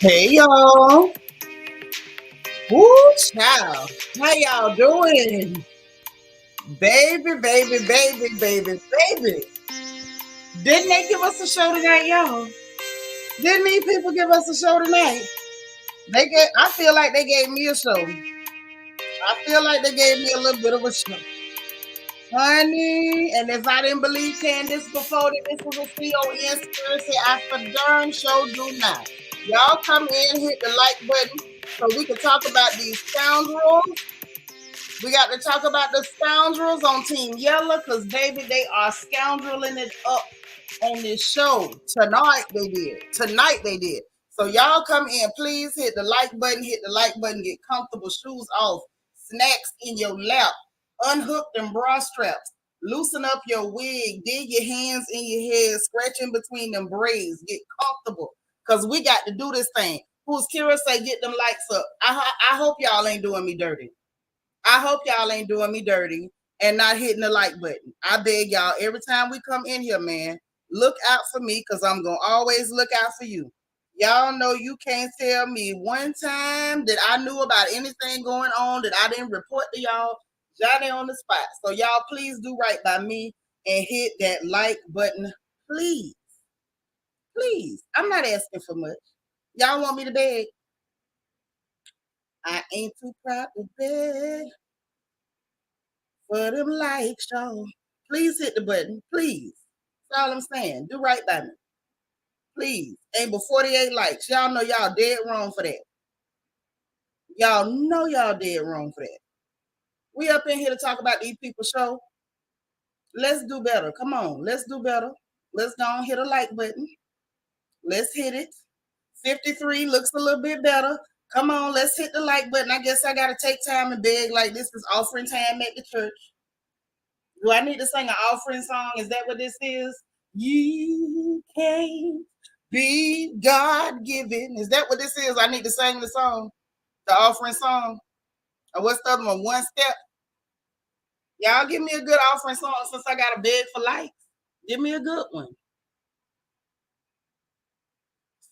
Hey y'all. Woo child. How y'all doing? Baby, baby, baby, baby, baby. Didn't they give us a show tonight, y'all? Didn't these people give us a show tonight? I feel like they gave me a show. I feel like they gave me a little bit of a show. Honey, and if I didn't believe Candiance before that this was a CON conspiracy, I for darn sure do not. Y'all come in, hit the like button so we can talk about these scoundrels. We got to talk about the scoundrels on Team Yellow because, baby, they are scoundreling it up on this show. Tonight they did. So y'all come in, please hit the like button, get comfortable, shoes off, snacks in your lap, unhook them bra straps, loosen up your wig, dig your hands in your head, scratch in between them braids, get comfortable because we got to do this thing. Who's Kira say get them likes up? I hope y'all ain't doing me dirty. I hope y'all ain't doing me dirty and not hitting the like button. I beg y'all, every time we come in here, man, look out for me because I'm going to always look out for you. Y'all know you can't tell me one time that I knew about anything going on that I didn't report to y'all. Johnny on the spot. So y'all please do right by me and hit that like button, please. Please. I'm not asking for much. Y'all want me to beg? I ain't too proud to beg for them likes, y'all. Please hit the button. Please. That's all I'm saying. Do right by me. Please. Ain't but 48 likes. Y'all know y'all dead wrong for that. Y'all know y'all dead wrong for that. We up in here to talk about these people's show. Let's do better. Come on. Let's do better. Let's go and hit a like button. Let's hit it. 53 looks a little bit better. Come on, let's hit the like button. I guess I got to take time and beg like this is offering time at the church. Do I need to sing an offering song? Is that what this is? You can't be God-given. Is that what this is? I need to sing the song, the offering song. Or what's the other one? One Step. Y'all give me a good offering song since I got to beg for likes. Give me a good one.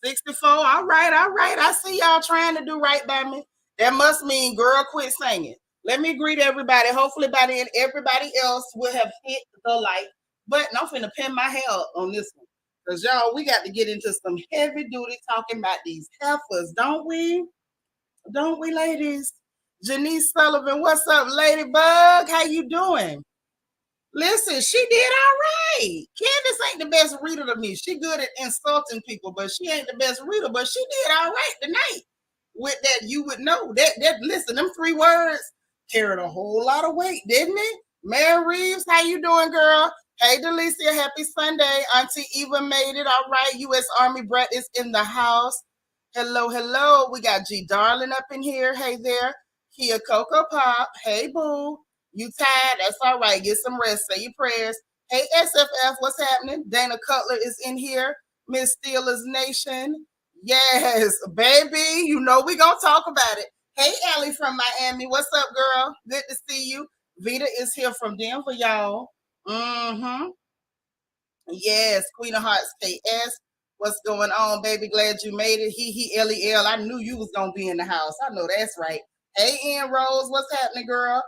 64. All right. I see y'all trying to do right by me. That must mean, girl, quit singing. Let me greet everybody. Hopefully, by then, everybody else will have hit the like button. I'm finna pin my hair up on this one. Because y'all, we got to get into some heavy duty talking about these heifers, don't we? Don't we, ladies? Janice Sullivan, what's up, Ladybug? How you doing? Listen, she did all right. Candiance ain't the best reader to me. She good at insulting people, but she ain't the best reader. But she did all right tonight. With that, you would know that. Listen, them 3 words carried a whole lot of weight, didn't it? Mary Reeves, how you doing, girl? Hey, Delicia, happy Sunday. Auntie Eva made it. All right, U.S. Army Brett is in the house. Hello, hello. We got G Darling up in here. Hey there. Kia Coco Pop. Hey, boo. You tired? That's all right. Get some rest. Say your prayers. Hey, SFF, what's happening? Dana Cutler is in here. Miss Steelers Nation. Yes, baby. You know we gonna talk about it. Hey, Allie from Miami. What's up, girl? Good to see you. Vita is here from Denver, y'all. Mm-hmm. Yes, Queen of Hearts KS. What's going on, baby? Glad you made it. He, L-E-L. I knew you was gonna be in the house. I know that's right. Hey, Ian Rose. What's happening, girl?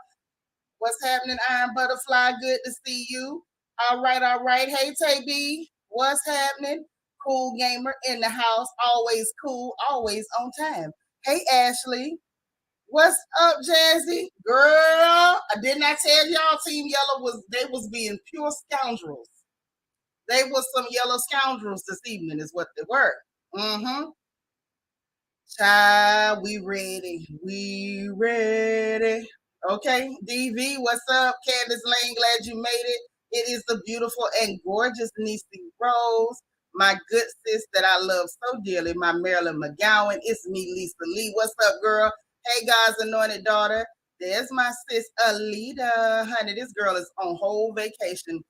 What's happening, Iron Butterfly? Good to see you. All right, all right. Hey, Tay B. What's happening? Cool gamer in the house. Always cool, always on time. Hey, Ashley. What's up, Jazzy? Girl, I did not tell y'all Team Yellow was being pure scoundrels. They was some yellow scoundrels this evening, is what they were. Mm-hmm. Child, we ready. We ready. Okay, DV, what's up? Candice Lane, glad you made it. It is the beautiful and gorgeous Niecy Rose, my good sis that I love so dearly, my Marilyn McGowan. It's me, Lisa Lee. What's up, girl? Hey, God's anointed daughter. There's my sis, Alita. Honey, this girl is on whole vacation.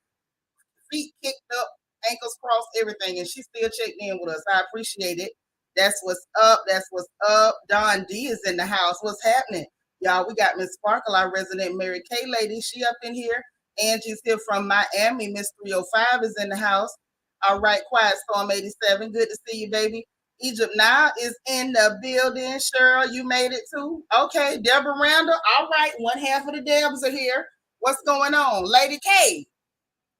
Feet kicked up, ankles crossed, everything, and she still checked in with us. I appreciate it. That's what's up. That's what's up. Don D is in the house. What's happening? Y'all, we got Miss Sparkle, our resident Mary Kay lady. She up in here. Angie's here from Miami. Miss 305 is in the house. All right, Quiet Storm 87. Good to see you, baby. Egypt Now is in the building. Cheryl, you made it too? Okay, Deborah Randall. All right, one half of the Debs are here. What's going on? Lady K.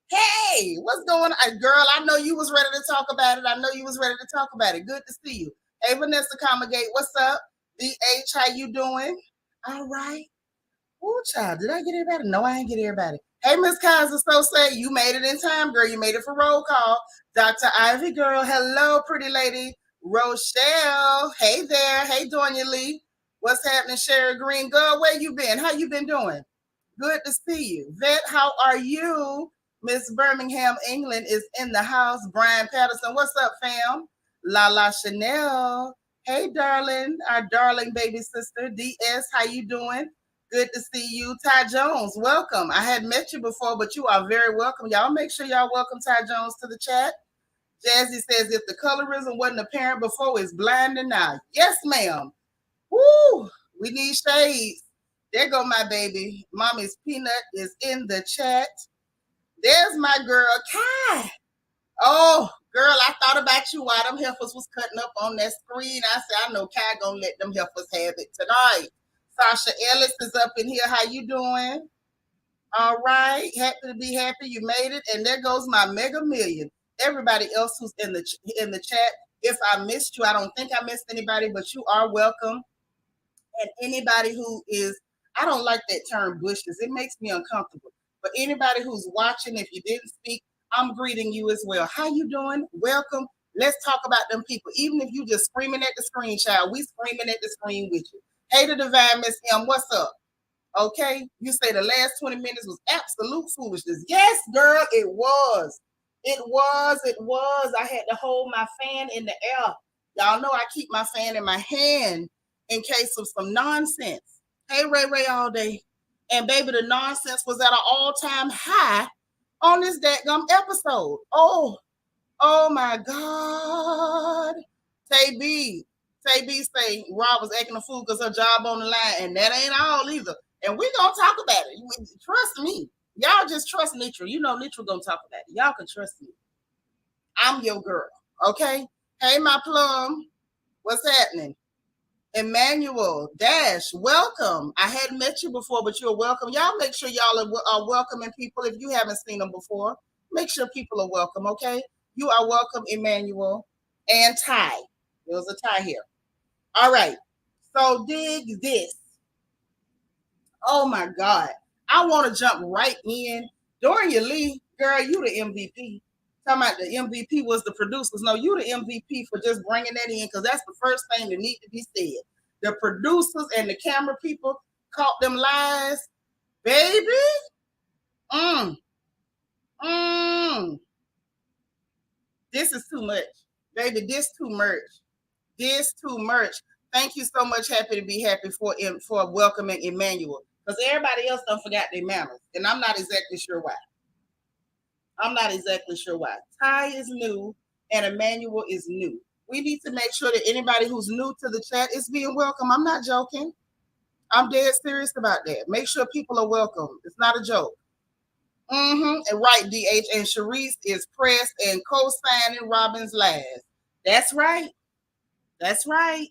Hey, what's going on? Girl, I know you was ready to talk about it. I know you was ready to talk about it. Good to see you. Hey, Vanessa Comagate, what's up? BH, how you doing? All right. Oh, child, did I get everybody? No, I ain't get everybody. Hey, Miss Kaiser, so say you made it in time, girl. You made it for roll call. Dr. Ivy, girl, hello, pretty lady. Rochelle, hey there. Hey, Donya Lee. What's happening, Sherry Green? Girl, where you been? How you been doing? Good to see you. Vet, how are you? Miss Birmingham, England is in the house. Brian Patterson, what's up, fam? Lala Chanel. Hey, darling, our darling baby sister. DS, how you doing? Good to see you. Ty Jones, welcome. I had met you before, but you are very welcome. Y'all make sure y'all welcome Ty Jones to the chat. Jazzy says, if the colorism wasn't apparent before, it's blinding now. Yes, ma'am. Woo! We need shades. There go my baby. Mommy's Peanut is in the chat. There's my girl, Kai. Oh, girl, I thought about you while them heifers was cutting up on that screen. I said, I know Kai gonna let them heifers have it tonight. Sasha Ellis is up in here. How you doing? All right. Happy to be happy you made it. And there goes my mega million. Everybody else who's in the chat. If I missed you, I don't think I missed anybody, but you are welcome. And anybody who is, I don't like that term bushes. It makes me uncomfortable. But anybody who's watching, if you didn't speak, I'm greeting you as well. How you doing? Welcome. Let's talk about them people. Even if you just screaming at the screen, child, we screaming at the screen with you. Hey, the divine Miss M, what's up? Okay, you say the last 20 minutes was absolute foolishness. Yes, girl, it was. It was. I had to hold my fan in the air. Y'all know I keep my fan in my hand in case of some nonsense. Hey, Ray all day. And baby, the nonsense was at an all-time high on this dadgum episode. Oh my God. Tay B say Rob was acting a fool because her job on the line, and that ain't all either. And we're going to talk about it. Trust me. Y'all just trust Nitra. You know Nitra going to talk about it. Y'all can trust me. I'm your girl, okay? Hey, my plum. What's happening? Emmanuel Dash, welcome. I hadn't met you before, but you're welcome. Y'all make sure y'all are welcoming people. If you haven't seen them before, make sure people are welcome, okay? You are welcome, Emmanuel. And Ty. There was a tie here. All right. So dig this. Oh my God. I want to jump right in. Dorian Lee, girl, you the MVP. Talking about the MVP was the producers. No, you the MVP for just bringing that in because that's the first thing that need to be said. The producers and the camera people caught them lies. Baby. Mm. Mm. This is too much. Baby, this too much. This too much. Thank you so much. Happy to be happy for welcoming Emmanuel. Because everybody else don't forgot their manners. And I'm not exactly sure why. Ty is new and Emmanuel is new. We need to make sure that anybody who's new to the chat is being welcome. I'm not joking. I'm dead serious about that. Make sure people are welcome. It's not a joke. And right, DH. And Sharice is pressed and co-signing Robyn's last. That's right. That's right.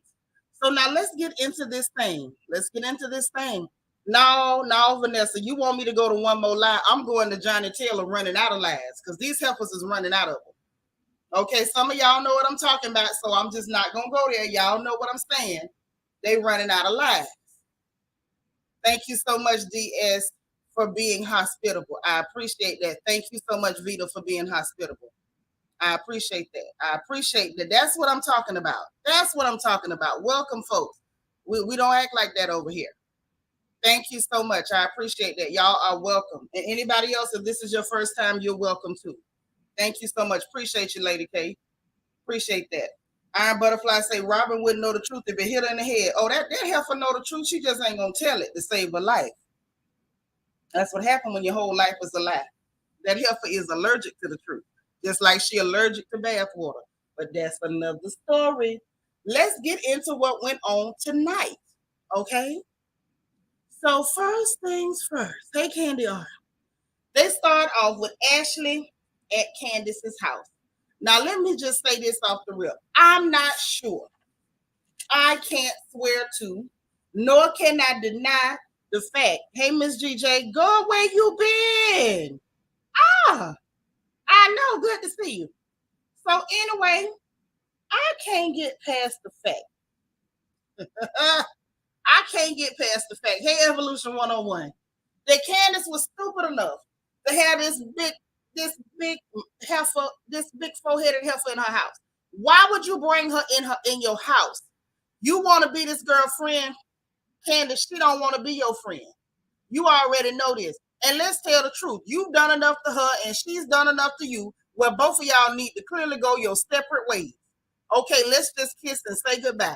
So now let's get into this thing. No, Vanessa, you want me to go to one more line? I'm going to Johnny Taylor running out of lines because these heifers is running out of them. Okay, some of y'all know what I'm talking about, so I'm just not going to go there. Y'all know what I'm saying. They running out of lines. Thank you so much, DS, for being hospitable. I appreciate that. Thank you so much, Vita, for being hospitable. I appreciate that. That's what I'm talking about. Welcome, folks. We don't act like that over here. Thank you so much. I appreciate that. Y'all are welcome. And anybody else, if this is your first time, you're welcome too. Thank you so much. Appreciate you, Lady K. Appreciate that. Iron Butterfly say Robyn wouldn't know the truth if it hit her in the head. Oh, that heifer know the truth. She just ain't gonna tell it to save her life. That's what happened when your whole life was a lie. That heifer is allergic to the truth. Just like she allergic to bath water. But that's another story. Let's get into what went on tonight. Okay? So first things first. Hey, Candiance. They start off with Ashley at Candiace's house. Now, let me just say this off the rip. I'm not sure. I can't swear to, nor can I deny the fact. Hey, Miss GJ, go where you been. I know. Good to see you. So anyway, I can't get past the fact. I can't get past the fact. Hey, Evolution 101. That Candiace was stupid enough to have this big heifer, this big four-headed heifer in her house. Why would you bring her in your house? You want to be this girlfriend, Candiace, she don't want to be your friend. You already know this. And let's tell the truth. You've done enough to her and she's done enough to you where both of y'all need to clearly go your separate ways. Okay, let's just kiss and say goodbye.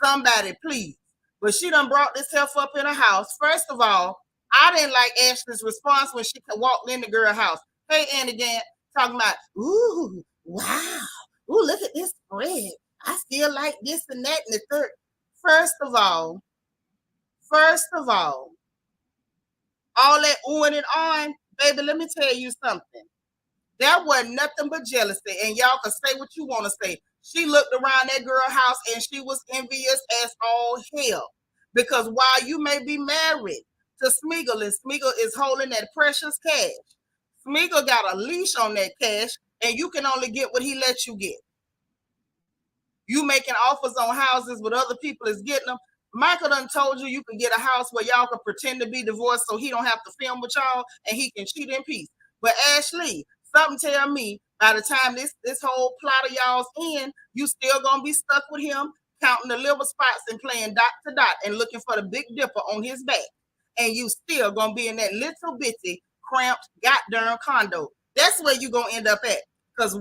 Somebody, please. But she done brought this heifer up in her house. First of all, I didn't like Ashley's response when she walked in the girl's house. Hey, Andy Gant, talking about, ooh, wow. Ooh, look at this spread. I still like this and that and the third. First of all, all that oohing and on, baby, let me tell you something. That wasn't nothing but jealousy. And y'all can say what you want to say. She looked around that girl's house and she was envious as all hell. Because while you may be married to Smeagol and Smeagol is holding that precious cash, Smeagol got a leash on that cash and you can only get what he lets you get. You making offers on houses what other people is getting them. Michael done told you can get a house where y'all can pretend to be divorced so he don't have to film with y'all and he can cheat in peace. But Ashley, something tell me by the time this whole plot of y'all's in, you still gonna be stuck with him, counting the liver spots and playing dot to dot and looking for the Big Dipper on his back. And you still gonna be in that little bitty, cramped, goddamn condo. That's where you gonna end up at. Because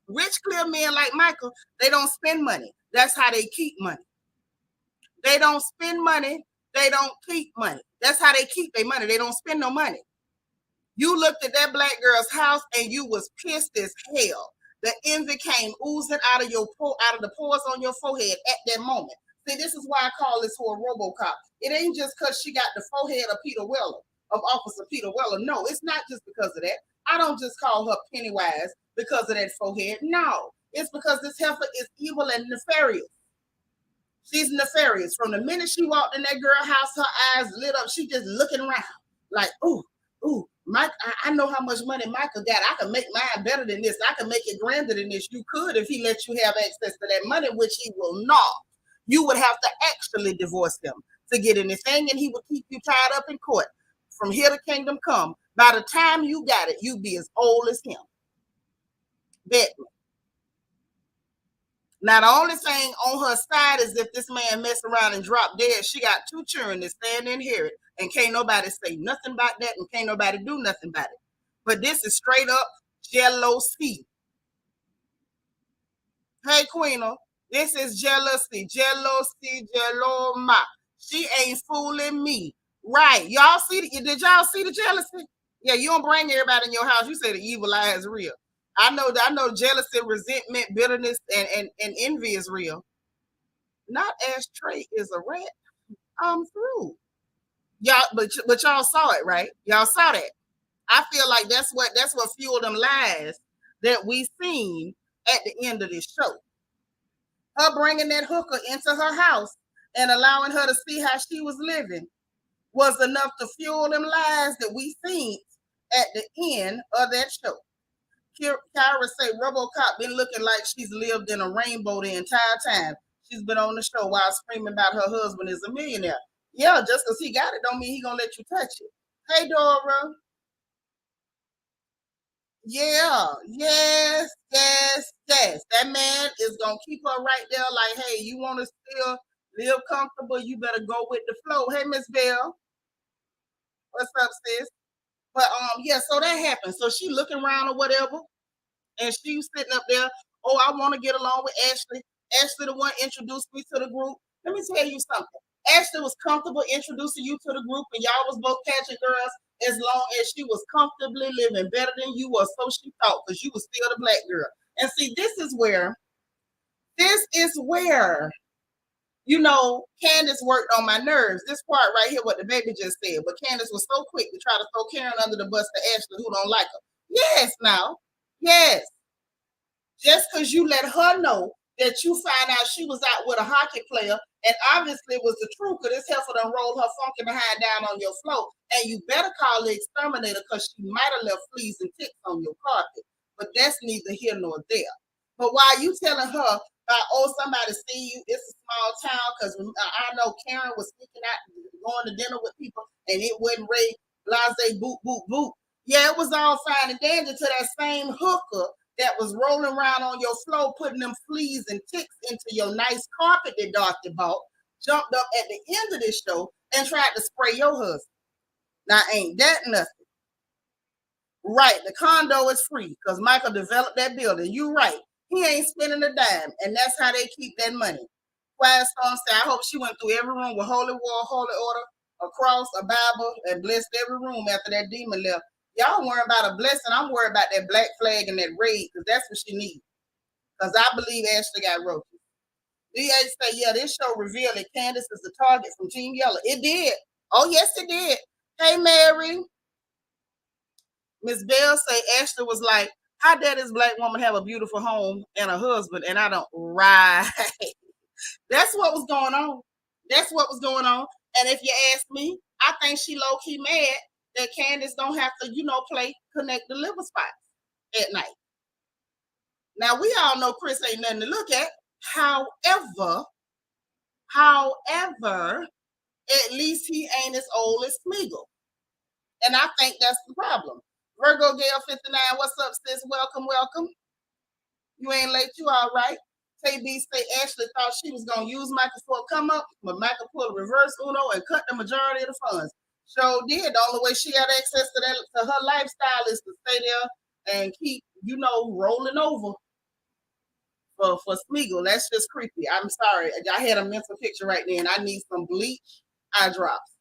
rich, clear men like Michael, they don't spend money. That's how they keep money. They don't spend money. They don't keep money. That's how they keep their money. They don't spend no money. You looked at that black girl's house and you was pissed as hell. The envy came oozing out of the pores on your forehead at that moment. See, this is why I call this whore RoboCop. It ain't just because she got the forehead of Peter Weller, of Officer Peter Weller. No, it's not just because of that. I don't just call her Pennywise because of that forehead. No, it's because this heifer is evil and nefarious. She's nefarious. From the minute she walked in that girl's house, her eyes lit up. She just looking around like, ooh, Mike, I know how much money Michael got. I can make mine better than this. I can make it grander than this. You could if he lets you have access to that money, which he will not. You would have to actually divorce him to get anything, and he would keep you tied up in court from here to kingdom come. By the time you got it, you'd be as old as him. Bet me. Now, the only thing on her side is if this man mess around and drop dead, she got two children that stand in here, and can't nobody say nothing about that, and can't nobody do nothing about it. But this is straight up jealousy. Hey, Queena, this is jealousy, jeloma. She ain't fooling me. Right. Y'all see the, did y'all see the jealousy? Yeah, you don't bring everybody in your house. You say the evil eye is real. I know jealousy, resentment, bitterness, and envy is real. Not as trait is a rat. I'm through. Y'all, but y'all saw it, right? Y'all saw that. I feel like that's what fueled them lies that we seen at the end of this show. Her bringing that hooker into her house and allowing her to see how she was living was enough to fuel them lies that we seen at the end of that show. Kyra say RoboCop been looking like she's lived in a rainbow the entire time. She's been on the show while screaming about her husband is a millionaire. Yeah, just because he got it don't mean he gonna let you touch it. Hey, Dora. Yeah, yes. That man is gonna keep her right there. Like, hey, you want to still live comfortable? You better go with the flow. Hey, Miss Bell, what's up, sis? But yeah. So that happened. So she looking around or whatever, and she's sitting up there. Oh, I want to get along with Ashley. Ashley, the one introduced me to the group. Let me tell you something. Ashley was comfortable introducing you to the group, and y'all was both pageant girls as long as she was comfortably living better than you, or so she thought, because you was still the black girl. And see, this is where, Candiance worked on my nerves. This part right here, what the baby just said. But Candiance was so quick to try to throw Karen under the bus to Ashley, who don't like her. Yes, now. Yes. Just because you let her know that you find out she was out with a hockey player, and obviously it was the truth, because this heifer done rolled her funky behind down on your floor, and you better call the exterminator because she might have left fleas and ticks on your carpet. But that's neither here nor there. But while you telling her, somebody see you, it's a small town, because I know Karen was sneaking out, going to dinner with people, and it wasn't Ray Blase boot, boot, boot. Yeah, it was all fine and dandy to that same hooker that was rolling around on your floor, putting them fleas and ticks into your nice carpet that Dorothy bought, jumped up at the end of this show and tried to spray your husband. Now, ain't that nothing? Right, the condo is free because Michael developed that building. You right. He ain't spending a dime, and that's how they keep that money. Quiet Storm said, I hope she went through every room with holy war, holy order, a cross, a Bible, and blessed every room after that demon left. Y'all worry about a blessing. I'm worried about that black flag and that raid, because that's what she needs. Because I believe Ashley got roaches. DH say, yeah, this show revealed that Candiance is the target from Team Yellow. It did. Oh, yes, it did. Hey, Mary. Miss Bell say Ashley was like, how dare this black woman have a beautiful home and a husband, and I don't. Right. That's what was going on. That's what was going on. And if you ask me, I think she low-key mad that Candiance don't have to, play connect the liver spots at night. Now, we all know Chris ain't nothing to look at. However, at least he ain't as old as Smeagol. And I think that's the problem. Virgo Gale 59, what's up, sis? Welcome. You ain't late, you all right. KB say Ashley thought she was going to use Michael for a come up, but Michael pulled a reverse Uno and cut the majority of the funds. So did. The only way she had access to her lifestyle is to stay there and keep, rolling over for Smeagol. That's just creepy. I'm sorry. I had a mental picture right there, and I need some bleach eye drops.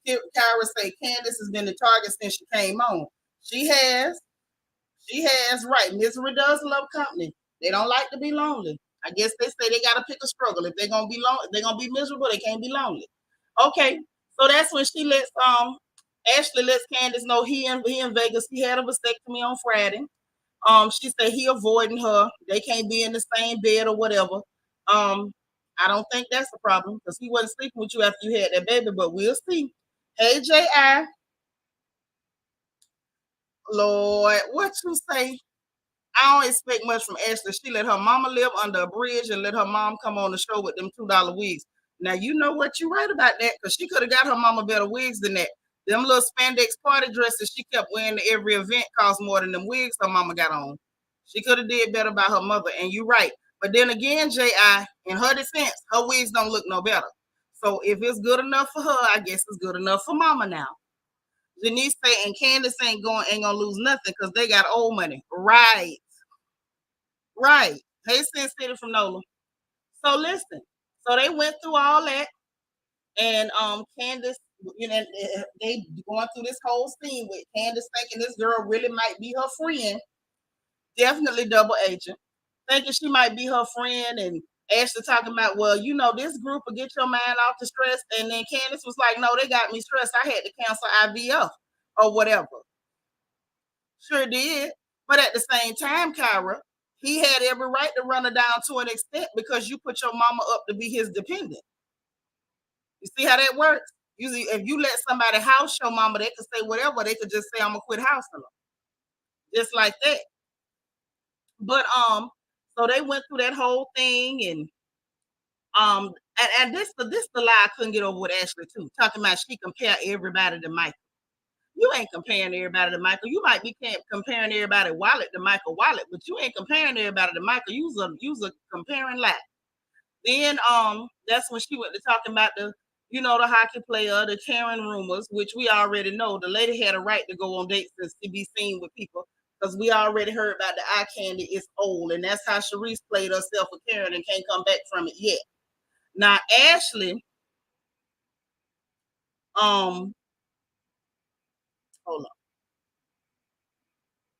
Kyra say Candiance has been the target since she came on. She has, right. Misery does love company. They don't like to be lonely. I guess they say they got to pick a struggle. If they're gonna be lonely, they're gonna be miserable. They can't be lonely. Okay, so that's when she lets Ashley lets Candiance know he in Vegas. He had a vasectomy on Friday. She said he avoiding her. They can't be in the same bed or whatever. I don't think that's a problem because he wasn't sleeping with you after you had that baby, but we'll see. Hey, J.I. Lord, what you say? I don't expect much from Ashley. She let her mama live under a bridge and let her mom come on the show with them $2 wigs. Now you know what, you right about that, because she could have got her mama better wigs than that. Them little spandex party dresses she kept wearing to every event cost more than them wigs her mama got on. She could have did better by her mother, and you right. But then again, J.I., in her defense, her wigs don't look no better. So if it's good enough for her, I guess it's good enough for mama now. Janice say, and Candiance ain't gonna lose nothing because they got old money. Right. Right. Hey, Sin City from Nola. So listen. So they went through all that, and Candiance, they going through this whole scene with Candiance thinking this girl really might be her friend. Definitely double agent. Thinking she might be her friend, and Ashley talking about, well, this group will get your mind off the stress. And then Candiance was like, no, they got me stressed. I had to cancel IVF or whatever. Sure did. But at the same time, Kyra, he had every right to run her down to an extent because you put your mama up to be his dependent. You see how that works? Usually, if you let somebody house your mama, they could say whatever. They could just say, I'm gonna quit housing her. Just like that. But so they went through that whole thing, and um and this the lie I couldn't get over with Ashley too. Talking about she compare everybody to Michael. You ain't comparing everybody to Michael. You might be comparing everybody wallet to Michael Wallet, but you ain't comparing everybody to Michael. Use a comparing lie. Then that's when she went to talking about the hockey player, the Karen rumors, which we already know. The lady had a right to go on dates and to be seen with people because we already heard about the eye candy is old, and that's how Sharice played herself with Karen and can't come back from it yet. Now Ashley, hold on.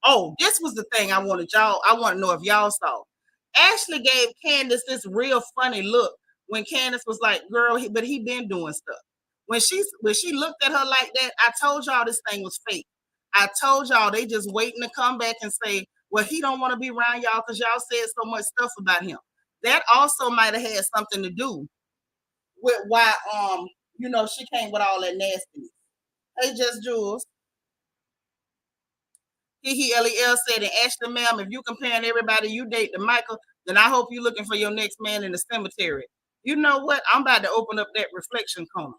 Oh, this was the thing I want to know if y'all saw. Ashley gave Candiance this real funny look when Candiance was like, "Girl, but he been doing stuff." When she looked at her like that, I told y'all this thing was fake. I told y'all they just waiting to come back and say, "Well, he don't want to be around y'all because y'all said so much stuff about him." That also might have had something to do with why she came with all that nastiness. Hey, Just Jules. LEL said, and Ashley, ma'am, if you comparing everybody you date to Michael, then I hope you're looking for your next man in the cemetery. You know what? I'm about to open up that reflection corner.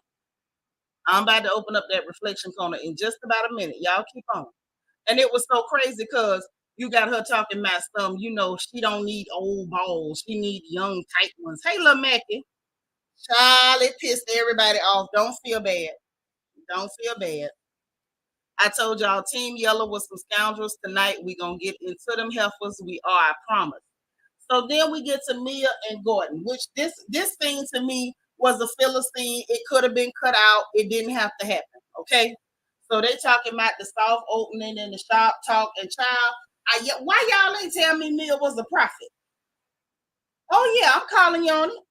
I'm about to open up that reflection corner in just about a minute. Y'all keep on. And it was so crazy because you got her talking about she don't need old balls. She need young, tight ones. Hey, Lil Mackie. Charlie pissed everybody off. Don't feel bad. Don't feel bad. I told y'all Team Yellow was some scoundrels tonight. We gonna get into them heifers. We are, I promise. So then we get to Mia and Gordon, which this thing to me was a filler scene. It could have been cut out. It didn't have to happen. Okay. So they talking about the soft opening and the shop talk and child. Why y'all ain't tell me Mia was a prophet? Oh yeah, I'm calling you on it.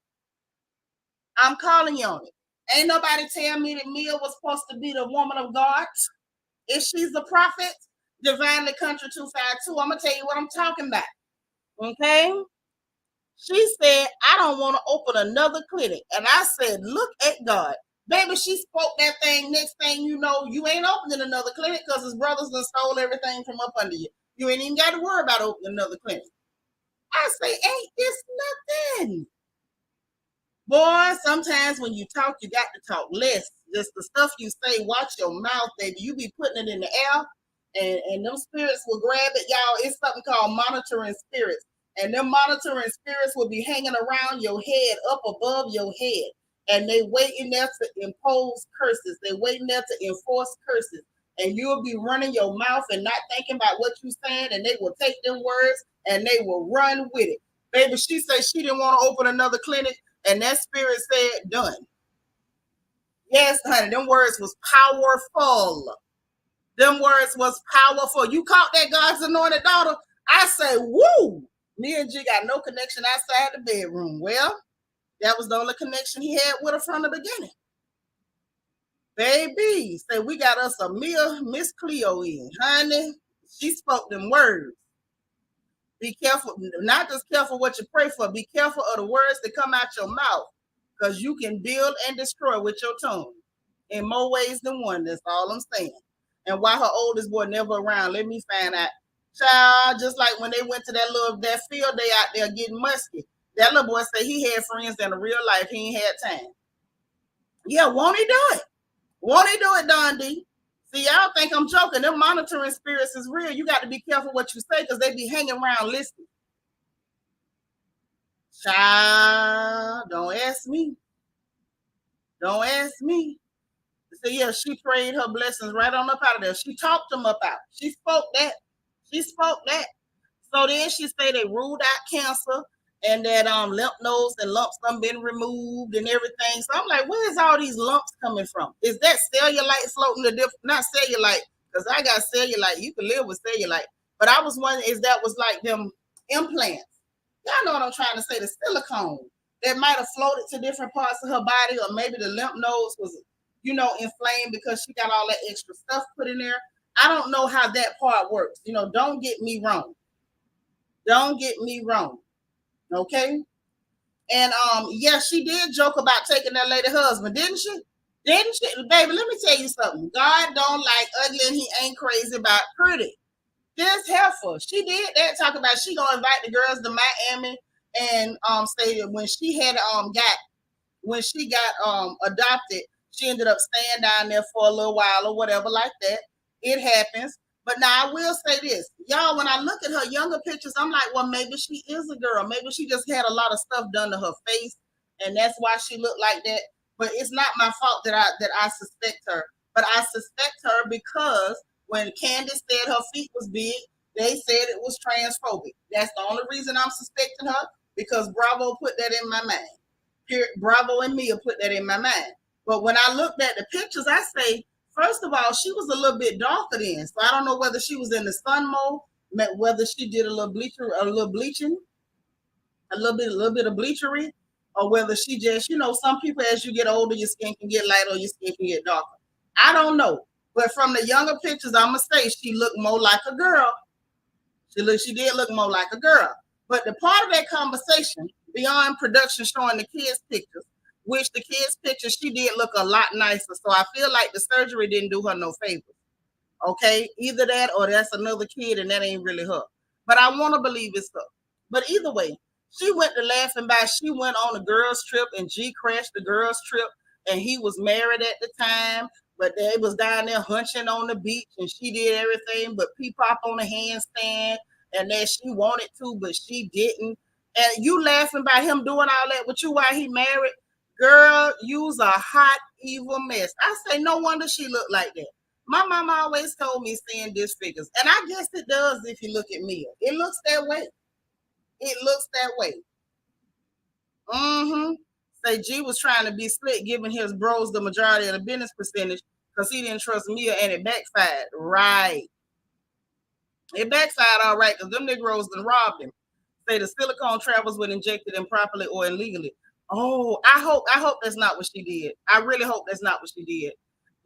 I'm calling you on it. Ain't nobody tell me that Mia was supposed to be the woman of God. If she's a prophet, Divinely Country 252, I'm gonna tell you what I'm talking about. Okay. She said, I don't want to open another clinic. And I said, look at God. Baby, she spoke that thing. Next thing you know, you ain't opening another clinic because his brothers done stole everything from up under you. You ain't even got to worry about opening another clinic. I say, ain't this nothing? Boy, sometimes when you talk, you got to talk less. Just the stuff you say, watch your mouth, baby. You be putting it in the air, and them spirits will grab it, y'all. It's something called monitoring spirits. And them monitoring spirits will be hanging around your head, up above your head. And they waiting there to impose curses. They waiting there to enforce curses. And you'll be running your mouth and not thinking about what you're saying, and they will take them words and they will run with it. Baby, she said she didn't want to open another clinic, and that spirit said, done. Yes, honey, them words was powerful. Them words was powerful. You caught that God's anointed daughter? I say, woo! Me and G got no connection outside the bedroom. Well, that was the only connection he had with her from the beginning. Baby, say we got us a Miss Cleo in, honey. She spoke them words. Be careful, not just careful what you pray for, be careful of the words that come out your mouth, because you can build and destroy with your tongue in more ways than one. That's all I'm saying. And why her oldest boy never around? Let me find out. Child, just like when they went to that field day out there getting musky. That little boy said he had friends in the real life. He ain't had time. Yeah, won't he do it? Won't he do it, Don D? See, y'all think I'm joking. Them monitoring spirits is real. You got to be careful what you say because they be hanging around listening. Child, don't ask me. Don't ask me. So yeah, she prayed her blessings right on up out of there. She talked them up out. She spoke that. She spoke that. So then she said they ruled out cancer and that lymph nodes and lumps done been removed and everything. So I'm like, where's all these lumps coming from? Is that cellulite floating the different? Not cellulite, because I got cellulite. You can live with cellulite. But I was wondering if that was like them implants. Y'all know what I'm trying to say, the silicone that might have floated to different parts of her body, or maybe the lymph nodes was, inflamed because she got all that extra stuff put in there. I don't know how that part works. Don't get me wrong. Don't get me wrong. Okay? And yeah, she did joke about taking that lady husband, didn't she? Didn't she? Baby, let me tell you something. God don't like ugly and he ain't crazy about pretty. This heifer, she did that, talk about she gonna invite the girls to Miami and say that when she got adopted, she ended up staying down there for a little while or whatever like that. It happens. But now I will say this, y'all, when I look at her younger pictures, I'm like, well, maybe she is a girl. Maybe she just had a lot of stuff done to her face, and that's why she looked like that. But it's not my fault that I suspect her. But I suspect her because when Candiance said her feet was big, they said it was transphobic. That's the only reason I'm suspecting her, because Bravo put that in my mind. Bravo and Mia put that in my mind. But when I looked at the pictures, I say, first of all, she was a little bit darker then. So I don't know whether she was in the sun mode, whether she did a little bleaching, a little bit of bleachery, or whether she just, some people as you get older, your skin can get lighter or your skin can get darker. I don't know. But from the younger pictures, I'm going to say she looked more like a girl. She did look more like a girl. But the part of that conversation, beyond production showing the kids' pictures, which the kids' pictures, she did look a lot nicer. So I feel like the surgery didn't do her no favors. Okay? Either that or that's another kid and that ain't really her. But I want to believe it's her. But either way, she went to Laughing By. She went on a girls' trip and G crashed the girls' trip. And he was married at the time. But they was down there hunching on the beach and she did everything but pee-pop on the handstand. And that she wanted to, but she didn't. And you laughing by him doing all that with you while he married? Girl, you's a hot, evil mess. I say, no wonder she looked like that. My mama always told me seeing disfigures. And I guess it does if you look at Mia. It looks that way. It looks that way. Mm-hmm. Say G was trying to be slick, giving his bros the majority of the business percentage because he didn't trust Mia and it backfired. Right. It backfired all right because them Negroes done robbed him. Say the silicone travels when injected improperly or illegally. Oh, I hope that's not what she did. I really hope that's not what she did.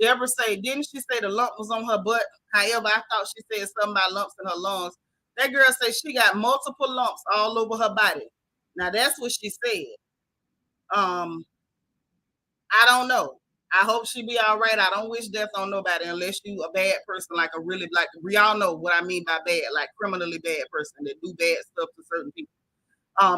Deborah say, didn't she say the lump was on her butt? However, I thought she said something about lumps in her lungs. That girl said she got multiple lumps all over her body. Now that's what she said. I don't know. I hope she be all right. I don't wish death on nobody unless you a bad person, like a really like we all know what I mean by bad, like criminally bad person that do bad stuff to certain people.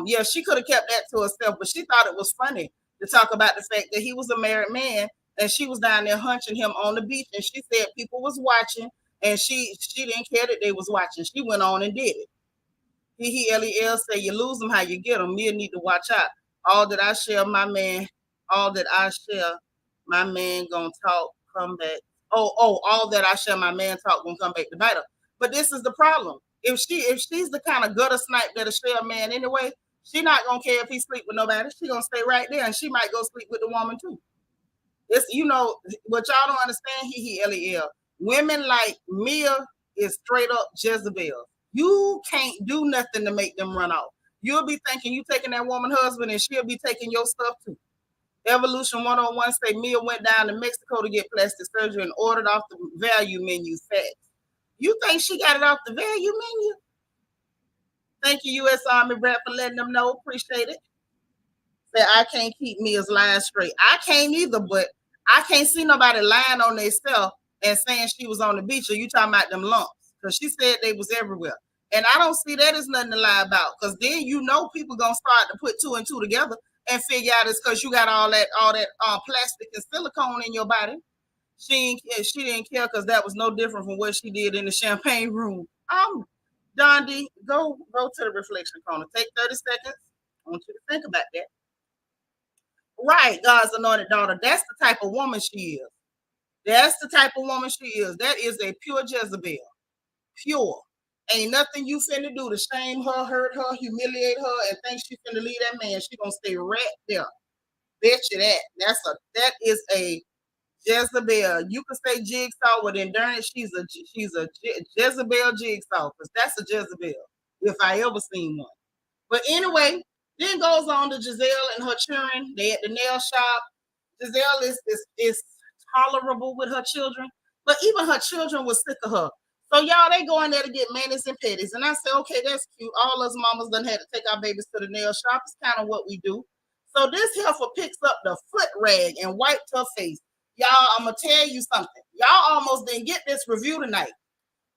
Yeah, she could have kept that to herself, but she thought it was funny to talk about the fact that he was a married man and she was down there hunching him on the beach, and she said people was watching, and she didn't care that they was watching. She went on and did it. Lel say you lose them how you get them. Me need to watch out. All that I share, my man. All that I share, my man gonna talk, come back. All that I share, my man talk gonna come back to bite her. But this is the problem. If she's the kind of gutter snipe that'll share a man anyway, she not gonna care if he sleep with nobody. She gonna stay right there, and she might go sleep with the woman too. It's what y'all don't understand. Lel. Women like Mia is straight up Jezebel. You can't do nothing to make them run off. You'll be thinking you taking that woman husband, and she'll be taking your stuff too. Evolution 101 say Mia went down to Mexico to get plastic surgery and ordered off the value menu facts. You think she got it off the value menu? Thank you, U.S. Army Brat, for letting them know. Appreciate it. Say I can't keep Mia's line straight. I can't either, but I can't see nobody lying on themselves and saying she was on the beach, or you talking about them lumps? Because she said they was everywhere. And I don't see that as nothing to lie about. Because then people gonna start to put two and two together and figure out it's because you got all that plastic and silicone in your body. She didn't care because that was no different from what she did in the champagne room. Dondi, go to the reflection corner. Take 30 seconds. I want you to think about that. Right, God's anointed daughter. That's the type of woman she is. That's the type of woman she is. That is a pure Jezebel. Pure. Ain't nothing you finna do to shame her, hurt her, humiliate her, and think she finna leave that man. She gonna stay right there. Bet you that. That is a Jezebel. You can say jigsaw, but in darn it, she's a Jezebel jigsaw, because that's a Jezebel, if I ever seen one. But anyway, then goes on to Giselle and her children. They at the nail shop. Giselle is tolerable with her children, but even her children was sick of her. So y'all, they go in there to get manis and petties. And I say, okay, that's cute. All us mamas done had to take our babies to the nail shop. It's kind of what we do. So this heifer picks up the foot rag and wiped her face. Y'all, I'm going to tell you something. Y'all almost didn't get this review tonight.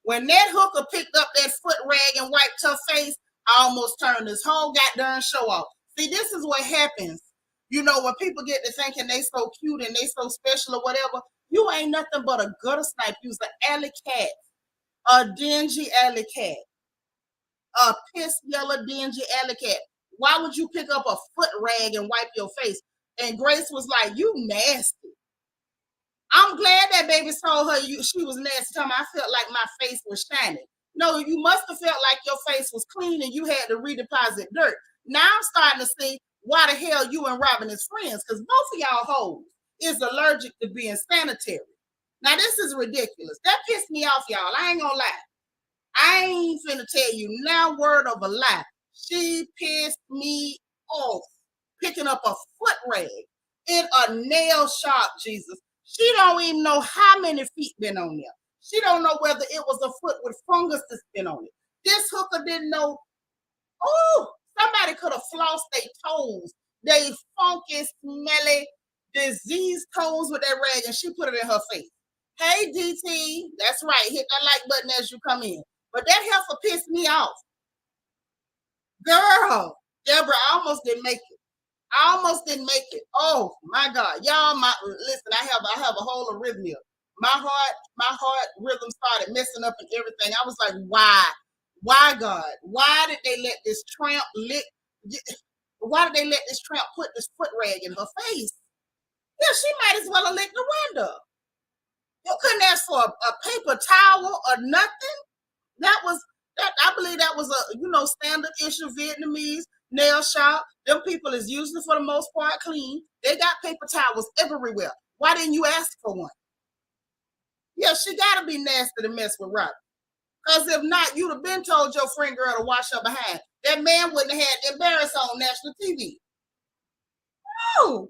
When that hooker picked up that foot rag and wiped her face, I almost turned this whole goddamn show off. See, this is what happens. When people get to thinking they so cute and they so special or whatever, you ain't nothing but a gutter snipe. You's an alley cat, a dingy alley cat, a piss yellow dingy alley cat. Why would you pick up a foot rag and wipe your face? And Grace was like, you nasty. I'm glad that baby told her she was nasty. I felt like my face was shining. No, you must have felt like your face was clean and you had to redeposit dirt. Now I'm starting to see why the hell you and Robyn is friends, because both of y'all hoes is allergic to being sanitary. Now this is ridiculous. That pissed me off, y'all. I ain't gonna lie. I ain't finna tell you now word of a lie. She pissed me off picking up a foot rag in a nail shop, Jesus. She don't even know how many feet been on there. She don't know whether it was a foot with fungus that's been on it. This hooker didn't know. Oh, somebody could have flossed their toes. They funky, smelly, diseased toes with that rag, and she put it in her face. Hey, DT. That's right. Hit that like button as you come in. But that heifer pissed me off. Girl, Deborah, I almost didn't make it. Oh my God. Y'all, listen, I have a whole arrhythmia. My heart rhythm started messing up and everything. I was like, why? Why, God? Why did they let this tramp put this foot rag in her face? Yeah, she might as well have licked the window. You couldn't ask for a paper towel or nothing. I believe that was a standard issue Vietnamese nail shop. Them people is usually for the most part clean. They got paper towels everywhere. Why didn't you ask for one? Yeah, she gotta be nasty to mess with Robyn. Because if not, you'd have been told your friend girl to wash her behind. That man wouldn't have had to embarrass her on national TV. Oh,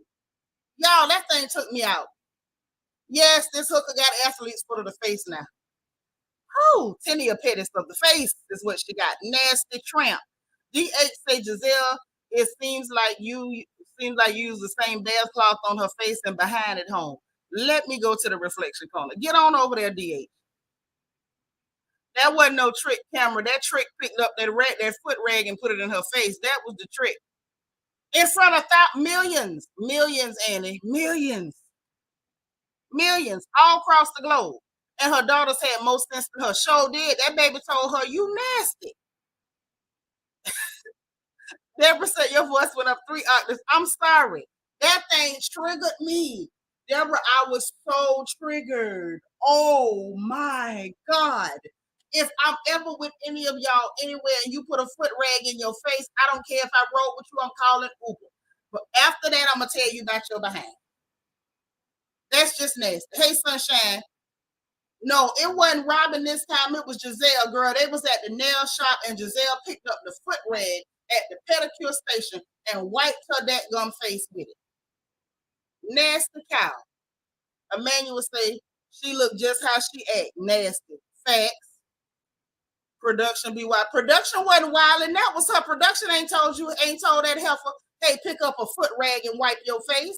y'all, that thing took me out. Yes, this hooker got athlete's foot of the face now. Oh, tinea pedis of the face is what she got. Nasty tramp. DH say, Giselle, it seems like you use the same bath cloth on her face and behind at home. Let me go to the reflection corner. Get on over there, DH. That wasn't no trick camera. That trick picked up that foot rag and put it in her face. That was the trick. In front of millions, Annie, millions all across the globe. And her daughters had more sense than her. Sure did. That baby told her, you nasty. Deborah said your voice went up 3 octaves. I'm sorry. That thing triggered me. Deborah, I was so triggered. Oh my God. If I'm ever with any of y'all anywhere and you put a foot rag in your face, I don't care if I rode with you, I'm calling Uber. But after that, I'm going to tell you about your behind. That's just nasty. Hey, Sunshine. No, it wasn't Robyn this time. It was Giselle, girl. They was at the nail shop and Giselle picked up the foot rag at the pedicure station and wiped her that gum face with it. Nasty cow. Emmanuel say she looked just how she act. Nasty. Facts. Production be wild. Production wasn't wild, and that was her. Production ain't told that heifer, hey, pick up a foot rag and wipe your face.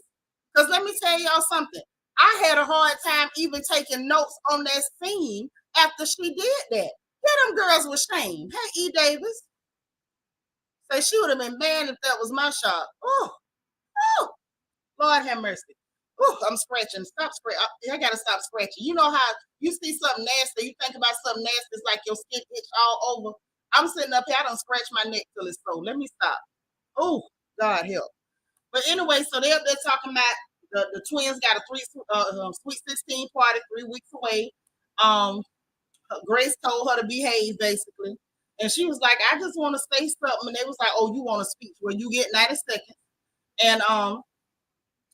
Because let me tell y'all something. I had a hard time even taking notes on that scene after she did that. Yeah, them girls were shame. Hey, E. Davis. So she would have been banned if that was my shot. Oh, oh, Lord have mercy. Oh, I'm scratching. Stop scratching. I gotta stop scratching. You know how you see something nasty, you think about something nasty, it's like your skin itch all over. I'm sitting up here, I don't scratch my neck till it's sore. Let me stop. Oh, God help. But anyway, so they're talking about the twins got a sweet 16 party 3 weeks away. Um, Grace told her to behave basically, and she was like, "I just want to say something," and they was like, "Oh, you want a speech? Well, you get 90 seconds." And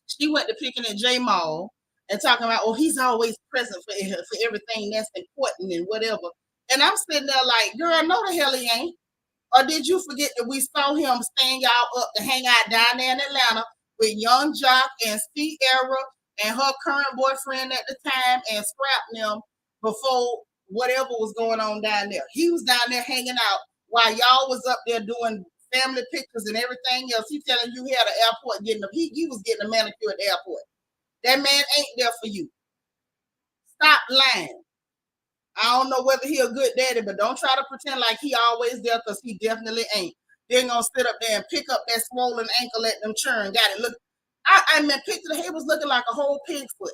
she went to picking at J Mall and talking about, "Oh, he's always present for everything that's important and whatever." And I'm sitting there like, "Girl, no the hell he ain't." Or did you forget that we saw him staying y'all up to hang out down there in Atlanta with Young Jock and Sierra and her current boyfriend at the time and scrapped them before whatever was going on down there? He was down there hanging out while y'all was up there doing family pictures and everything else. He telling you he had an airport getting he was getting a manicure at the airport. That man ain't there for you. Stop lying. I don't know whether he a good daddy, but don't try to pretend like he always there because he definitely ain't. They're gonna sit up there and pick up that swollen ankle at them churn. Got it. Look, I mean, picture the head was looking like a whole pig foot.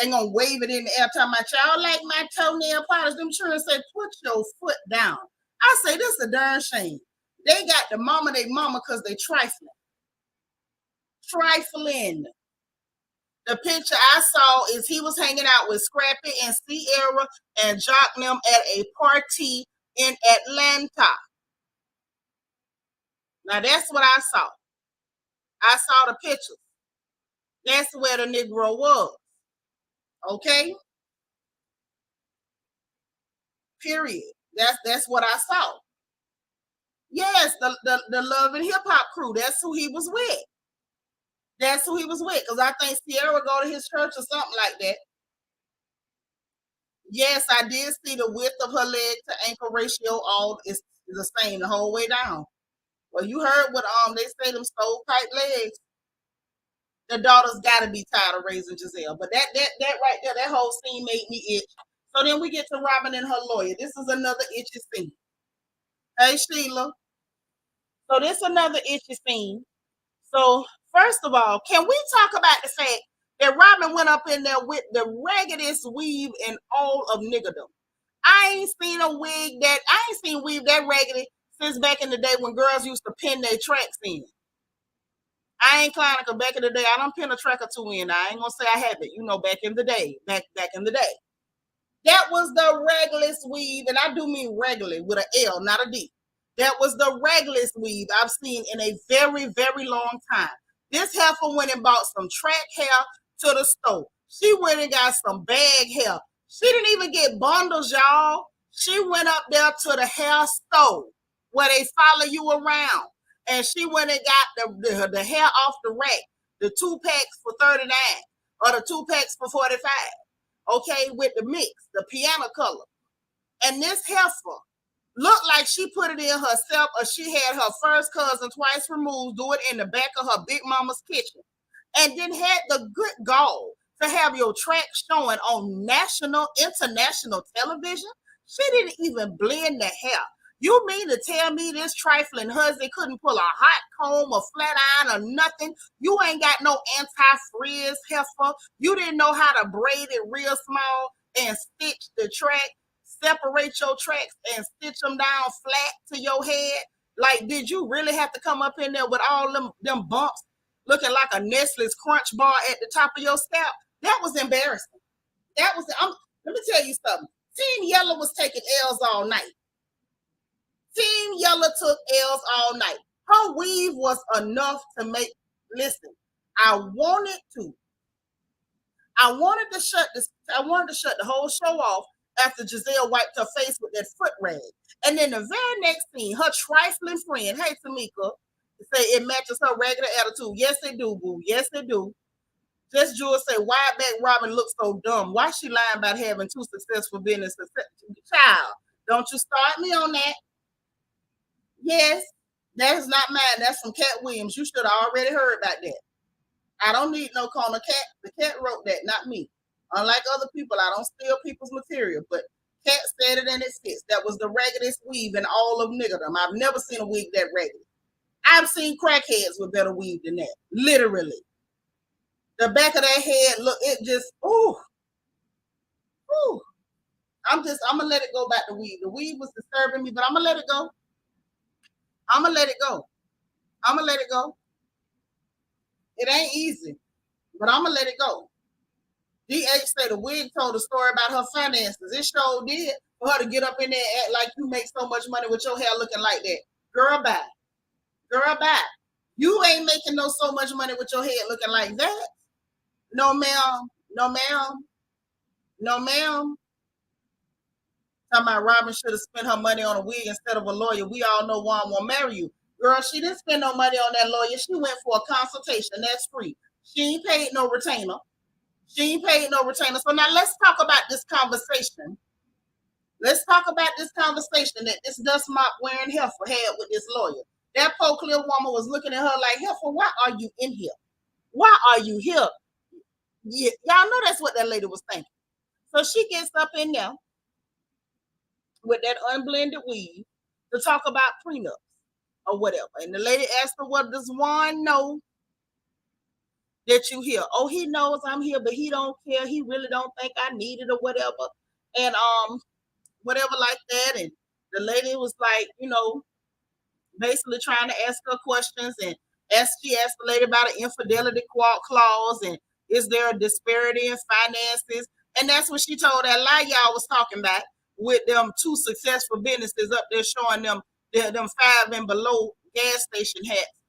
And gonna wave it in the air, talking about y'all like my toenail polish. Them children say, put your foot down. I say this is a darn shame. They got the mama they mama because they trifling. Trifling. The picture I saw is he was hanging out with Scrappy and Sierra and Jock them at a party in Atlanta. Now that's what I saw. I saw the pictures. That's where the Negro was. Okay? Period. That's what I saw. Yes, the Love and Hip Hop crew. That's who he was with. That's who he was with. Because I think Sierra go to his church or something like that. Yes, I did see the width of her leg to ankle ratio all is the same the whole way down. Well, you heard what they say them stovepipe legs. The daughter's gotta be tired of raising Giselle. But that right there, that whole scene made me itch. So then we get to Robyn and her lawyer. This is another itchy scene. Hey Sheila. So this is another itchy scene. So first of all, can we talk about the fact that Robyn went up in there with the raggedest weave in all of niggerdom? I ain't seen weave that raggedy since back in the day when girls used to pin their tracks in. I ain't climbing because back in the day, I don't pin a track or two in. I ain't gonna say I haven't. You know, back in the day, back in the day. That was the regularest weave, and I do mean regularly with an L, not a D. That was the regularest weave I've seen in a very, very long time. This heifer went and bought some track hair to the store. She went and got some bag hair. She didn't even get bundles, y'all. She went up there to the hair store where they follow you around. And she went and got the hair off the rack, the 2 packs for 39 or the 2 packs for 45. Okay, with the mix, the piano color. And this heifer looked like she put it in herself or she had her first cousin twice removed do it in the back of her big mama's kitchen. And then had the good gall to have your track showing on national, international television. She didn't even blend the hair. You mean to tell me this trifling husband couldn't pull a hot comb or flat iron or nothing? You ain't got no anti-frizz heifer. You didn't know how to braid it real small and stitch the track, separate your tracks and stitch them down flat to your head. Like, did you really have to come up in there with all them bumps looking like a Nestle's Crunch bar at the top of your scalp? That was embarrassing. Let me tell you something. Team Yellow was taking L's all night. Team Yellow took L's all night. Her weave was enough to make, listen, I wanted to shut the whole show off after Giselle wiped her face with that foot rag. And then the very next scene, her trifling friend, hey Tamika, say it matches her regular attitude. Yes, they do, boo. Yes, they do. Just Jewel say, why back Robyn looks so dumb? Why she lying about having 2 successful businesses? Child, don't you start me on that. Yes, that is not mine. That's from Cat Williams. You should have already heard about that. I don't need no corner cat. The cat wrote that, not me. Unlike other people, I don't steal people's material, but Cat said it and it fits. That was the raggedest weave in all of niggerdom. I've never seen a wig that ragged. I've seen crackheads with better weave than that. Literally. The back of their head, look, it just, ooh. I'm gonna let it go back to weave. The weave was disturbing me, but I'm gonna let it go. I'm gonna let it go. I'm gonna let it go. It ain't easy, but I'm gonna let it go. DH said the wig told a story about her finances. It sure did for her to get up in there and act like you make so much money with your hair looking like that. Girl, bye. Girl, bye. You ain't making so much money with your head looking like that. No, ma'am. No, ma'am. No, ma'am. Talking about Robyn should have spent her money on a wig instead of a lawyer. We all know Juan won't marry you. Girl, she didn't spend no money on that lawyer. She went for a consultation. That's free. She ain't paid no retainer. She ain't paid no retainer. So now let's talk about this conversation. Let's talk about this conversation that this dust mop wearing heifer had with this lawyer. That poor clear woman was looking at her like, heifer, why are you in here? Why are you here? Yeah, y'all know that's what that lady was thinking. So she gets up in there with that unblended weave to talk about prenups or whatever. And the lady asked her, well, does Juan know that you here? Oh, he knows I'm here, but he don't care. He really don't think I need it or whatever. And whatever like that. And the lady was like, basically trying to ask her questions, and she asked the lady about an infidelity clause and is there a disparity in finances? And that's what she told that lie y'all was talking about with them two successful businesses up there showing them 5 and below gas station hats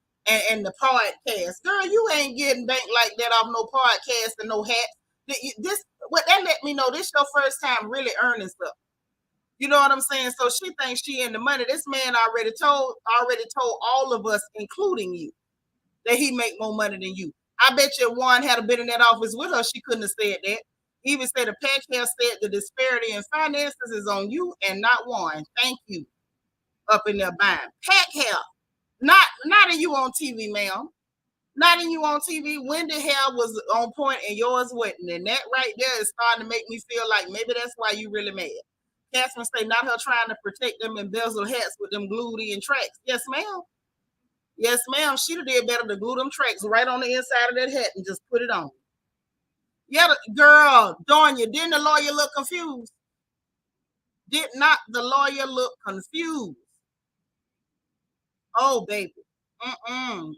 and the podcast. Girl, you ain't getting banked like that off no podcast and no hats. What that let me know, this your first time really earning stuff. You know what I'm saying? So she thinks she in the money. This man already told all of us, including you, that he make more money than you. I bet you if Juan had been in that office with her, she couldn't have said that. Even said the podcast said the disparity in finances is on you and not Juan. Thank you. Up in there buying. Pack hair. Not in you on TV, ma'am. Not in you on TV. Wendy hair was on point and yours wasn't. And that right there is starting to make me feel like maybe that's why you really mad. Catherine say not her trying to protect them embezzled hats with them glued in tracks. Yes, ma'am. Yes, ma'am. She'd have did better to glue them tracks right on the inside of that hat and just put it on. Yeah, girl, darn you. Didn't the lawyer look confused? Did not the lawyer look confused? Oh, baby. Iron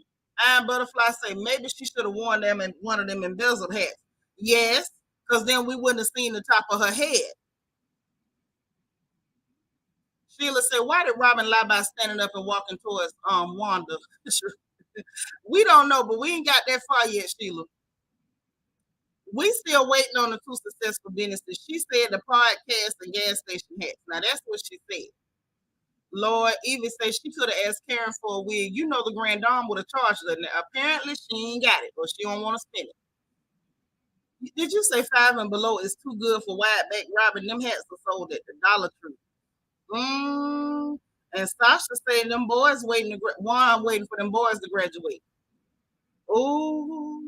Butterfly say maybe she should have worn them in one of them embezzled hats. Yes, because then we wouldn't have seen the top of her head. Sheila said, why did Robyn lie by standing up and walking towards Wanda? We don't know, but we ain't got that far yet, Sheila. We still waiting on the two successful businesses. She said the podcast and gas station hats. Now that's what she said. Lord, Evie said she could have asked Karen for a wig. You know the grand dame would have charged her. Now, apparently she ain't got it, but she don't want to spend it. Did you say 5 and below is too good for wide back Robyn? Them hats are sold at the Dollar Tree. And Sasha said them boys waiting for them boys to graduate. Oh,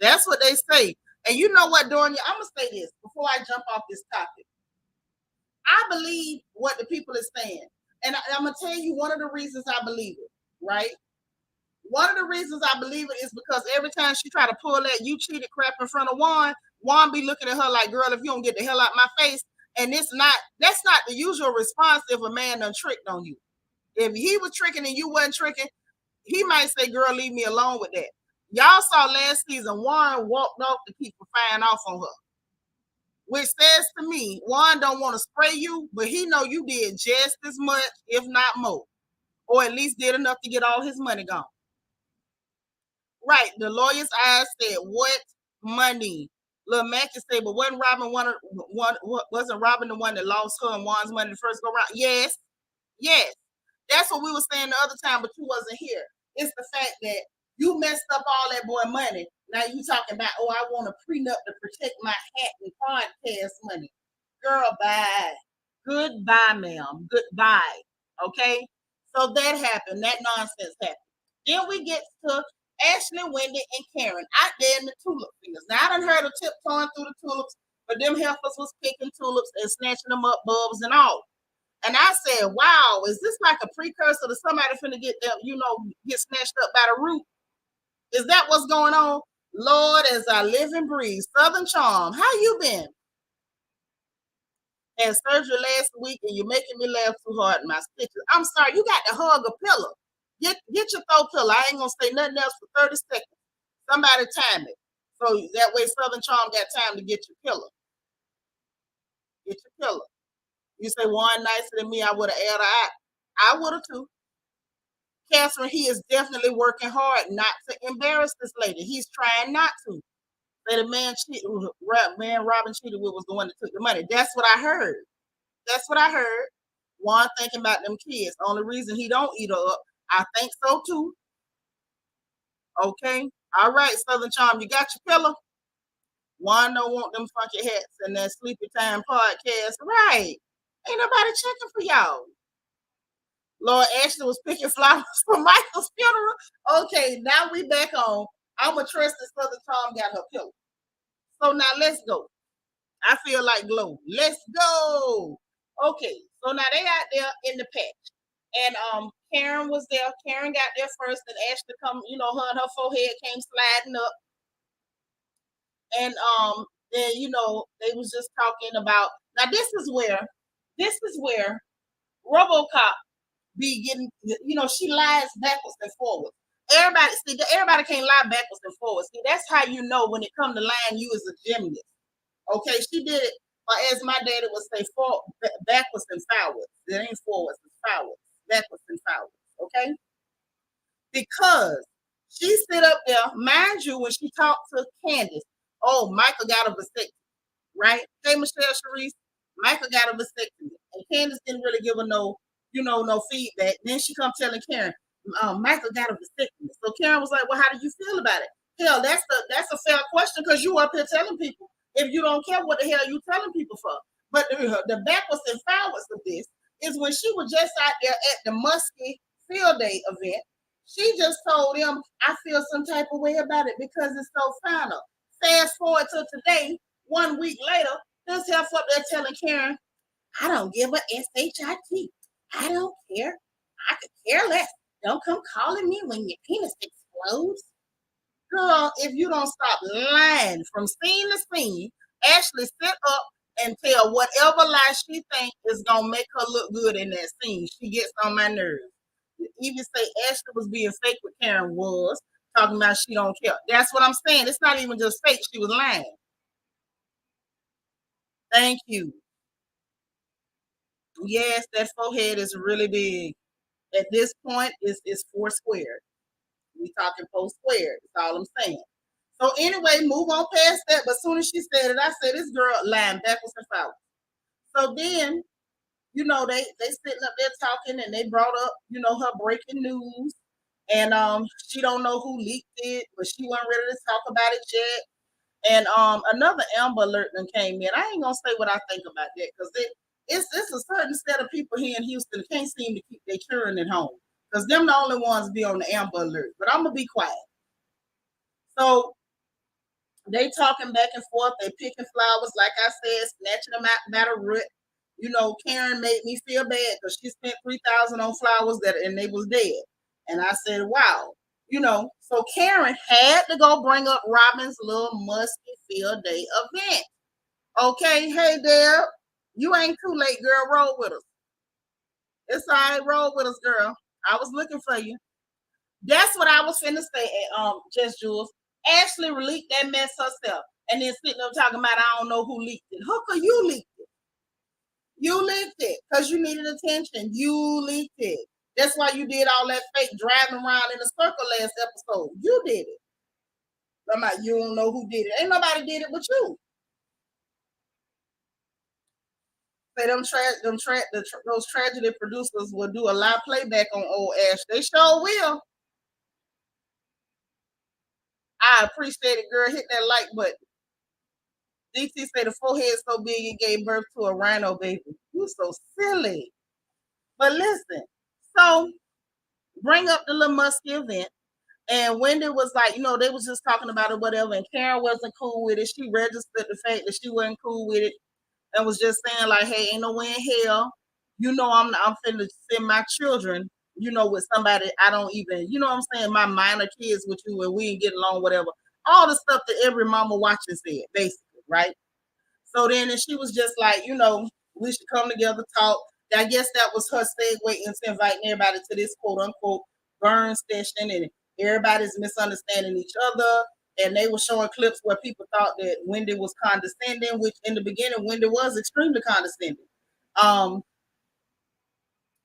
that's what they say. And you know what, Dornia? I'm gonna say this before I jump off this topic. I believe what the people are saying, and I'm gonna tell you one of the reasons I believe it. Right? One of the reasons I believe it is because every time she try to pull that you cheated crap in front of Juan be looking at her like, girl, if you don't get the hell out my face. And that's not the usual response if a man done tricked on you. If he was tricking and you wasn't tricking, he might say, girl, leave me alone with that. Y'all saw last season, Juan walked off to keep flying off on her. Which says to me, Juan don't want to spray you, but he know you did just as much, if not more. Or at least did enough to get all his money gone. Right. The lawyer's eyes said, what money? Lil Mackie said, but wasn't Robyn wasn't Robyn the one that lost her and Juan's money the first go round? Yes. That's what we were saying the other time, but you wasn't here. It's the fact that you messed up all that boy money. Now you talking about, oh, I want a prenup to protect my hat and podcast money. Girl, bye. Goodbye, ma'am. Goodbye. Okay? So that happened. That nonsense happened. Then we get to Ashley, Wendy, and Karen out there in the tulip fields. Now I done heard of tiptoeing through the tulips, but them heifers was picking tulips and snatching them up, bulbs and all. And I said, wow, is this like a precursor to somebody finna get them, get snatched up by the root? Is that what's going on? Lord, as I live and breathe. Southern Charm, how you been? Had surgery last week and you're making me laugh too hard in my stitches. I'm sorry, you got to hug a pillow. Get your throat pillow. I ain't gonna say nothing else for 30 seconds. Somebody time it. So that way Southern Charm got time to get your pillow. Get your pillow. You say one nicer than me, I would have added out. I would have too. Catherine, he is definitely working hard not to embarrass this lady. He's trying not to. That the man Robyn cheated with was the one that took the money. That's what I heard. That's what I heard. Juan thinking about them kids. Only reason he don't eat her up. I think so too. Okay. All right, Southern Charm, you got your pillow? Juan don't want them funky hats and that Sleepy Time podcast. Right. Ain't nobody checking for y'all. Lord Ashley was picking flowers for Michael's funeral. Okay, now we back on. I'm going to trust that Southern Charm got her pillow. So now let's go. I feel like glow. Let's go. Okay, so now they out there in the patch. And Karen was there. Karen got there first, and Ashley come, her and her forehead came sliding up. And then, they was just talking about, now this is where RoboCop be getting, she lies backwards and forwards. Everybody can't lie backwards and forwards. See, that's how you know when it comes to lying, you is a gymnast. Okay, she did it, as my daddy would say, backwards and forwards. It ain't forwards, it's forwards. Backwards and forwards. Okay? Because she sit up there, mind you, when she talked to Candiance, oh, Michael got a vasectomy, right? Hey, Michelle Sharice, Michael got a vasectomy. And Candiance didn't really give her no feedback. Then she come telling Karen, Michael got a vasectomy. So Karen was like, well, how do you feel about it? Hell, that's a fair question because you up here telling people. If you don't care, what the hell you telling people for? But the backwards and forwards of this is when she was just out there at the Muskie Field Day event, she just told him, I feel some type of way about it because it's so final. Fast forward to today, 1 week later, this help up there telling Karen, I don't give a SHIT. I don't care. I could care less. Don't come calling me when your penis explodes. Girl, if you don't stop lying from scene to scene, Ashley sit up and tell whatever lie she thinks is going to make her look good in that scene. She gets on my nerves. Even say Ashley was being fake with Karen was, talking about she don't care. That's what I'm saying. It's not even just fake. She was lying. Thank you. Yes, that forehead is really big. At this point, it's 4 squared. We talking 4 squared. That's all I'm saying. So anyway, move on past that. But as soon as she said it, I said, this girl lying backwards and forwards. So then, they sitting up there talking and they brought up, her breaking news. And she don't know who leaked it, but she wasn't ready to talk about it yet. And another Amber Alert then came in. I ain't gonna say what I think about that because it's a certain set of people here in Houston that can't seem to keep their children at home because them the only ones be on the Amber Alert. But I'm gonna be quiet. So they talking back and forth. They picking flowers, like I said, snatching them out by the root. Karen made me feel bad because she spent $3,000 on flowers and they was dead. And I said, wow. So Karen had to go bring up Robyn's little Muskie Field Day event. Okay, hey there. You ain't too late, girl. Roll with us. It's all right. Roll with us, girl. I was looking for you. That's what I was finna say, Just Jules. Ashley leaked that mess herself. And then sitting up talking about, I don't know who leaked it. Hooker, you leaked it. You leaked it because you needed attention. You leaked it. That's why you did all that fake driving around in a circle last episode. You did it. I'm like, you don't know who did it. Ain't nobody did it but you. Say those tragedy producers will do a live playback on old Ash. They sure will. I appreciate it, girl. Hit that like button. DT say the forehead so big it gave birth to a rhino baby. You so silly. But listen, so bring up the little Muskie event. And Wendy was like, they was just talking about it, whatever. And Karen wasn't cool with it. She registered the fact that she wasn't cool with it and was just saying like, hey, ain't no way in hell, I'm finna send my children, with somebody I don't even, what I'm saying, my minor kids with you and we ain't getting along, whatever. All the stuff that every mama watching said, basically, right? So then and she was just like, we should come together, talk. I guess that was her segue into inviting everybody to this quote unquote burn session, and everybody's misunderstanding each other. And they were showing clips where people thought that Wendy was condescending, which in the beginning Wendy was extremely condescending. Um,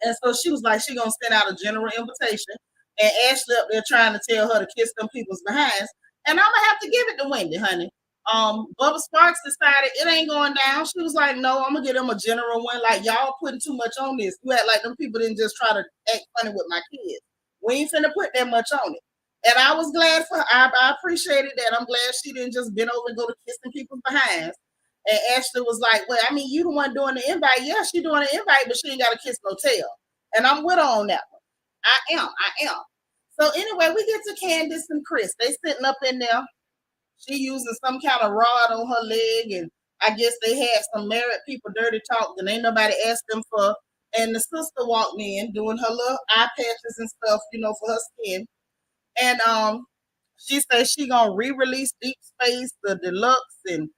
and so she was like, she gonna send out a general invitation. And Ashley up there trying to tell her to kiss them people's behinds. And I'm gonna have to give it to Wendy, honey. Bubba Sparks decided it ain't going down. She was like, no, I'm gonna give them a general one. Like, y'all putting too much on this. You act like them people didn't just try to act funny with my kids. We ain't finna put that much on it. And I was glad for her. I appreciated that. I'm glad she didn't just bend over and go to kissing people's behinds. And Ashley was like, well, I mean, you the one doing the invite. Yeah, she doing the invite, but she ain't got to kiss no tail. And I'm with her on that one. I am. So anyway, we get to Candiance and Chris. They sitting up in there. She using some kind of rod on her leg. And I guess they had some married people dirty talk. And ain't nobody asked them for. And the sister walked in doing her little eye patches and stuff, for her skin. And she said she gonna re-release Deep Space, the deluxe and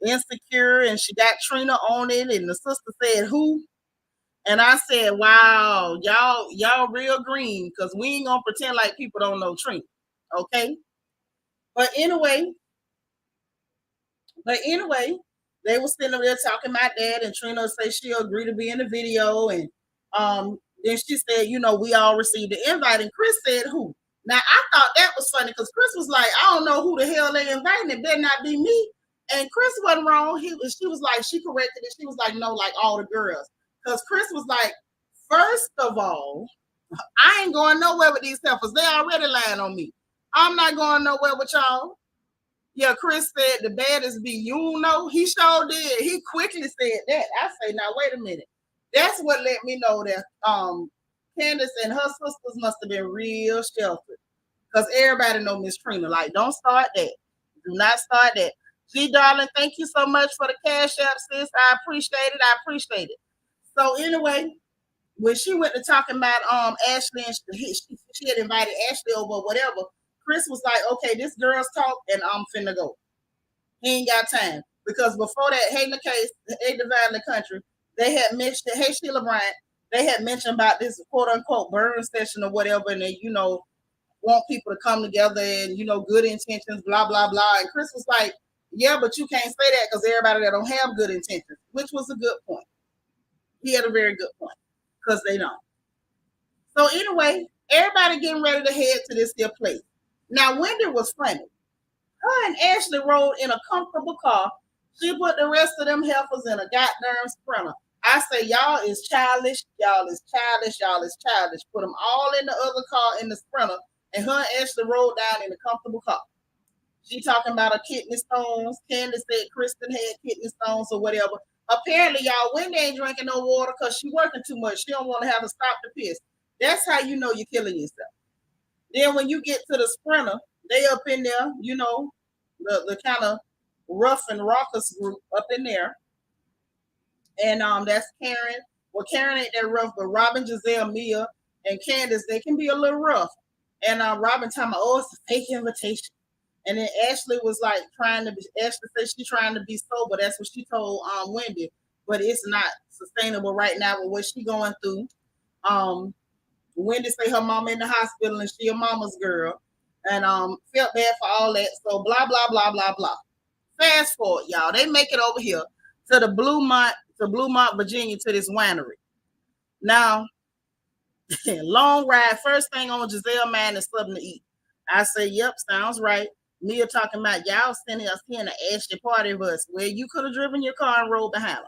Insecure, and she got Trina on it. And the sister said, who? And I said, wow, y'all real green, because we ain't gonna pretend like people don't know Trina. Okay. But anyway, they were sitting there talking about that, and Trina said she'll agree to be in the video. And then she said, we all received the invite. And Chris said, who? Now, I thought that was funny because Chris was like, I don't know who the hell they invited. It better not be me. And Chris wasn't wrong. She was like, she corrected it. She was like, no, like all the girls. Because Chris was like, first of all, I ain't going nowhere with these heifers. They already lying on me. I'm not going nowhere with y'all. Yeah, Chris said the baddest be you know. He sure did. He quickly said that. I say, now wait a minute. That's what let me know that Candiance and her sisters must have been real sheltered. Because everybody know Miss Trina. Like, don't start that. Do not start that. G, darling, thank you so much for the cash app, sis. I appreciate it. So anyway, when she went to talking about Ashley and she had invited Ashley over or whatever, Chris was like, okay, this girl's talk and I'm finna go. He ain't got time. Because before that, hey, Case, hey, Divine the Country, they had mentioned, hey, Sheila Bryant, they had mentioned about this quote unquote burn session or whatever, and they, want people to come together and, good intentions, blah, blah, blah. And Chris was like, yeah, but you can't say that because everybody that don't have good intentions, which was a good point. He had a very good point because they don't. So anyway, everybody getting ready to head to this here place. Now, Wendy was funny. Her and Ashley rode in a comfortable car. She put the rest of them heifers in a goddamn Sprinter. I say, y'all is childish. Put them all in the other car in the Sprinter, and her and Ashley rode down in a comfortable car. She talking about her kidney stones. Candiance said Kristen had kidney stones or whatever. Apparently, y'all, Wendy ain't drinking no water because she working too much. She don't want to have to stop to piss. That's how you know you're killing yourself. Then when you get to the Sprinter, they up in there, the kind of rough and raucous group up in there. And that's Karen. Well, Karen ain't that rough, but Robyn, Giselle, Mia, and Candiance, they can be a little rough. And Robyn talking about, oh, it's a fake invitation. And then Ashley was like Ashley said she's trying to be sober. That's what she told Wendy. But it's not sustainable right now with what she's going through. Wendy say her mama in the hospital and she a mama's girl. And felt bad for all that. So blah, blah, blah, blah, blah. Fast forward, y'all. They make it over here to the Bluemont, Virginia, to this winery. Now, long ride. First thing on Giselle mind is something to eat. I say, yep, sounds right. Mia talking about y'all sending us here in an Ashley party bus where you could have driven your car and rode behind them.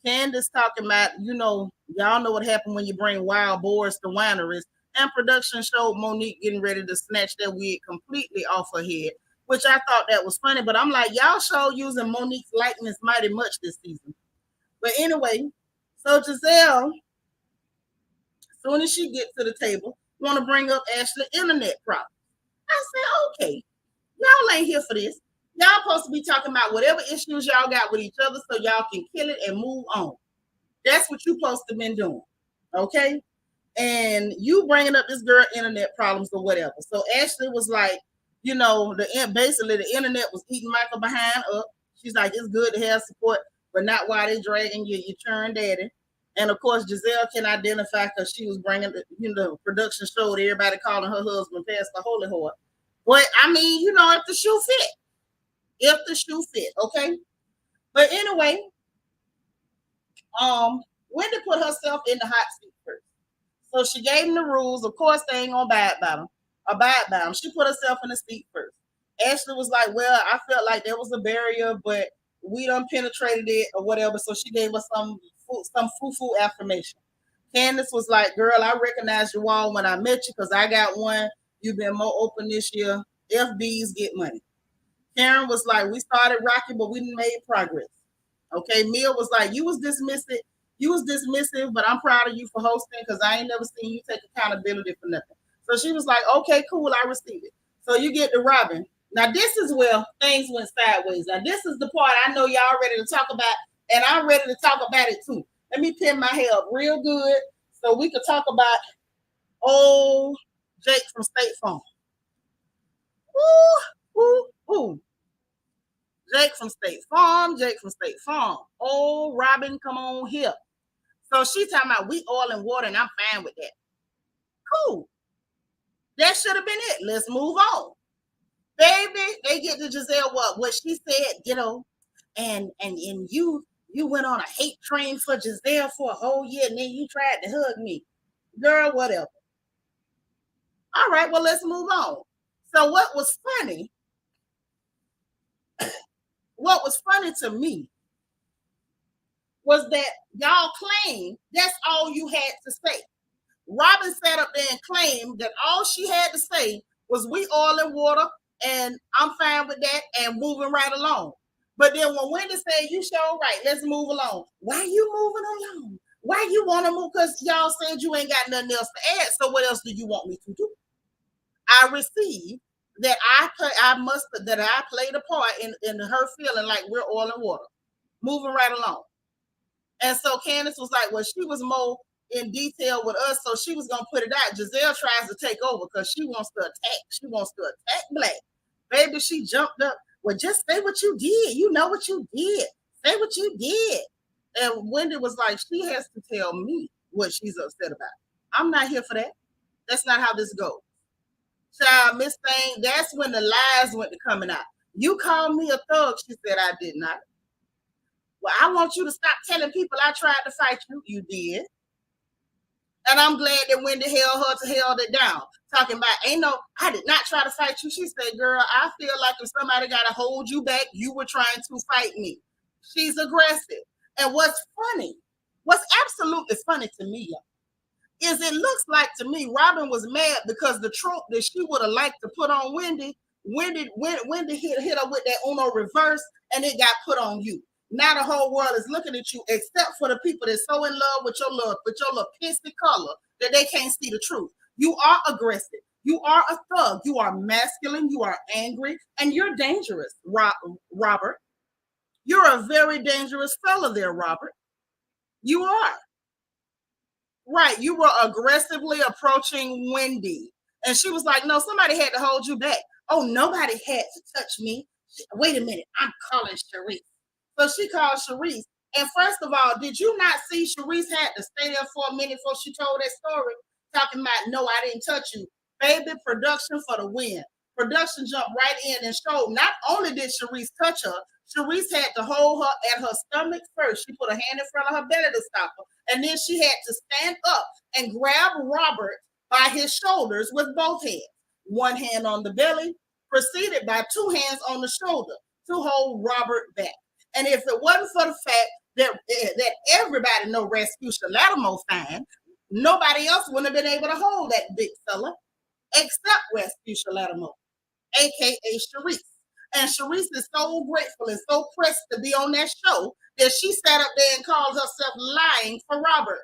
Candiance talking about, y'all know what happened when you bring wild boars to wineries. And production showed Monique getting ready to snatch that wig completely off her head, which I thought that was funny. But I'm like, y'all show using Monique's likeness mighty much this season. But anyway, so Giselle, as soon as she gets to the table, want to bring up Ashley internet problem. I said, okay, y'all ain't here for this. Y'all supposed to be talking about whatever issues y'all got with each other so y'all can kill it and move on. That's what you supposed to been doing. Okay? And you bringing up this girl internet problems or whatever. So Ashley was like, you know, basically the internet was eating Michael behind up. She's like, it's good to have support, but not while they dragging you churn daddy. And of course, Giselle can identify because she was bringing the production show with everybody calling her husband past the holy whore. But I mean, you know, if the shoe fit, okay. But anyway, Wendy put herself in the hot seat first. So she gave them the rules. Of course, they ain't gonna abide by them. She put herself in the seat first. Ashley was like, well, I felt like there was a barrier, but we done penetrated it or whatever. So she gave us some foo-foo affirmation. Candiance was like, girl, I recognize you all when I met you because I got one. You've been more open this year. FBs get money. Karen was like, we started rocky, but we didn't make progress. Okay, Mia was like, you was dismissive, but I'm proud of you for hosting because I ain't never seen you take accountability for nothing. So she was like, okay, cool, I received it. So you get to Robyn. Now this is where things went sideways. Now this is the part I know y'all ready to talk about, and I'm ready to talk about it too. Let me pin my hair up real good so we could talk about old Jake from State Farm. Ooh, ooh, ooh. Jake from State Farm. Oh, Robyn, come on here. So she talking about we oil and water, and I'm fine with that. Cool. That should have been it. Let's move on. Baby, they get to Giselle what she said, you know, and you went on a hate train for Giselle for a whole year, and then you tried to hug me. Girl, whatever. All right, well, let's move on. So what was funny to me was that y'all claimed that's all you had to say. Robyn sat up there and claimed that all she had to say was we oil and water, and I'm fine with that and moving right along. But then when Wendy said, you sure right, let's move along. Why you moving along? Why you want to move? Because y'all said you ain't got nothing else to add. So what else do you want me to do? I received that I played a part in her feeling like we're oil and water, moving right along. And so Candiance was like, well, she was more in detail with us, so she was gonna put it out. Giselle tries to take over because she wants to attack. She wants to attack Black. Baby, she jumped up. Well, just say what you did. You know what you did. Say what you did. And Wendy was like, she has to tell me what she's upset about. I'm not here for that. That's not how this goes. Child, Miss Thing, that's when the lies went to coming out. You called me a thug. She said, I did not. Well, I want you to stop telling people I tried to fight you. You did. And I'm glad that Wendy held it down. Talking about, I did not try to fight you. She said, girl, I feel like if somebody got to hold you back, you were trying to fight me. She's aggressive. And what's absolutely funny to me, is it looks like to me Robyn was mad because the trope that she would have liked to put on Wendy hit her with that Uno reverse, and it got put on you. Now the whole world is looking at you, except for the people that's so in love with your little pissy color that they can't see the truth. You are aggressive. You are a thug. You are masculine. You are angry, and you're dangerous, Robert. You're a very dangerous fella there, Robert. You are. Right. You were aggressively approaching Wendy. And she was like, no, somebody had to hold you back. Oh, nobody had to touch me. Wait a minute. I'm calling Sharice. So she called Sharice. And first of all, did you not see Sharice had to stay there for a minute before she told that story? Talking about, no, I didn't touch you. Baby, production for the win. Production jumped right in and showed not only did Sharice touch her, Sharice had to hold her at her stomach first. She put a hand in front of her belly to stop her. And then she had to stand up and grab Robert by his shoulders with both hands. One hand on the belly, preceded by two hands on the shoulder to hold Robert back. And if it wasn't for the fact that everybody know Rasputia Latimer fine, nobody else wouldn't have been able to hold that big fella except Rasputia Latimer, a.k.a. Sharice. And Sharice is so grateful and so pressed to be on that show that she sat up there and called herself lying for Robert.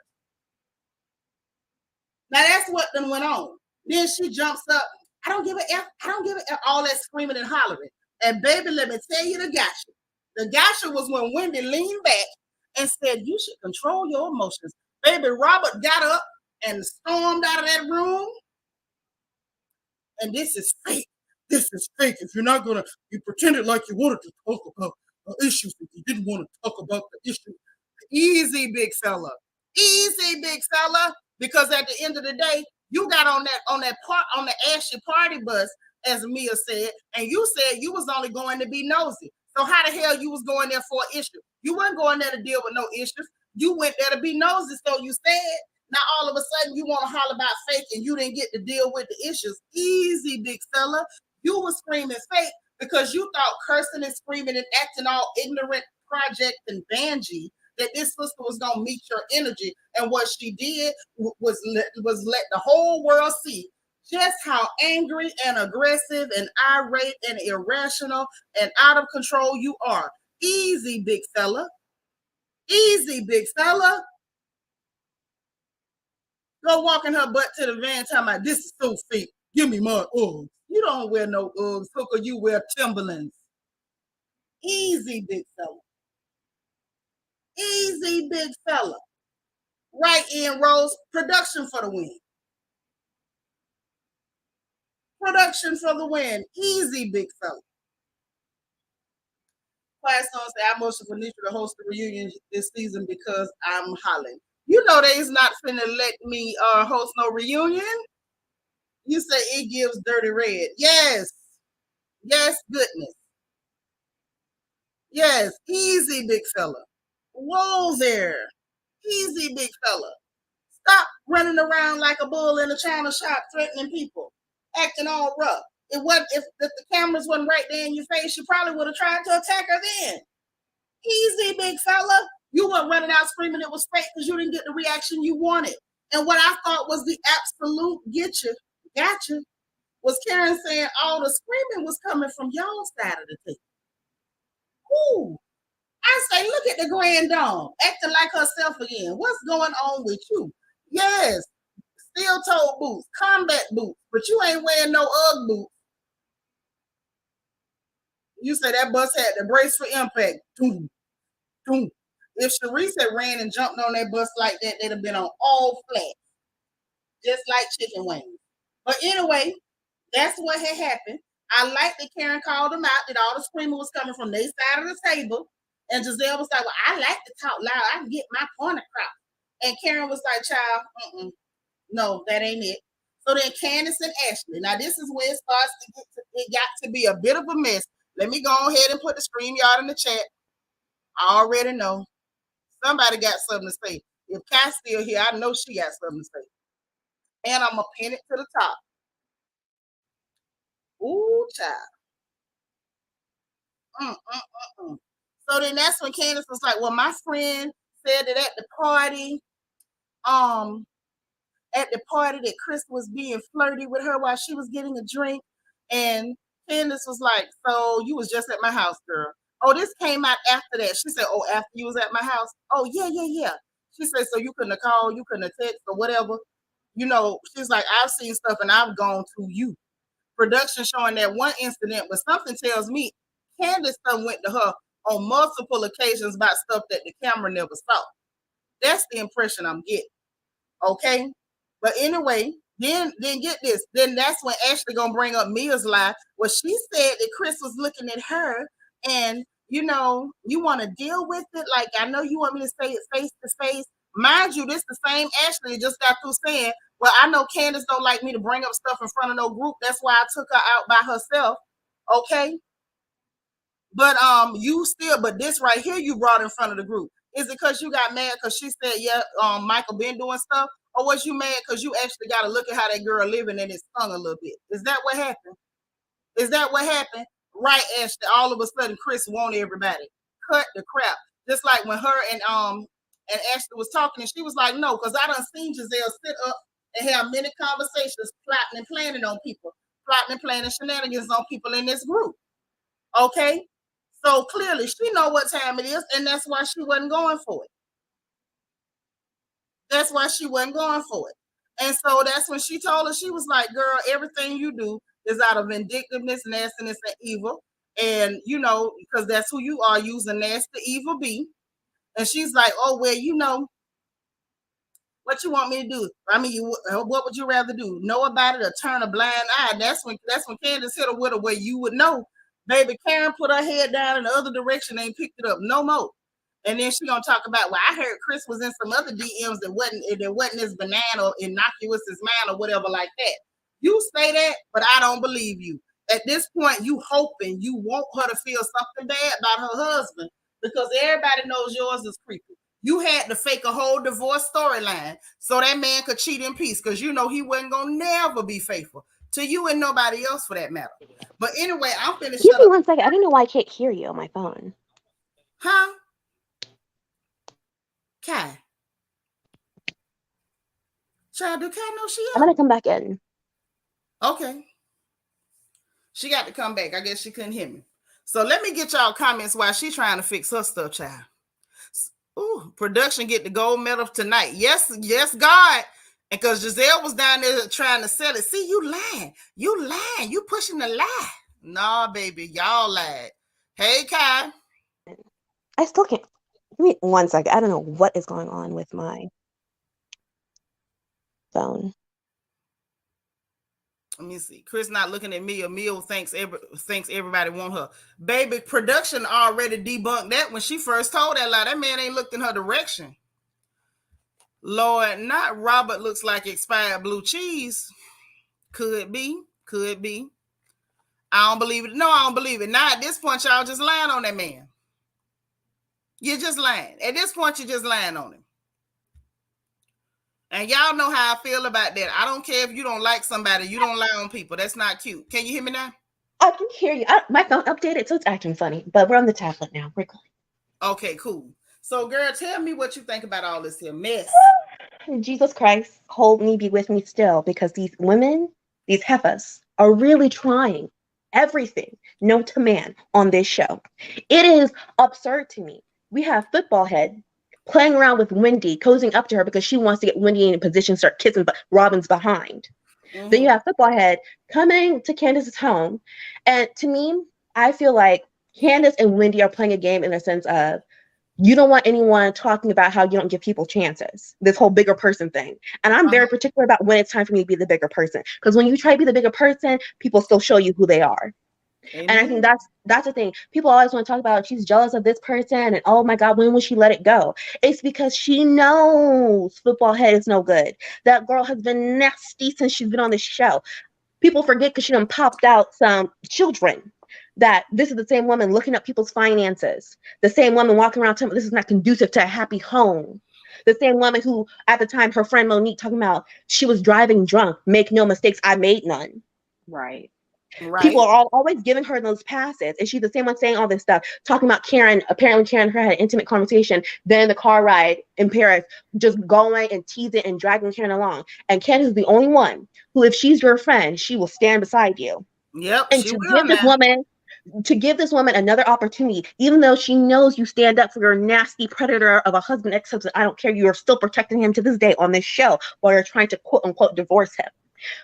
Now that's what then went on. Then she jumps up I don't give a F. I don't give a F. All that screaming and hollering. And baby, let me tell you the gotcha. The gotcha was when Wendy leaned back and said, you should control your emotions. Baby, Robert got up and stormed out of that room. And this is fake. This is fake. If you're not gonna, you pretended like you wanted to talk about issues, if you didn't want to talk about the issue. Easy, big fella. Easy, big fella. Because at the end of the day, you got on the Ashley party bus, as Mia said, and you said you was only going to be nosy. So how the hell you was going there for an issue? You weren't going there to deal with no issues. You went there to be nosy, so you said. Now all of a sudden you want to holler about fake and you didn't get to deal with the issues. Easy, big fella. You were screaming fake because you thought cursing and screaming and acting all ignorant, project and bangy that this sister was gonna meet your energy. And what she did was let the whole world see just how angry and aggressive and irate and irrational and out of control you are. Easy, big fella. Easy, big fella. Go walking her butt to the van talking about this is so fake. Give me my Uggs. You don't wear no Uggs, hooker. You wear Timberlands. Easy, big fella. Easy, big fella. Right in, Rose. Production for the win. Production for the win. Easy, big fella. Class on say I motion for Nitra to host the reunion this season because I'm hollering. You know they's not finna let me host no reunion. You say it gives dirty red. Yes. Yes, goodness. Yes. Easy, big fella. Whoa there. Easy, big fella. Stop running around like a bull in a china shop threatening people, acting all rough. If the cameras wasn't right there in your face, you probably would have tried to attack her then. Easy, big fella. You weren't running out screaming it was fake because you didn't get the reaction you wanted. And what I thought was the absolute gotcha, was Karen saying all the screaming was coming from y'all's side of the table. Ooh. I say, look at the grand dame acting like herself again. What's going on with you? Yes, steel-toed boots, combat boots, but you ain't wearing no Ugg boots. You say that bus had the brace for impact. Doom, doom. If Sharice had ran and jumped on that bus like that, they'd have been on all flats, just like chicken wings. But anyway, that's what had happened. I like that Karen called them out, that all the screaming was coming from their side of the table. And Giselle was like, well, I like to talk loud. I can get my point across. And Karen was like, child, no, that ain't it. So then Candiance and Ashley. Now this is where it got to be a bit of a mess. Let me go ahead and put the StreamYard in the chat. I already know. Somebody got something to say. If Kat's still here, I know she got something to say. And I'm going to pin it to the top. Ooh, child. So then that's when Candiance was like, well, my friend said that at the party that Chris was being flirty with her while she was getting a drink. And Candiance was like, so you was just at my house, girl. Oh, this came out after that. She said, oh, after you was at my house? Oh, yeah. She said, so you couldn't have called, you couldn't have texted or whatever. You know, she's like, I've seen stuff and I've gone to you. Production showing that one incident, but something tells me Candiance went to her on multiple occasions about stuff that the camera never saw. That's the impression I'm getting. Okay? But anyway, then get this. Then that's when Ashley gonna bring up Mia's lie. Well, she said that Chris was looking at her and, you know, you want to deal with it. Like, I know you want me to say it face to face. Mind you, this the same Ashley just got through saying, well, I know Candiance don't like me to bring up stuff in front of no group. That's why I took her out by herself. Okay? But but this right here you brought in front of the group. Is it because you got mad because she said, yeah, Michael been doing stuff? Or was you mad because you actually got to look at how that girl living and it stung a little bit? Is that what happened? Is that what happened? Right, Ashley. All of a sudden, Chris wanted everybody. Cut the crap. Just like when her and Ashley was talking, and she was like, no, because I done seen Giselle sit up and have many conversations, plotting and planning on people, plotting and planning shenanigans on people in this group. Okay? So clearly she know what time it is, and that's why she wasn't going for it. That's why she wasn't going for it. And so that's when she told her, she was like, girl, everything you do, is out of vindictiveness, nastiness, and evil. And you know, because that's who you are, using nasty evil be. And she's like, oh well, you know, what you want me to do? I mean, what would you rather do? Know about it or turn a blind eye? That's when Candiance hit her with a way you would know. Baby Karen put her head down in the other direction, ain't picked it up no more. And then she gonna talk about, well, I heard Chris was in some other DMs that wasn't as banana or innocuous as mine or whatever like that. You say that, but I don't believe you. At this point, you hoping you want her to feel something bad about her husband because everybody knows yours is creepy. You had to fake a whole divorce storyline so that man could cheat in peace because you know he wasn't gonna never be faithful to you and nobody else for that matter. But anyway, I'm finished. Give me 1 second. I don't know why I can't hear you on my phone. Huh? Kai. Child, do Kai know she up? I'm gonna come back in. Okay. She got to come back. I guess she couldn't hear me. So let me get y'all comments while she's trying to fix her stuff, child. Ooh, production get the gold medal tonight. Yes, God. And because Giselle was down there trying to sell it. See, you lying. You pushing the lie. Nah, baby, y'all lied. Hey, Kai. I still can't. Give me 1 second. I don't know what is going on with my phone. Let me see. Chris not looking at me. Emil thinks everybody want her. Baby, production already debunked that when she first told that lie. That man ain't looked in her direction. Lord, not Robert looks like expired blue cheese. Could be. I don't believe it. No, I don't believe it. Now at this point, y'all just lying on that man. You're just lying. At this point, you're just lying on him. And y'all know how I feel about that. I don't care if you don't like somebody. You don't lie on people. That's not cute. Can you hear me now? I can hear you. My phone updated, so it's acting funny. But we're on the tablet now. We're good. Okay, cool. So, girl, tell me what you think about all this here mess. Jesus Christ, hold me, be with me still, because these women, these heifers, are really trying everything known to man on this show. It is absurd to me. We have football head playing around with Wendy, cozying up to her because she wants to get Wendy in a position to start kissing Robyn's behind. Mm-hmm. Then you have football head coming to Candiace's home. And to me, I feel like Candiace and Wendy are playing a game in the sense of, you don't want anyone talking about how you don't give people chances, this whole bigger person thing. And I'm very particular about when it's time for me to be the bigger person. Because when you try to be the bigger person, people still show you who they are. Amen. And I think that's the thing. People always want to talk about she's jealous of this person and oh my God, when will she let it go? It's because she knows football head is no good. That girl has been nasty since she's been on this show. People forget because she done popped out some children. That this is the same woman looking up people's finances, the same woman walking around telling this is not conducive to a happy home, the same woman who at the time her friend Monique talking about she was driving drunk, make no mistakes, I made none. Right. People are always giving her those passes, and she's the same one saying all this stuff, talking about Karen. Apparently Karen and her had an intimate conversation, then the car ride in Paris, just going and teasing and dragging Karen along. And Karen is the only one who, if she's your friend, she will stand beside you. Yep. And to give this woman another opportunity, even though she knows you stand up for your nasty predator of a husband, ex-husband, I don't care, you are still protecting him to this day on this show while you're trying to quote unquote divorce him.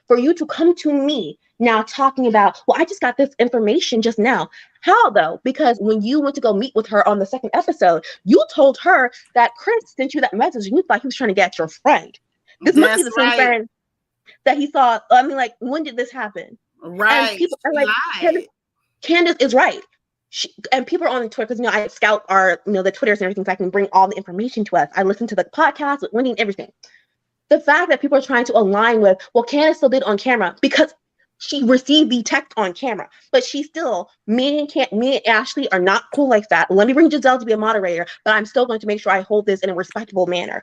For you to come to me now talking about, well, I just got this information just now. How though? Because when you went to go meet with her on the second episode, you told her that Chris sent you that message and you thought he was trying to get your friend. This must be the same friend that he saw. I mean, like, when did this happen? Right. And people are like, Candiace is right. And people are on Twitter because, I scout our, the Twitters and everything so I can bring all the information to us. I listen to the podcast with Wendy and everything. The fact that people are trying to align with, well, Candiace still did on camera because she received the text on camera, but she still, me and Ashley are not cool like that. Let me bring Giselle to be a moderator, but I'm still going to make sure I hold this in a respectable manner.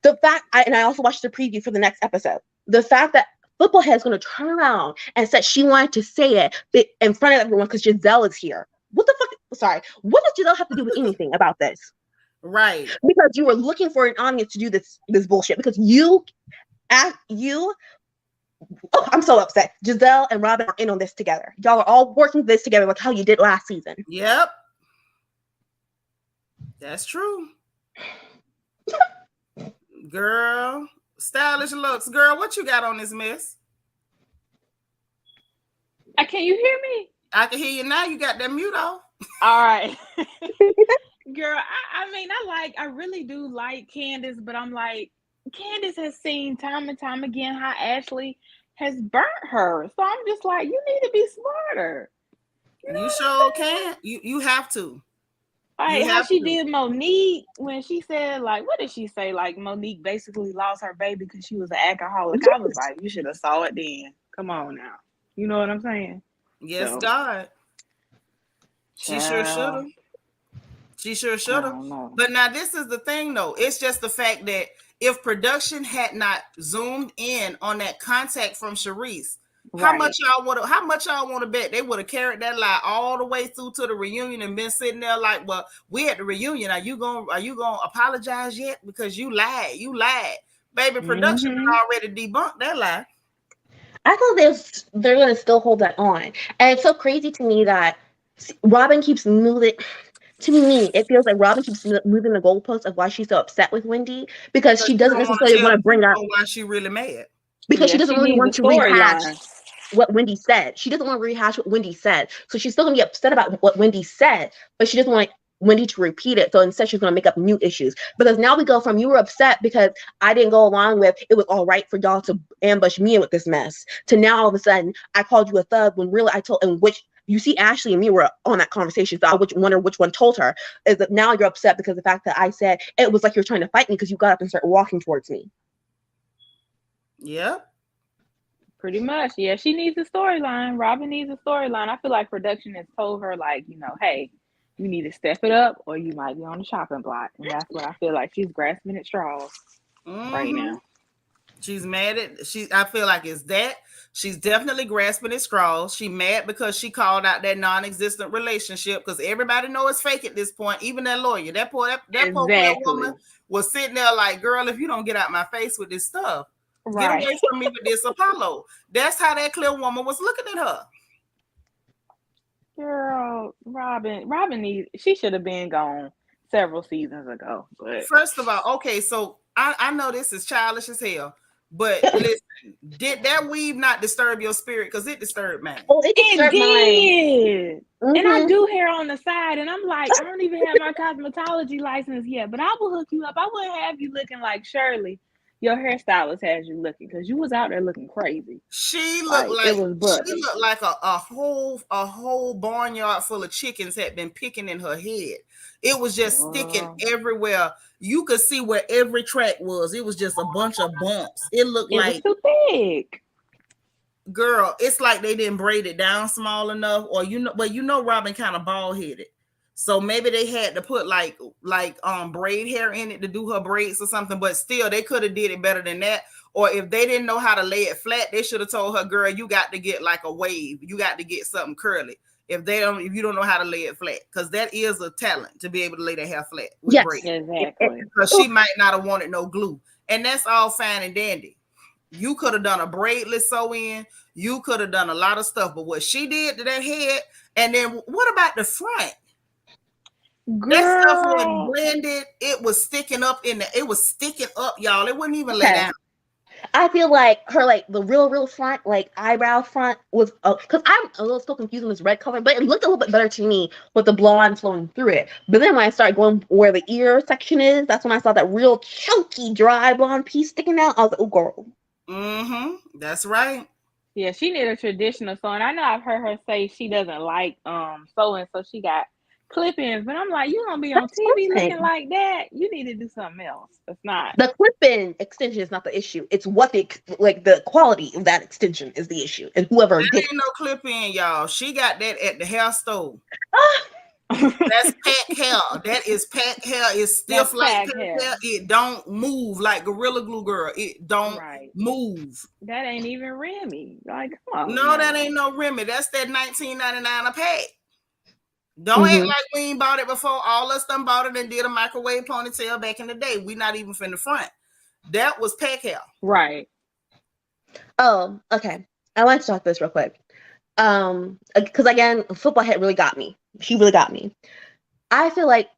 The fact, I also watched the preview for the next episode. The fact that Footballhead is going to turn around and said she wanted to say it in front of everyone because Giselle is here. What the fuck? Sorry. What does Giselle have to do with anything about this? Right. Because you were looking for an audience to do this bullshit. Because I'm so upset. Giselle and Robyn are in on this together. Y'all are all working this together like how you did last season. Yep. That's true. Girl. Stylish looks. Girl, what you got on this mess? Can you hear me? I can hear you now. You got that mute off. All right. Girl, I really do like Candiance, but I'm like, Candiance has seen time and time again how Ashley has burnt her. So I'm just like, you need to be smarter. You sure can. You have to. Like how she did Monique when she said, like, what did she say? Like Monique basically lost her baby because she was an alcoholic. I was like, you should have saw it then. Come on now. You know what I'm saying? Yes, so, God. She sure should have. She sure should have. But now this is the thing though. It's just the fact that if production had not zoomed in on that contact from Sharice, how much y'all want to bet they would have carried that lie all the way through to the reunion and been sitting there like, well, we at the reunion. Are you gonna apologize yet? Because you lied. Baby, production already debunked that lie. I thought they're gonna still hold that on. And it's so crazy to me that Robyn keeps moving. To me, it feels like Robyn keeps moving the goalposts of why she's so upset with Wendy because she doesn't necessarily want to bring up why she really mad. Because she doesn't really want to rehash what Wendy said. She doesn't want to rehash what Wendy said. So she's still going to be upset about what Wendy said, but she doesn't want Wendy to repeat it. So instead, she's going to make up new issues. Because now we go from you were upset because I didn't go along with it was all right for y'all to ambush me with this mess to now all of a sudden I called you a thug when really I told in which you see Ashley and me were on that conversation. So I wonder which one told her is that now you're upset because the fact that I said it was like you're trying to fight me because you got up and started walking towards me. Yeah. Pretty much. Yeah, she needs a storyline. Robyn needs a storyline. I feel like production has told her, like, hey, you need to step it up or you might be on the chopping block. And that's what I feel like she's grasping at straws right now. She's mad at I feel like it's that. She's definitely grasping at straws. She mad because she called out that non-existent relationship because everybody knows it's fake at this point. Even that lawyer, that poor woman was sitting there like, girl, if you don't get out my face with this stuff, get away from me with this Apollo. That's how that clear woman was looking at her. Girl, Robyn she should have been gone several seasons ago. But first of all, okay, so I know this is childish as hell, but listen, did that weave not disturb your spirit? Because it disturbed mine. Oh, it did. And I do hair on the side, and I'm like, I don't even have my cosmetology license yet, but I will hook you up. I wouldn't have you looking like Shirley. Your hairstylist has you looking because you was out there looking crazy. She looked like a whole barnyard full of chickens had been picking in her head. It was just sticking everywhere. You could see where every track was. It was just a bunch of bumps. It looked like it was too big. Girl, it's like they didn't braid it down small enough, or Robyn kind of bald headed. So maybe they had to put like braid hair in it to do her braids or something, but still they could have did it better than that. Or if they didn't know how to lay it flat, they should have told her, girl, you got to get like a wave. You got to get something curly. If you don't know how to lay it flat, because that is a talent to be able to lay their hair flat with braids. Exactly. Because she might not have wanted no glue. And that's all fine and dandy. You could have done a braidless sew in. You could have done a lot of stuff. But what she did to that head, and then what about the front? Girl. That stuff was blended. It was sticking up it was sticking up, y'all. It wouldn't even lay down. I feel like her, like the real front, like eyebrow front was, because I'm a little still confused on this red color, but it looked a little bit better to me with the blonde flowing through it. But then when I started going where the ear section is, that's when I saw that real chunky dry blonde piece sticking out. I was like, oh girl. That's right. Yeah, she needed a traditional sewing. I know I've heard her say she doesn't like sewing, so she got clip-ins, but I'm like, you gonna be on TV looking like that? You need to do something else. It's not the clip-in extension is not the issue. It's what the quality of that extension is the issue, and whoever did. Ain't no clip-in, y'all. She got that at the hair store. That's pack hair. That is pack hair. It's stiff like pack hair. It don't move like Gorilla Glue, girl. It don't move. That ain't even Remy. Like, come on. No, that ain't no Remy. That's that $19.99 a pack. Don't act like we ain't bought it before. All us done bought it and did a microwave ponytail back in the day. We not even from the front. That was pack hair. Right. Oh, okay. I want to talk this real quick. Because again, football head really got me. She really got me. I feel like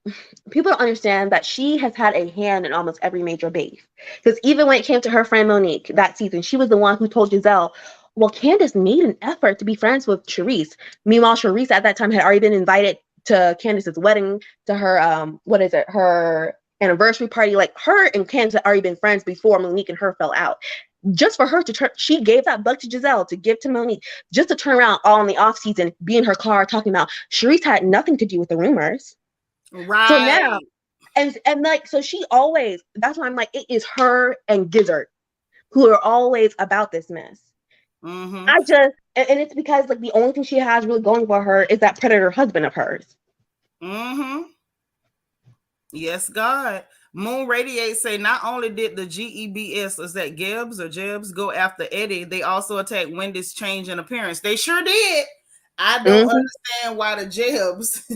people don't understand that she has had a hand in almost every major beef. Because even when it came to her friend Monique that season, she was the one who told Giselle, well, Candiance made an effort to be friends with Charisse. Meanwhile, Charisse at that time had already been invited to Candiace's wedding, to her her anniversary party. Like, her and Candiace had already been friends before Monique and her fell out. Just for her to turn, she gave that book to Giselle to give to Monique, just to turn around all in the off season, be in her car talking about Charisse had nothing to do with the rumors. Right. So now, and like, so she always, that's why I'm like, it is her and Gizzard who are always about this mess. Mm-hmm. I just, and it's because like the only thing she has really going for her is that predator husband of hers. Mm-hmm. Yes, God. Moon Radiate say not only did the GEBS, is that Jebs go after Eddie, they also attacked Wendy's change in appearance. They sure did. I don't understand why the Jebs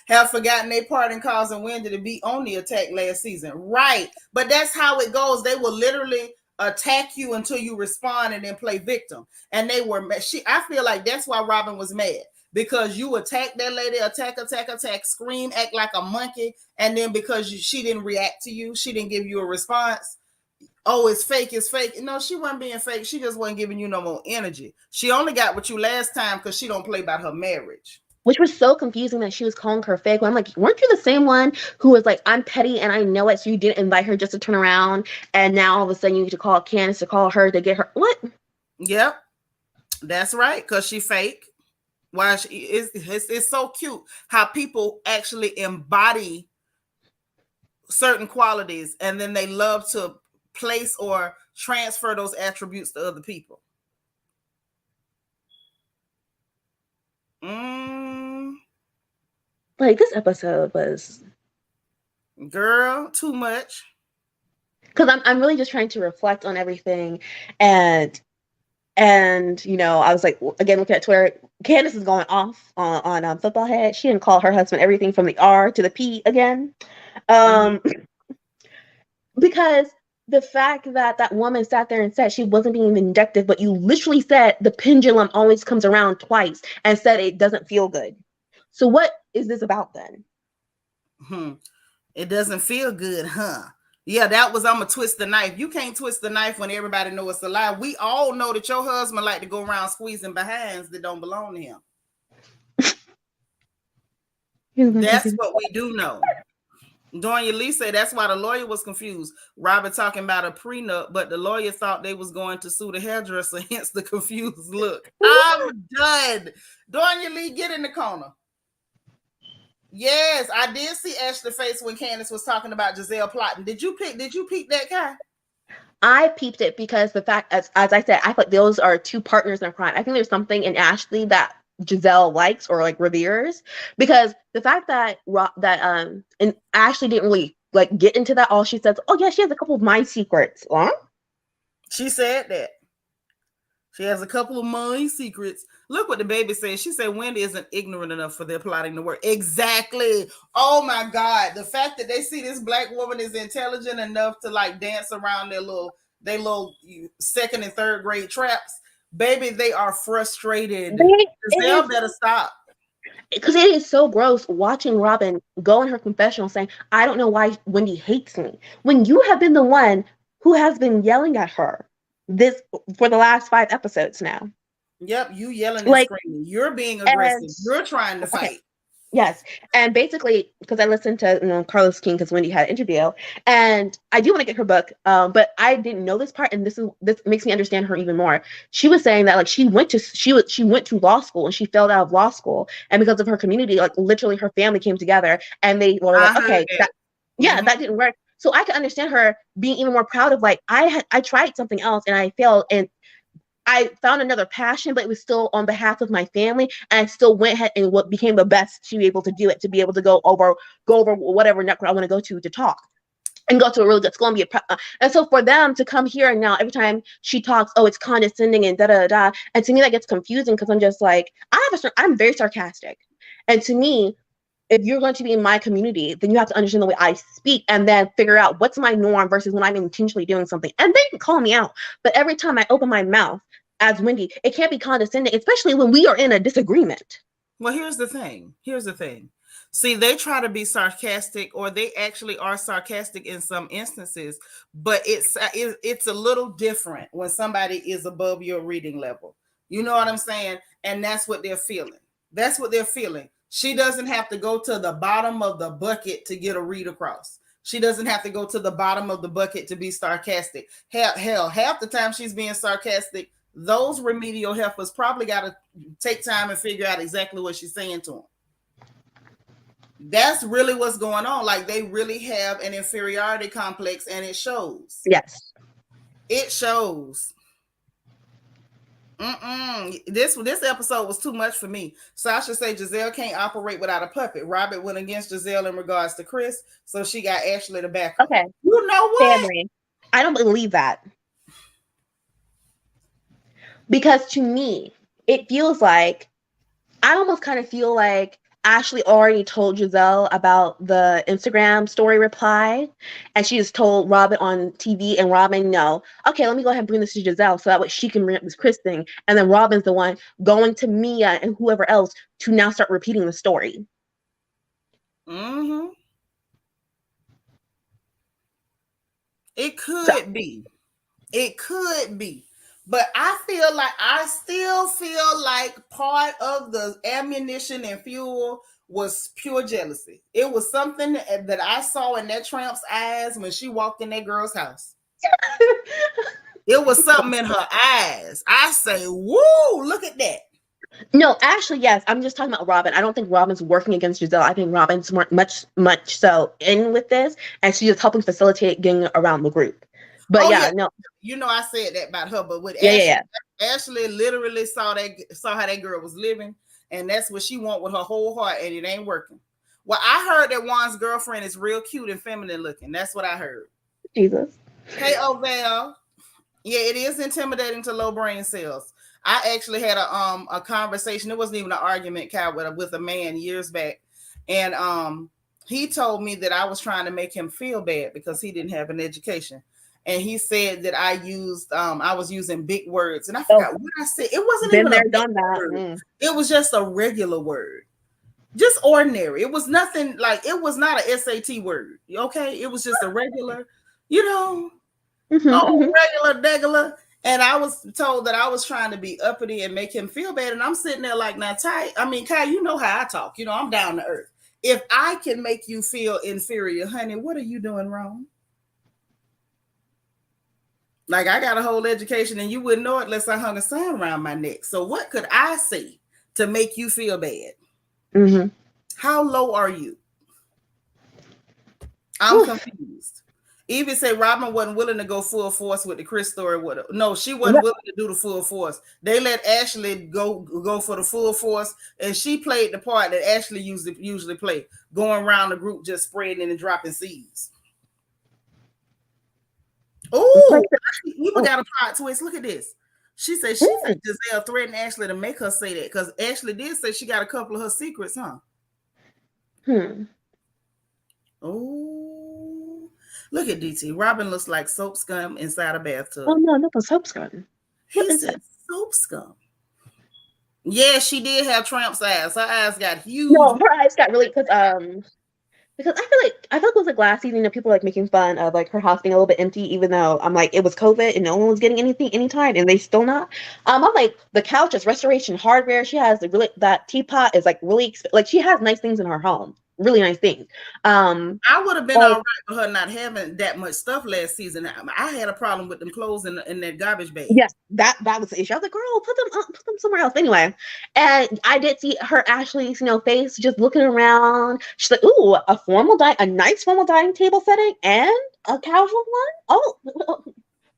have forgotten their part in causing Wendy to be on the attack last season. Right. But that's how it goes. They will literally attack you until you respond and then play victim. And they were, I feel like that's why Robyn was mad. Because you attack that lady, attack, scream, act like a monkey, and then because she didn't react to you, she didn't give you a response. Oh, it's fake. No, she wasn't being fake. She just wasn't giving you no more energy. She only got with you last time because she don't play about her marriage. Which was so confusing that she was calling her fake. I'm like, weren't you the same one who was like, I'm petty and I know it, so you didn't invite her just to turn around, and now all of a sudden you need to call Candiance to call her to get her what? Yep, that's right, because she fake. Why it's so cute how people actually embody certain qualities and then they love to place or transfer those attributes to other people. Like, this episode was, girl, too much. Because I'm really just trying to reflect on everything, and you know, I was like, again, looking at Twitter, Candiance is going off on Football Head. She didn't call her husband everything from the R to the P again. Because the fact that that woman sat there and said she wasn't being vindictive, but you literally said the pendulum always comes around twice and said it doesn't feel good. So what is this about then? It doesn't feel good, huh? Yeah, that was, I'm gonna twist the knife. You can't twist the knife when everybody knows it's a lie. We all know that your husband like to go around squeezing behinds that don't belong to him. That's what we do know. Donya Lee said that's why the lawyer was confused. Robyn talking about a prenup, but the lawyer thought they was going to sue the hairdresser, hence the confused look. I'm done. Donya Lee, get in the corner. Yes, I did see Ashley's face when Candiance was talking about Giselle plotting. Did you peep that guy? I peeped it because the fact, as I said, I thought those are two partners in crime. I think there's something in Ashley that Giselle likes or like reveres, because the fact that and Ashley didn't really like get into that. All she says, oh yeah, she has a couple of my secrets. Huh? She said that. She has a couple of my secrets. Look what the baby says. She said Wendy isn't ignorant enough for their plotting to work. Exactly. Oh my God. The fact that they see this black woman is intelligent enough to like dance around their little second and third grade traps. Baby, they are frustrated. Giselle better stop. Because it is so gross watching Robyn go in her confessional saying, I don't know why Wendy hates me, when you have been the one who has been yelling at her this for the last 5 episodes now. Yep, you yelling and screaming. You're being aggressive. You're trying to fight. Yes, and basically, because I listened to Carlos King, because Wendy had an interview, and I do want to get her book, but I didn't know this part, and this makes me understand her even more. She was saying that like she went to law school and she failed out of law school, and because of her community, like literally her family came together and they were like, okay, that didn't work. So I can understand her being even more proud of like I tried something else and I failed and I found another passion, but it was still on behalf of my family, and I still went ahead and what became the best to be able to do it, to be able to go over whatever network I want to go to talk, and go to a really good school and be and so for them to come here and now every time she talks, oh, it's condescending and da da da, and to me that gets confusing because I'm just like I'm very sarcastic, and to me, if you're going to be in my community, then you have to understand the way I speak and then figure out what's my norm versus when I'm intentionally doing something. And they can call me out. But every time I open my mouth as Wendy, it can't be condescending, especially when we are in a disagreement. Well, here's the thing. See, they try to be sarcastic, or they actually are sarcastic in some instances, but it's a little different when somebody is above your reading level. You know what I'm saying? And that's what they're feeling. That's what they're feeling. She doesn't have to go to the bottom of the bucket to get a read across. She doesn't have to go to the bottom of the bucket to be sarcastic. Hell, half the time she's being sarcastic, those remedial heifers probably got to take time and figure out exactly what she's saying to them. That's really what's going on. Like, they really have an inferiority complex, and it shows. Yes. It shows. This episode was too much for me. Sasha say Giselle can't operate without a puppet. Robert went against Giselle in regards to Chris, so she got Ashley to back up. Okay. You know what? Family. I don't believe that. Because to me, it feels like, I almost kind of feel like Ashley already told Giselle about the Instagram story reply, and she just told Robyn on TV, and Robyn, no. Okay, let me go ahead and bring this to Giselle so that way she can bring up this Chris thing. And then Robyn's the one going to Mia and whoever else to now start repeating the story. Mm-hmm. It could be. It could be. But I still feel like part of the ammunition and fuel was pure jealousy. It was something that I saw in that tramp's eyes when she walked in that girl's house. It was something in her eyes. I say, woo, look at that. No, actually, yes. I'm just talking about Robyn. I don't think Robyn's working against Giselle. I think Robyn's much so in with this, and she's just helping facilitate getting around the group. But no. You know, I said that about her, but with Ashley literally saw how that girl was living, and that's what she want with her whole heart, and it ain't working. Well, I heard that Juan's girlfriend is real cute and feminine looking. That's what I heard. Jesus. Hey, Ovel. Yeah, it is intimidating to low brain cells. I actually had a conversation. It wasn't even an argument, Kyle, with a man years back, and he told me that I was trying to make him feel bad because he didn't have an education. And he said that I was using big words, and I forgot what I said. It wasn't even a big word. It was just a regular word, just ordinary. It was nothing like, it was not a SAT word. Okay, it was just a regular, regular. And I was told that I was trying to be uppity and make him feel bad. And I'm sitting there like, now, Ty, Kai, you know how I talk. I'm down to earth. If I can make you feel inferior, honey, what are you doing wrong? Like, I got a whole education and you wouldn't know it unless I hung a sign around my neck. So what could I say to make you feel bad? Mm-hmm. How low are you? I'm confused. Evie said Robyn wasn't willing to go full force with the Chris story. No, she wasn't willing to do the full force. They let Ashley go for the full force, and she played the part that Ashley usually play, going around the group just spreading and dropping seeds. Oh, we got a plot twist. Look at this. She said Giselle threatened Ashley to make her say that because Ashley did say she got a couple of her secrets, huh? Oh, look at DT. Robyn looks like soap scum inside a bathtub. Oh no, not the soap scum. He said soap scum. Yeah, she did have tramp's eyes. Her eyes got huge. No, her eyes got really because I feel like it was like last season, people like making fun of like her house being a little bit empty, even though I'm like, it was COVID and no one was getting anything anytime, and they still not. I'm like, the couch is Restoration Hardware. She has that teapot is like really like she has nice things in her home, really nice things. I would have been all right with her not having that much stuff last season. I had a problem with them clothes in that garbage bag. Yes, that was the issue. I was like, girl, put them somewhere else. Anyway, and I did see her Ashley's face just looking around. She's like, ooh, a nice formal dining table setting and a casual one. Oh,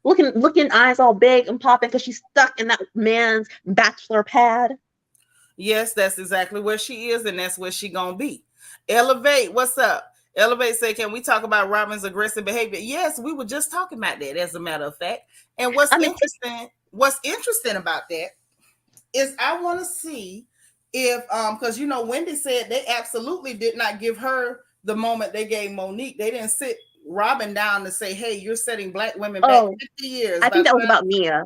looking eyes all big and popping because she's stuck in that man's bachelor pad. Yes, that's exactly where she is, and that's where she gonna be. Elevate, what's up? Elevate said, can we talk about Robyn's aggressive behavior? Yes, we were just talking about that, as a matter of fact. And what's interesting about that is I want to see if because Wendy said they absolutely did not give her the moment they gave Monique. They didn't sit Robyn down to say, hey, you're setting Black women back 50 years. I think that was about Mia.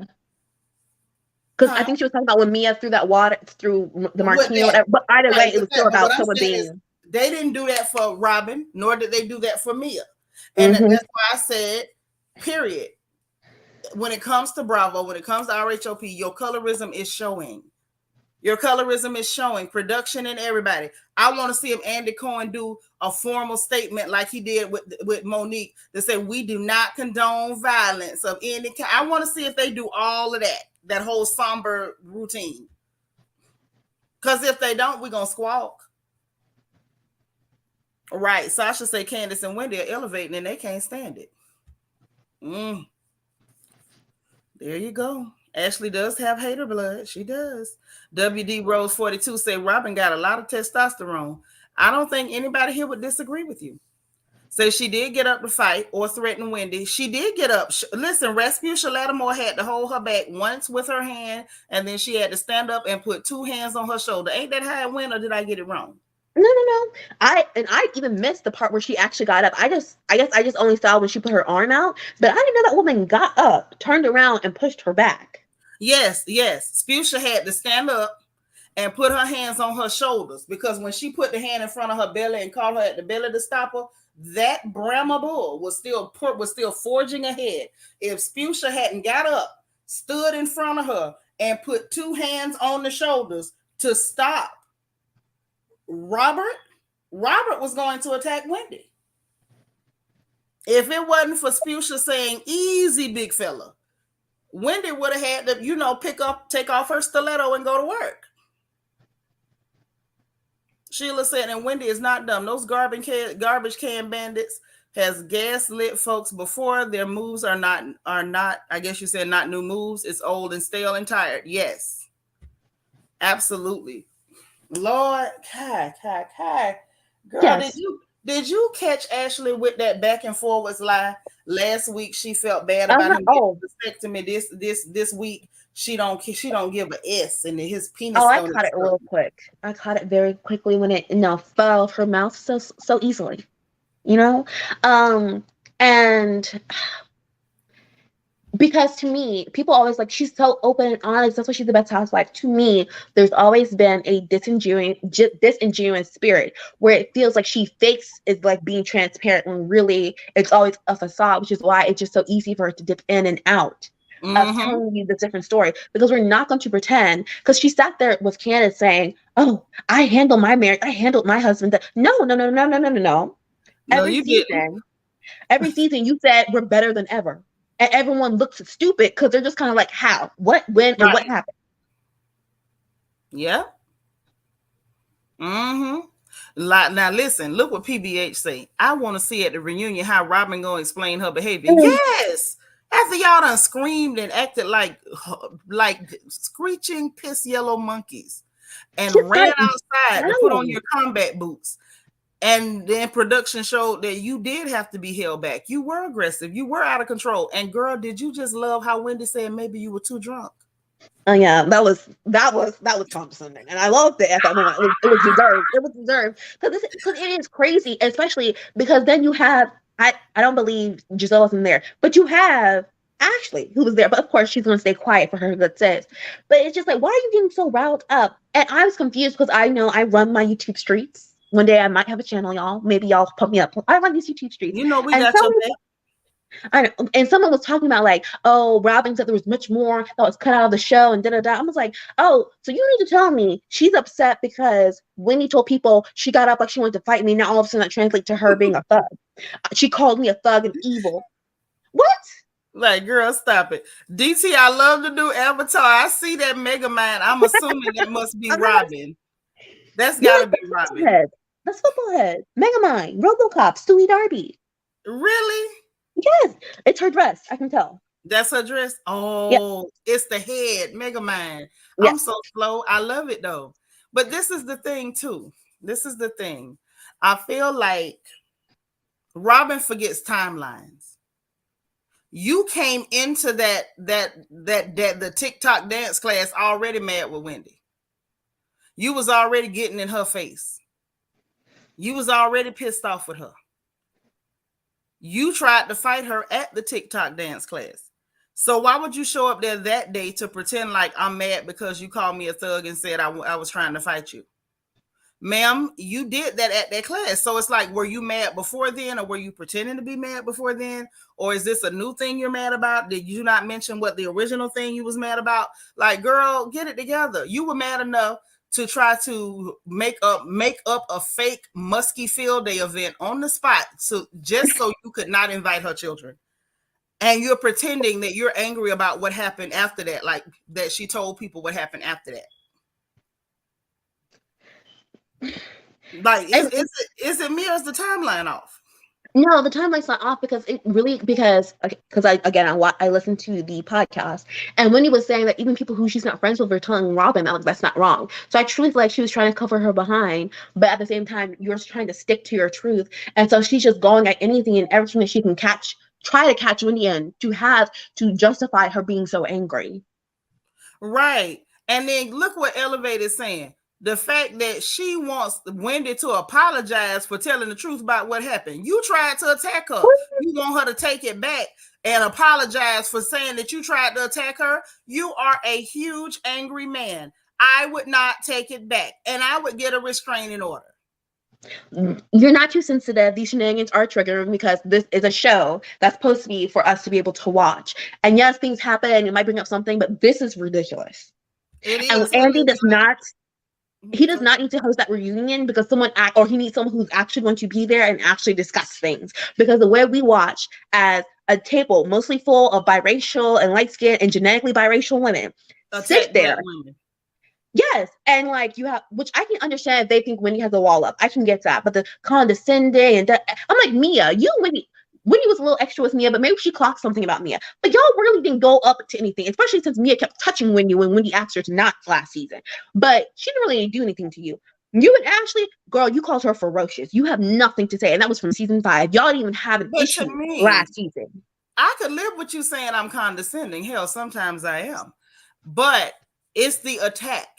Because I think she was talking about when Mia threw that water through the martini or whatever. But either way, it was still about someone being. They didn't do that for Robyn, nor did they do that for Mia. And that's why I said, period. when it comes to Bravo, when it comes to RHOP, your colorism is showing. Your colorism is showing. Production and everybody. I want to see if Andy Cohen do a formal statement like he did with Monique that said we do not condone violence of any kind. I want to see if they do all of that whole somber routine. Because if they don't, we're going to squawk. Right. Sasha say Candiance and Wendy are elevating and they can't stand it. There you go. Ashley does have hater blood. She does. WD Rose 42 say Robyn got a lot of testosterone. I don't think anybody here would disagree with you. Say she did get up to fight or threaten Wendy. She did get up. Listen, Rasputia Lattimore had to hold her back once with her hand, and then she had to stand up and put two hands on her shoulder. Ain't that how it went, or did I get it wrong? No. I even missed the part where she actually got up. I guess I just only saw when she put her arm out, but I didn't know that woman got up, turned around, and pushed her back. Yes. Sputia had to stand up and put her hands on her shoulders, because when she put the hand in front of her belly and called her at the belly to stop her, that Brahma bull was still forging ahead. If Sputia hadn't got up, stood in front of her, and put two hands on the shoulders to stop Robert was going to attack Wendy. If it wasn't for Sputia saying, easy, big fella, Wendy would have had to, take off her stiletto and go to work. Sheila said, and Wendy is not dumb. Those garbage can bandits has gaslit folks before. Their moves are not, I guess you said not new moves. It's old and stale and tired. Yes. Absolutely. Lord, Kai. Girl, yes. Did you catch Ashley with that back and forwards lie? Last week she felt bad about him getting vasectomy. This week she don't give a S and his penis. Oh, I caught it real quick. I caught it very quickly when it fell off her mouth so easily, and because to me, people always like, she's so open and honest. That's why she's the best housewife. To me, there's always been a disingenuous spirit where it feels like she fakes is like being transparent when really it's always a facade, which is why it's just so easy for her to dip in and out of telling you the different story, because we're not going to pretend, because she sat there with Candiance saying, oh, I handled my marriage. I handled my husband. No. Every season you said we're better than ever. And everyone looks stupid because they're just kind of like, how, what, when, and what happened. Yeah. Now listen, look what PBH say. I want to see at the reunion how Robyn gonna explain her behavior. Yes. After y'all done screamed and acted like screeching piss yellow monkeys and ran outside to put on your combat boots. And then production showed that you did have to be held back. You were aggressive. You were out of control. And girl, did you just love how Wendy said maybe you were too drunk? Oh yeah, that was condescending, and I loved it at that moment. It was deserved. It was deserved because it is crazy, especially because then you have I don't believe Giselle wasn't there, but you have Ashley who was there. But of course, she's going to stay quiet for her good sense. But it's just like, why are you getting so riled up? And I was confused because I know I run my YouTube streets. One day I might have a channel, y'all. Maybe y'all pump me up. I run these YouTube streets. We got your back. I know, and someone was talking about like, oh, Robyn said there was much more that was cut out of the show and da. I was like, oh, so you need to tell me she's upset because Wendy told people she got up like she wanted to fight me. Now all of a sudden that translates to her being a thug. She called me a thug and evil. What? Like, girl, stop it. DT, I love to do Avatar. I see that Mega Man. I'm assuming that must be Robyn. That's gotta be Robyn. That's football head. Megamind, RoboCop, Stewie Darby. Really? Yes, it's her dress. I can tell. That's her dress. Oh, It's the head, Megamind. Yep. I'm so slow. I love it though. But this is the thing too. I feel like Robyn forgets timelines. You came into the TikTok dance class already mad with Wendy. You was already getting in her face. You was already pissed off with her. You tried to fight her at the TikTok dance class. So why would you show up there that day to pretend like I'm mad because you called me a thug and said I was trying to fight you? ma'am, you did that at that class. So it's like, were you mad before then, or were you pretending to be mad before then? Or is this a new thing you're mad about? Did you not mention what the original thing you was mad about? Like, girl, get it together. You were mad enough to try to make up a fake musky field day event on the spot, so just so you could not invite her children. And you're pretending that you're angry about what happened after that, like that she told people what happened after that. Like, is it me, or is the timeline off? No, the timeline's not off because I listened to the podcast, and Wendy was saying that even people who she's not friends with are telling Robyn that, like, that's not wrong. So I truly feel like she was trying to cover her behind, but at the same time, you're trying to stick to your truth, and so she's just going at anything and everything that she can try to catch Wendy in to justify her being so angry. Right. And then look what Elevate is saying. The fact that she wants Wendy to apologize for telling the truth about what happened. You tried to attack her. You want her to take it back and apologize for saying that you tried to attack her. You are a huge angry man. I would not take it back, and I would get a restraining order. You're not too sensitive. These shenanigans are triggering because this is a show that's supposed to be for us to be able to watch. And yes, things happen and it might bring up something, but this is ridiculous. It is. And Andy does not need to host that reunion because he needs someone who's actually going to be there and actually discuss things. Because the way we watch as a table mostly full of biracial and light-skinned and genetically biracial women sit there. Yes, and like you have, which I can understand if they think Wendy has a wall up. I can get that, but the condescending and I'm like, Mia, Wendy was a little extra with Mia, but maybe she clocked something about Mia. But y'all really didn't go up to anything, especially since Mia kept touching Wendy when Wendy asked her to not last season. But she didn't really do anything to you. You and Ashley, girl, you called her ferocious. You have nothing to say, and that was from season 5. Y'all didn't even have an issue last season. I could live with you saying I'm condescending. Hell, sometimes I am, but it's the attack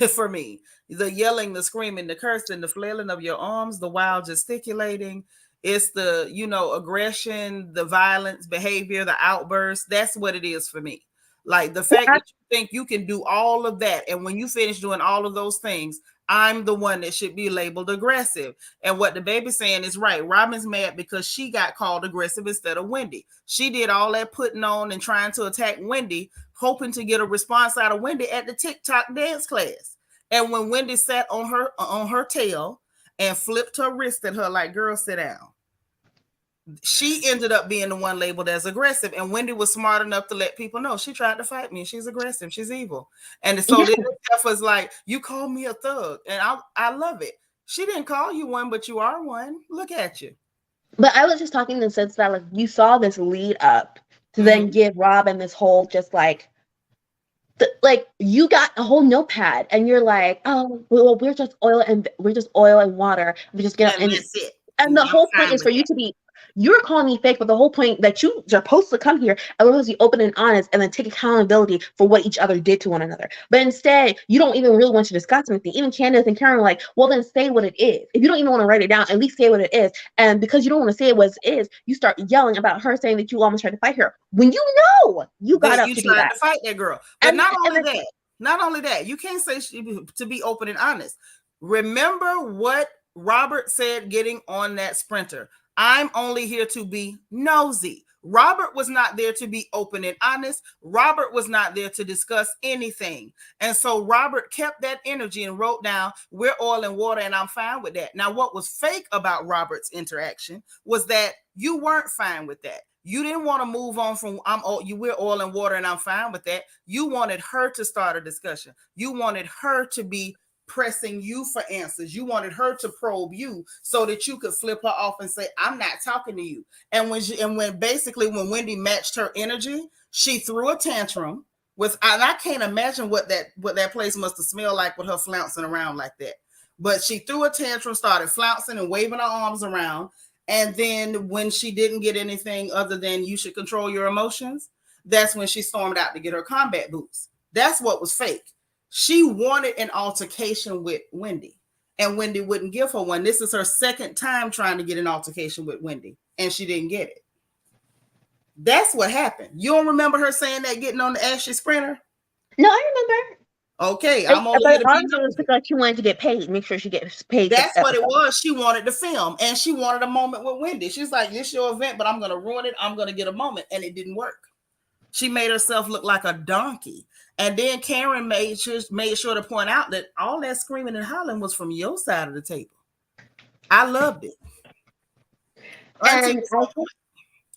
for me. The yelling, the screaming, the cursing, the flailing of your arms, the wild gesticulating. It's the, aggression, the violence, behavior, the outburst. That's what it is for me. Like the fact that you think you can do all of that. And when you finish doing all of those things, I'm the one that should be labeled aggressive. And what the baby's saying is right. Robyn's mad because she got called aggressive instead of Wendy. She did all that putting on and trying to attack Wendy, hoping to get a response out of Wendy at the TikTok dance class. And when Wendy sat on her tail and flipped her wrist at her like, girl, sit down, she ended up being the one labeled as aggressive. And Wendy was smart enough to let people know she tried to fight me. She's aggressive. She's evil. And so this stuff was like, you called me a thug. And I love it. She didn't call you one, but you are one. Look at you. But I was just talking in the sense that, like, you saw this lead up to then give Robyn this whole just like you got a whole notepad and you're like, oh, well, we're just oil and water. We just get up and that's it. And the whole point is for you to be. You're calling me fake, but the whole point that you're supposed to come here and we're supposed to be open and honest and then take accountability for what each other did to one another. But instead, you don't even really want to discuss anything. Even Candiance and Karen are like, well, then say what it is. If you don't even want to write it down, at least say what it is. And because you don't want to say it what it is, you start yelling about her saying that you almost tried to fight her when you know you got up to do that. You tried to fight that girl. But not only that, you can't say to be open and honest. Remember what Robert said getting on that Sprinter. I'm only here to be nosy. Robert was not there to be open and honest. Robert was not there to discuss anything. And so Robert kept that energy and wrote down, we're oil and water, and I'm fine with that. Now, what was fake about Robert's interaction was that you weren't fine with that. You didn't want to move on from we're oil and water, and I'm fine with that. You wanted her to start a discussion. You wanted her to be pressing you for answers. You wanted her to probe you so that you could flip her off and say, I'm not talking to you. And when Wendy matched her energy, she threw a tantrum and I can't imagine what that place must have smelled like with her flouncing around like that. But she threw a tantrum, started flouncing and waving her arms around. And then when she didn't get anything other than you should control your emotions, that's when she stormed out to get her combat boots. That's what was fake. She wanted an altercation with Wendy, and Wendy wouldn't give her one. This is her second time trying to get an altercation with Wendy, and she didn't get it. That's what happened. You don't remember her saying that getting on the Ashley Sprinter? No, I remember. Okay, I'm only here But to be honestly, it's nosy. because she wanted to get paid. Make sure she gets paid. That's what it was. She wanted to film, and she wanted a moment with Wendy. She's like, "This your event, but I'm going to ruin it. I'm going to get a moment," and it didn't work. She made herself look like a donkey, and then Karen made sure to point out that all that screaming and hollering was from your side of the table. I loved it.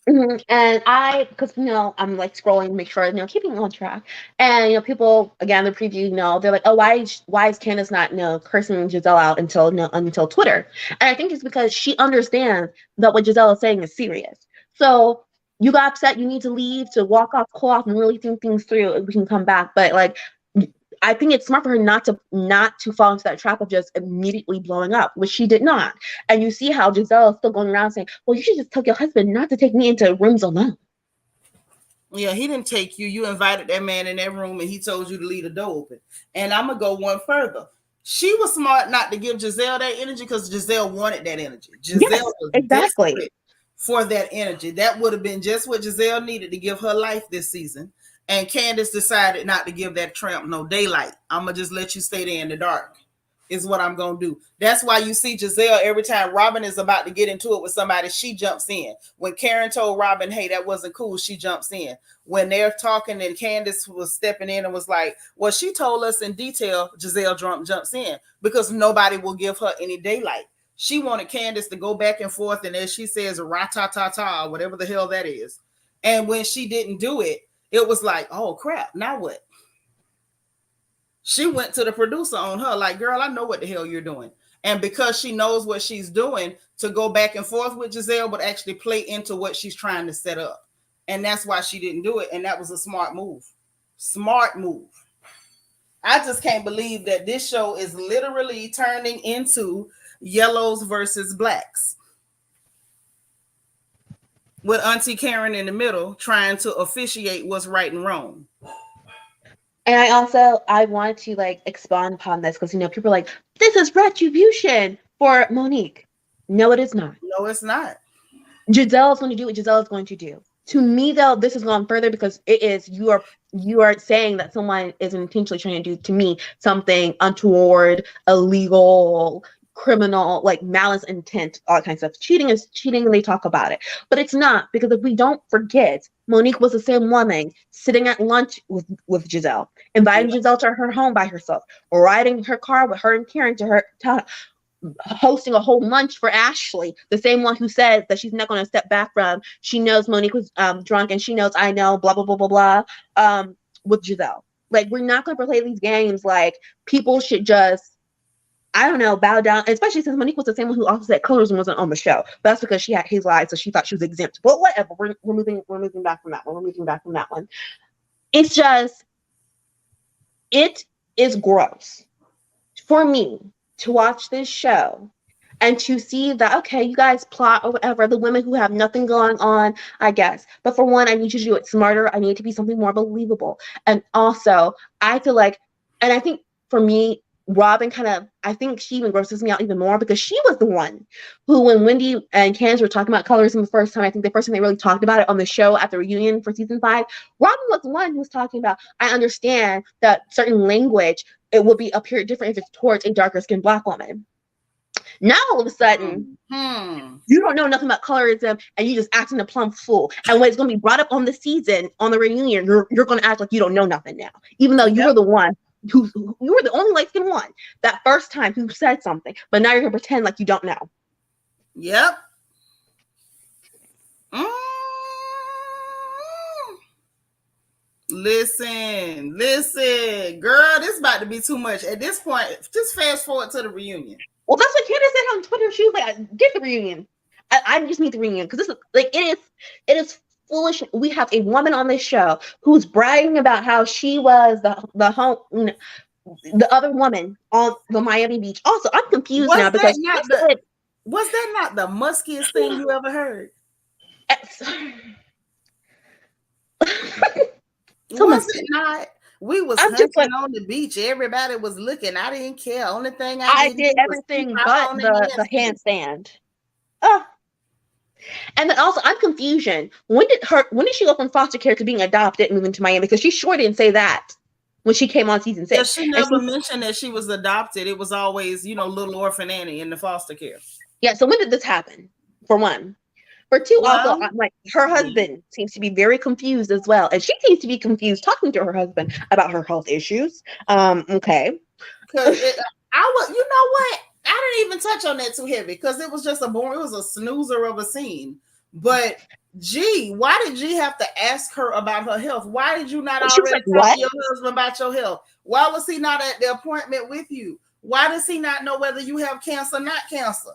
And I, because I'm like scrolling to make sure keeping on track, and people again the preview, they're like, oh, why is Candiance not cursing Giselle out until Twitter? And I think it's because she understands that what Giselle is saying is serious. So you got upset, you need to leave to walk off, cool off, and really think things through, and we can come back. But like, I think it's smart for her not to fall into that trap of just immediately blowing up, which she did not. And you see how Giselle is still going around saying, well, you should just tell your husband not to take me into rooms alone. Yeah, he didn't take you. You invited that man in that room and he told you to leave the door open. And I'm going to go one further. She was smart not to give Giselle that energy because Giselle wanted that energy. Giselle was desperate for that energy. That would have been just what Giselle needed to give her life this season. And Candiance decided not to give that tramp no daylight. I'm going to just let you stay there in the dark is what I'm going to do. That's why you see Giselle every time Robyn is about to get into it with somebody, she jumps in. When Karen told Robyn, hey, that wasn't cool, she jumps in. When they're talking and Candiance was stepping in and was like, well, she told us in detail, Giselle jumps in because nobody will give her any daylight. She wanted Candiance to go back and forth, and as she says, ra-ta-ta-ta, whatever the hell that is. And when she didn't do it, it was like, oh, crap, now what? She went to the producer on her like, girl, I know what the hell you're doing. And because she knows what she's doing, to go back and forth with Giselle would actually play into what she's trying to set up. And that's why she didn't do it. And that was a smart move. Smart move. I just can't believe that this show is literally turning into yellows versus blacks. With Auntie Karen in the middle trying to officiate what's right and wrong. And I want to like expand upon this because people are like, this is retribution for Monique. No, it is not. No, it's not. Giselle is going to do what Giselle is going to do. To me, though, this has gone further because it is you are saying that someone is intentionally trying to do to me something untoward, illegal, criminal, like malice intent, all kinds of stuff. Cheating is cheating, and they talk about it. But it's not, because if we don't forget, Monique was the same woman sitting at lunch with Giselle, inviting Giselle to her home by herself, or riding her car with her and Karen to her hosting a whole lunch for Ashley, the same one who says that she's not going to step back from. She knows Monique was drunk, and she knows I know, blah, blah, blah, blah, blah, with Giselle. Like, we're not going to play these games like people should just, I don't know, bow down, especially since Monique was the same one who also said colorism wasn't on the show. But that's because she had his lies, so she thought she was exempt. But whatever, we're moving back from that one. We're moving back from that one. It's just, it is gross for me to watch this show and to see that, okay, you guys plot or whatever, the women who have nothing going on, I guess. But for one, I need you to do it smarter. I need it to be something more believable. And also, I feel like, and I think for me, Robyn I think she even grosses me out even more because she was the one who, when Wendy and Candiance were talking about colorism the first time, I think the first time they really talked about it on the show at the reunion for season 5, Robyn was the one who was talking about, I understand that certain language, it will be appear different if it's towards a darker skinned Black woman. Now all of a sudden, you don't know nothing about colorism and you just acting a plumb fool. And when it's going to be brought up on the season, on the reunion, you're going to act like you don't know nothing now, even though you were the one you were the only light-skinned one that first time who said something, but now you're gonna pretend like you don't know. Yep. Listen, girl, this is about to be too much. At this point, just fast forward to the reunion. Well, that's what Candiance said on Twitter. She was like, "Get the reunion. I just need the reunion because this is like it is foolish." We have a woman on this show who's bragging about how she was the home, the other woman on the Miami Beach. Also, I'm confused now because was that not the muskiest thing you ever heard? Was it not? We was hunting on the beach. Everybody was looking. I didn't care. Only thing I did everything but the handstand. And then also, I'm confusion. When did she go from foster care to being adopted and moving to Miami? Because she sure didn't say that. when she came on season 6. Yeah, she never mentioned that she was adopted. It was always, little orphan Annie in the foster care. Yeah, so when did this happen? For one. For two, also, like her husband seems to be very confused as well. And she seems to be confused talking to her husband about her health issues. Okay. Because you know what? I didn't even touch on that too heavy because it was just it was a snoozer of a scene. But why did G have to ask her about her health? Why did you not already talk to your husband about your health? Why was he not at the appointment with you? Why does he not know whether you have cancer or not cancer?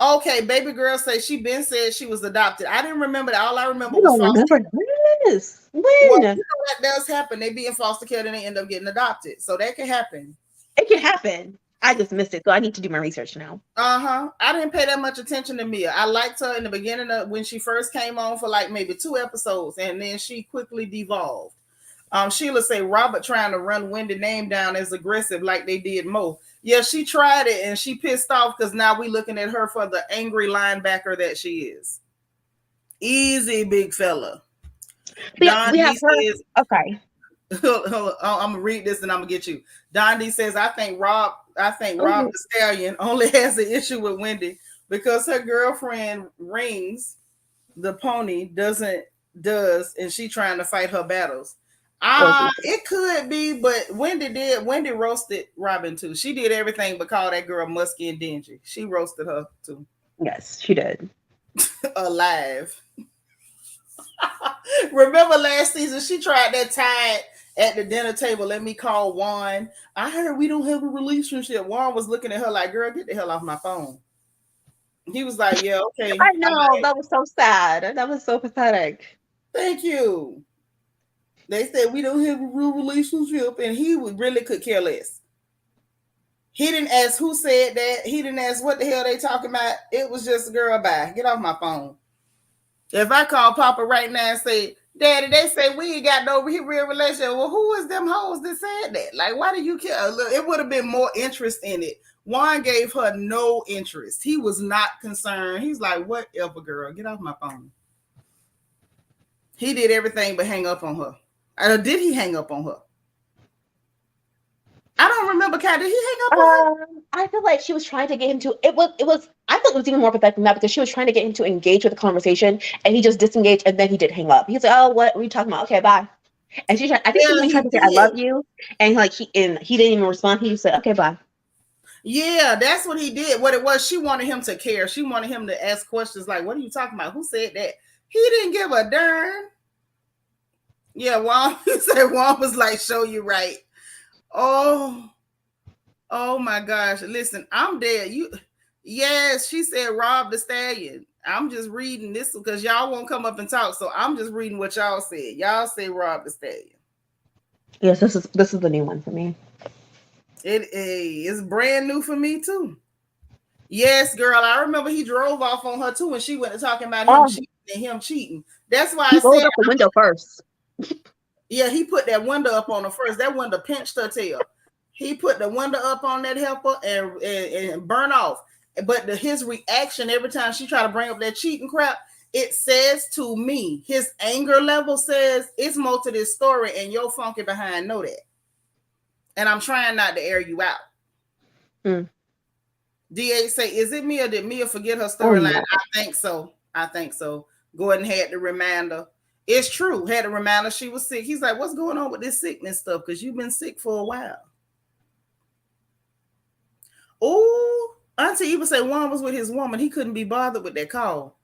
Okay, baby girl said she been said she was adopted. I didn't remember that. All I remember was foster care. This. When? Well, that does happen. They be in foster care and they end up getting adopted. So that can happen. It can happen. I just missed it, so I need to do my research now. I didn't pay that much attention to Mia. I liked her in the beginning of when she first came on for like maybe 2 episodes, and then she quickly devolved. Sheila say Robert trying to run Wendy's name down as aggressive like they did Mo. Yeah, she tried it and she pissed off because now we looking at her for the angry linebacker that she is. Easy, big fella. We have her. Okay. I'm gonna read this and I'm gonna get you. Don D says, I think Rob the Stallion only has an issue with Wendy because her girlfriend Rings the pony and she trying to fight her battles. It could be, but Wendy roasted Robyn too. She did everything but call that girl musky and dingy. She roasted her too. Yes, she did. Alive. Remember last season she tried that tide at the dinner table. Let me call Juan. I heard we don't have a relationship. Juan was looking at her like, girl, get the hell off my phone. He was like, yeah, okay. I know. That was so sad. That was so pathetic. Thank you. They said we don't have a real relationship, and he really could care less. He didn't ask who said that. He didn't ask what the hell they talking about. It was just, girl, bye. Get off my phone. If I call Papa right now and say, Daddy, they say we ain't got no real relationship. Well, who is them hoes that said that? Like, why do you care? Look, it would have been more interest in it. Juan gave her no interest. He was not concerned. He's like, whatever, girl. Get off my phone. He did everything but hang up on her. Or did he hang up on her? I don't remember, Kat. Did he hang up on her? I feel like she was trying to get him to. It was. I thought it was even more pathetic than that because she was trying to get him to engage with the conversation, and he just disengaged, and then he did hang up. He's like, "Oh, what are you talking about? Okay, bye." And she tried. I think she tried to say, "I love you," and he didn't even respond. He just said, "Okay, bye." Yeah, that's what he did. What it was, she wanted him to care. She wanted him to ask questions like, "What are you talking about? Who said that?" He didn't give a darn. Yeah, Juan said Juan was like, "Show you right." Oh my gosh. Listen, I'm dead. Yes, she said Rob the Stallion. I'm just reading this because y'all won't come up and talk. So I'm just reading what y'all said. Y'all say Rob the Stallion. Yes, this is the new one for me. It is brand new for me too. Yes, girl. I remember he drove off on her too when she went to talking about him cheating. That's why I said up the window first. Yeah, he put that window up on her first. That window pinched her tail. He put the window up on that helper and burn off. But his reaction every time she tried to bring up that cheating crap, it says to me, his anger level says it's more to this story, and your funky behind know that. And I'm trying not to air you out. DA say, is it Mia? Did Mia forget her storyline? No. I think so. Gordon had to remind her. It's true. Had to remind her she was sick. He's like, what's going on with this sickness stuff? Because you've been sick for a while. Oh, Auntie Eva said Juan was with his woman. He couldn't be bothered with that call.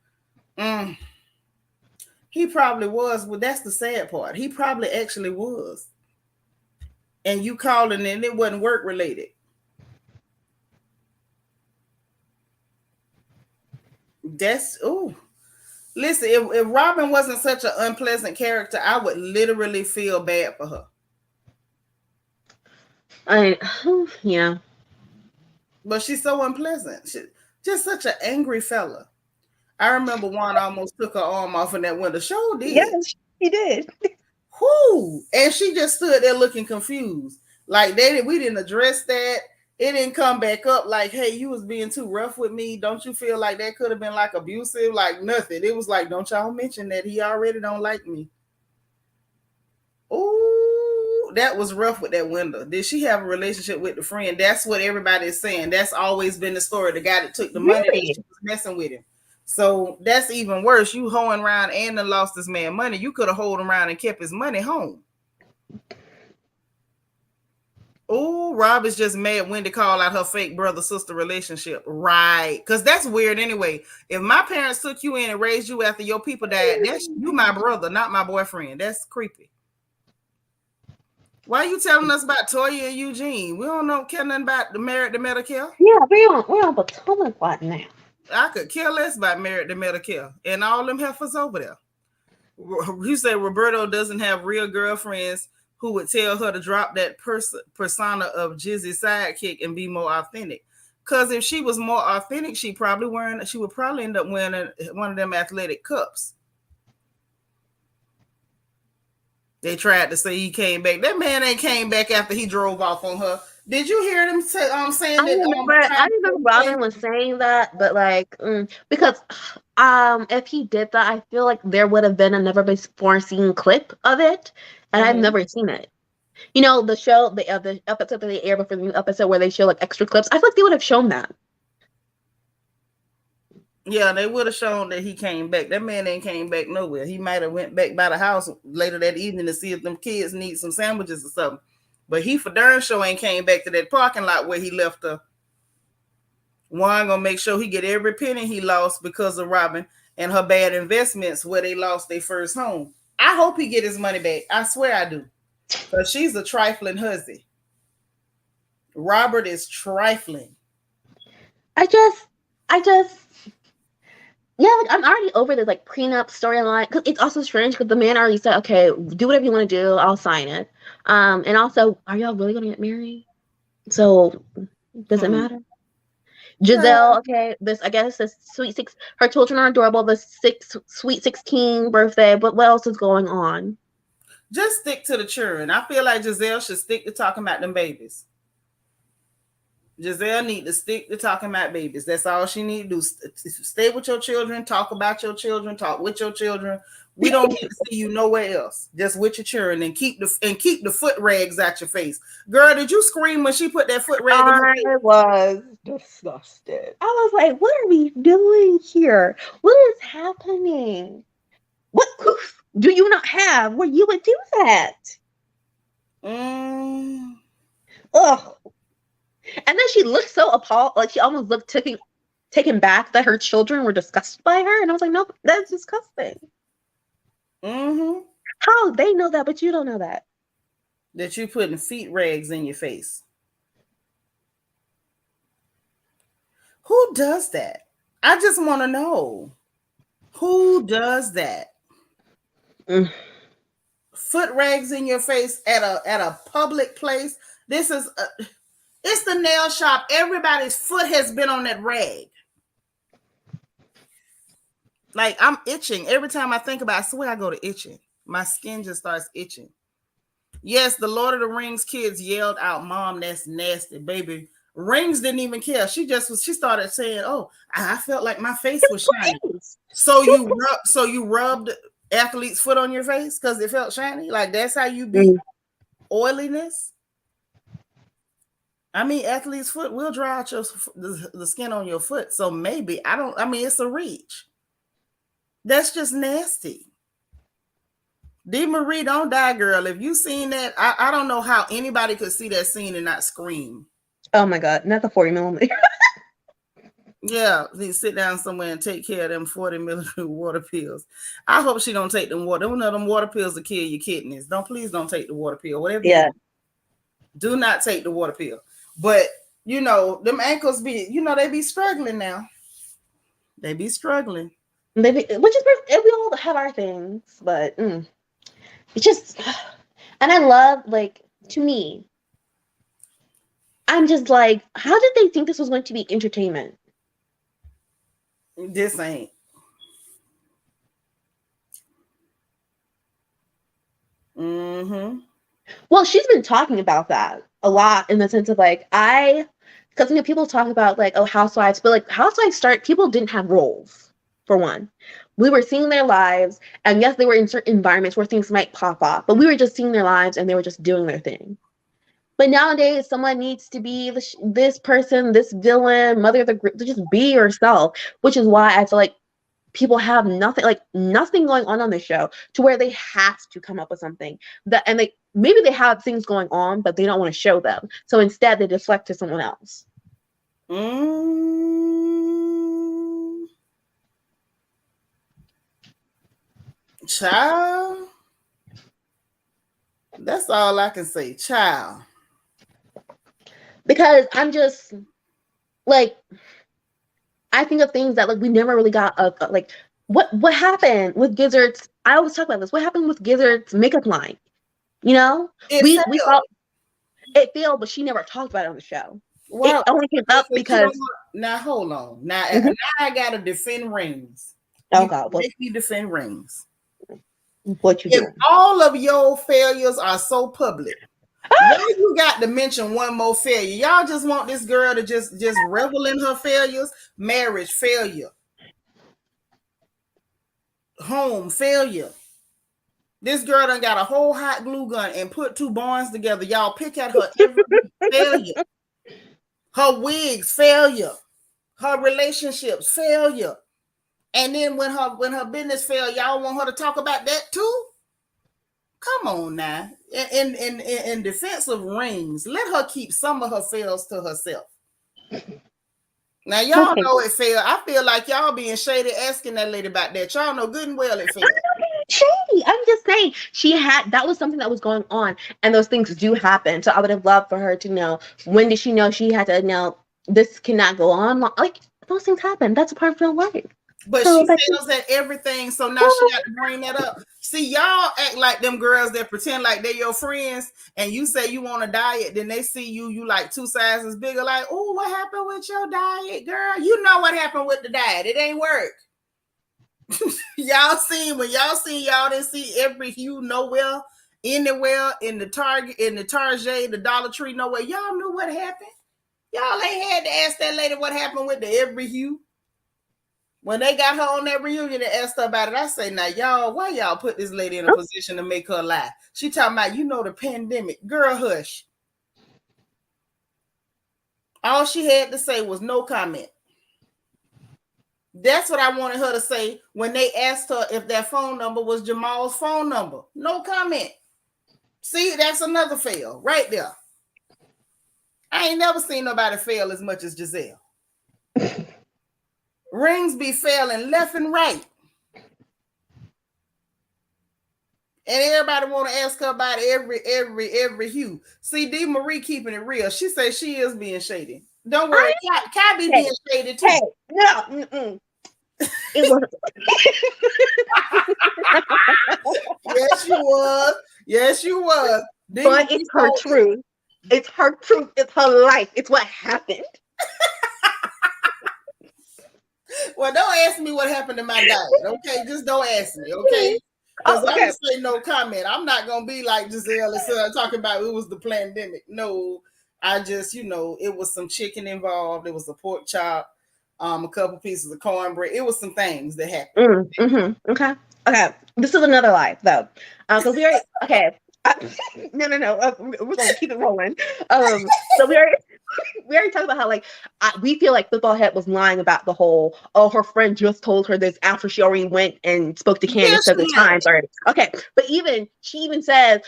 He probably was. Well, that's the sad part. He probably actually was. And you calling and it wasn't work related. Listen, if Robyn wasn't such an unpleasant character, I would literally feel bad for her. Yeah. But she's so unpleasant. She's just such an angry fella. I remember Juan almost took her arm off in that window. Sure did. Yes, he did. Whoo! And she just stood there looking confused. Like we didn't address that. It didn't come back up like, hey, you was being too rough with me. Don't you feel like that could have been like abusive? Like nothing. It was like, don't y'all mention that he already don't like me. Oh, that was rough with that window. Did she have a relationship with the friend? That's what everybody is saying. That's always been the story. The guy that took the money, that she was messing with him. So that's even worse. You hoeing around and then lost this man money. You could have hold around and kept his money home. Oh, Rob is just mad when to call out her fake brother-sister relationship. Right. Because that's weird anyway. If my parents took you in and raised you after your people died, that's you my brother, not my boyfriend. That's creepy. Why are you telling us about Toya and Eugene? We don't know nothing about the Married to Medicare. Yeah, we're on Potomac right now. I could care less about Married to Medicare and all them heifers over there. You say Roberto doesn't have real girlfriends who would tell her to drop that persona of Jizzy's sidekick and be more authentic. Because if she was more authentic, she would probably end up wearing one of them athletic cups. They tried to say he came back. That man ain't came back after he drove off on her. Did you hear them saying that? I remember Robyn was saying that, but like, because if he did that, I feel like there would have been a never before seen clip of it, and I've never seen it. You know, the show, the episode that they air before the new episode where they show like extra clips. I feel like they would have shown that. Yeah, they would have shown that he came back. That man ain't came back nowhere. He might have went back by the house later that evening to see if them kids need some sandwiches or something. But he for darn sure ain't came back to that parking lot where he left her. Juan gonna make sure he get every penny he lost because of Robyn and her bad investments where they lost their first home. I hope he get his money back. I swear I do. Because she's a trifling hussy. Robert is trifling. I just yeah, like I'm already over the like prenup storyline because it's also strange because the man already said, okay, do whatever you want to do, I'll sign it. And also, are y'all really gonna get married? So does it matter? Giselle, okay, I guess this sweet six. Her children are adorable. The sweet 16 birthday, but what else is going on? Just stick to the children. I feel like Giselle should stick to talking about them babies. Giselle need to stick to talking about babies. That's all she need to do. Stay with your children, talk about your children, talk with your children. We don't need to see you nowhere else. Just with your children and keep the foot rags out your face. Girl, did you scream when she put that foot rag in her face? I was disgusted. I was like, what are we doing here? What is happening? What proof do you not have where you would do that? Ugh. And then she looked so appalled, like she almost looked taken back that her children were disgusted by her. And I was like, no, that's disgusting. How they know that, but you don't know that? That you putting feet rags in your face. Who does that? I just want to know. Who does that? Foot rags in your face at a public place. It's the nail shop. Everybody's foot has been on that rag. Like I'm itching. Every time I think about it, I swear I go to itching. My skin just starts itching. Yes, the Lord of the Rings kids yelled out, "Mom, that's nasty, baby." Rings didn't even care. She started saying, "Oh, I felt like my face was shiny." So you rubbed athlete's foot on your face because it felt shiny? Like that's how you beat oiliness? I mean, athlete's foot will dry out the skin on your foot. So maybe, it's a reach. That's just nasty. D. Marie, don't die, girl. If you seen that, I don't know how anybody could see that scene and not scream. Oh my God, not the 40 millimeter. Yeah, they sit down somewhere and take care of them 40 millimeter water pills. I hope she don't take them water. Them water pills will kill your kidneys. Please don't take the water pill. Whatever. Yeah. Do not take the water pill. But them ankles they be struggling now. They be struggling. Which is perfect. We all have our things, but it's just, and I love, like, to me, I'm just like, how did they think this was going to be entertainment? This ain't. Well, she's been talking about that a lot in the sense of like, because people talk about like, oh, housewives, but like housewives people didn't have roles for one. We were seeing their lives, and yes, they were in certain environments where things might pop off, but we were just seeing their lives and they were just doing their thing. But nowadays, someone needs to be this person, this villain, mother of the group, to just be yourself, which is why I feel like people have nothing going on the show to where they have to come up with something that, and maybe they have things going on, but they don't want to show them. So instead, they deflect to someone else. Child. That's all I can say, child. Because I'm just like, I think of things that like we never really got like what happened with Gizzard's. I always talk about this. What happened with Gizzard's makeup line? You know, we thought it failed, but she never talked about it on the show. Well, it only came up because now hold on. Now I gotta defend Rings. Oh God, make me defend Rings. What you doing? All of your failures are so public. Why you got to mention one more failure? Y'all just want this girl to just revel in her failures. Marriage failure, home failure. This girl done got a whole hot glue gun and put two barns together. Y'all pick at her every failure. Her wigs failure. Her relationships failure. And then when her business fail, y'all want her to talk about that too? Come on now. In defense of Rings, let her keep some of her fails to herself. Now y'all know it failed. I feel like y'all being shady asking that lady about that. Y'all know good and well it failed. Shady. I'm just saying that was something that was going on, and those things do happen. So I would have loved for her to know, when did she know she had to know this cannot go on? Like, those things happen. That's a part of real life. But so she fails at everything, so now she got to bring that up. See, y'all act like them girls that pretend like they're your friends, and you say you want a diet, then they see you like 2 sizes bigger, like, oh, what happened with your diet, girl? You know what happened with the diet. It ain't work. Y'all didn't see every hue nowhere, anywhere, in the Target, in the Target, the Dollar Tree, nowhere. Y'all knew what happened. Y'all ain't had to ask that lady what happened with the every hue. When they got her on that reunion and asked her about it, I say, now, y'all, why y'all put this lady in a position to make her lie? She talking about, the pandemic. Girl, hush. All she had to say was no comment. That's what I wanted her to say when they asked her if that phone number was Jamal's phone number. No comment. See, that's another fail right there. I ain't never seen nobody fail as much as Giselle. Rings be failing left and right. And everybody want to ask her about every hue. See, D. Marie keeping it real. She says she is being shady. Don't worry, Kai be being shady too. Hey, no, it wasn't. Yes, you was. Yes, you was. But it's her truth. It's her truth. It's her life. It's what happened. Well, don't ask me what happened to my diet, okay? Just don't ask me, okay? Because I'm going to say no comment. I'm not going to be like Giselle and talking about it was the pandemic. No, I just, it was some chicken involved. It was a pork chop, a couple pieces of cornbread. It was some things that happened. Okay. This is another lie, though. Because we already, okay. No. We're going to keep it rolling. So we already talked about how we feel like Football Head was lying about the whole, her friend just told her this after she already went and spoke to Candiance several times already. Okay, but she even says,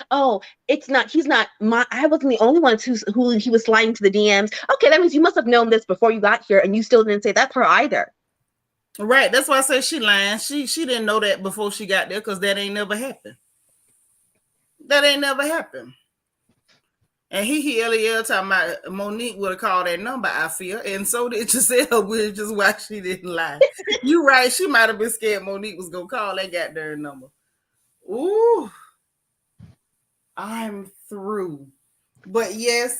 he's not I wasn't the only one who he was sliding to the DMs. Okay, that means you must have known this before you got here, and you still didn't say that to her either. Right, that's why I say she lying. She didn't know that before she got there, because that ain't never happened. That ain't never happened. And he talking about Monique would have called that number, I feel. And so did Giselle, which is why she didn't lie. You right. She might have been scared Monique was going to call that goddamn number. Ooh. I'm through. But yes.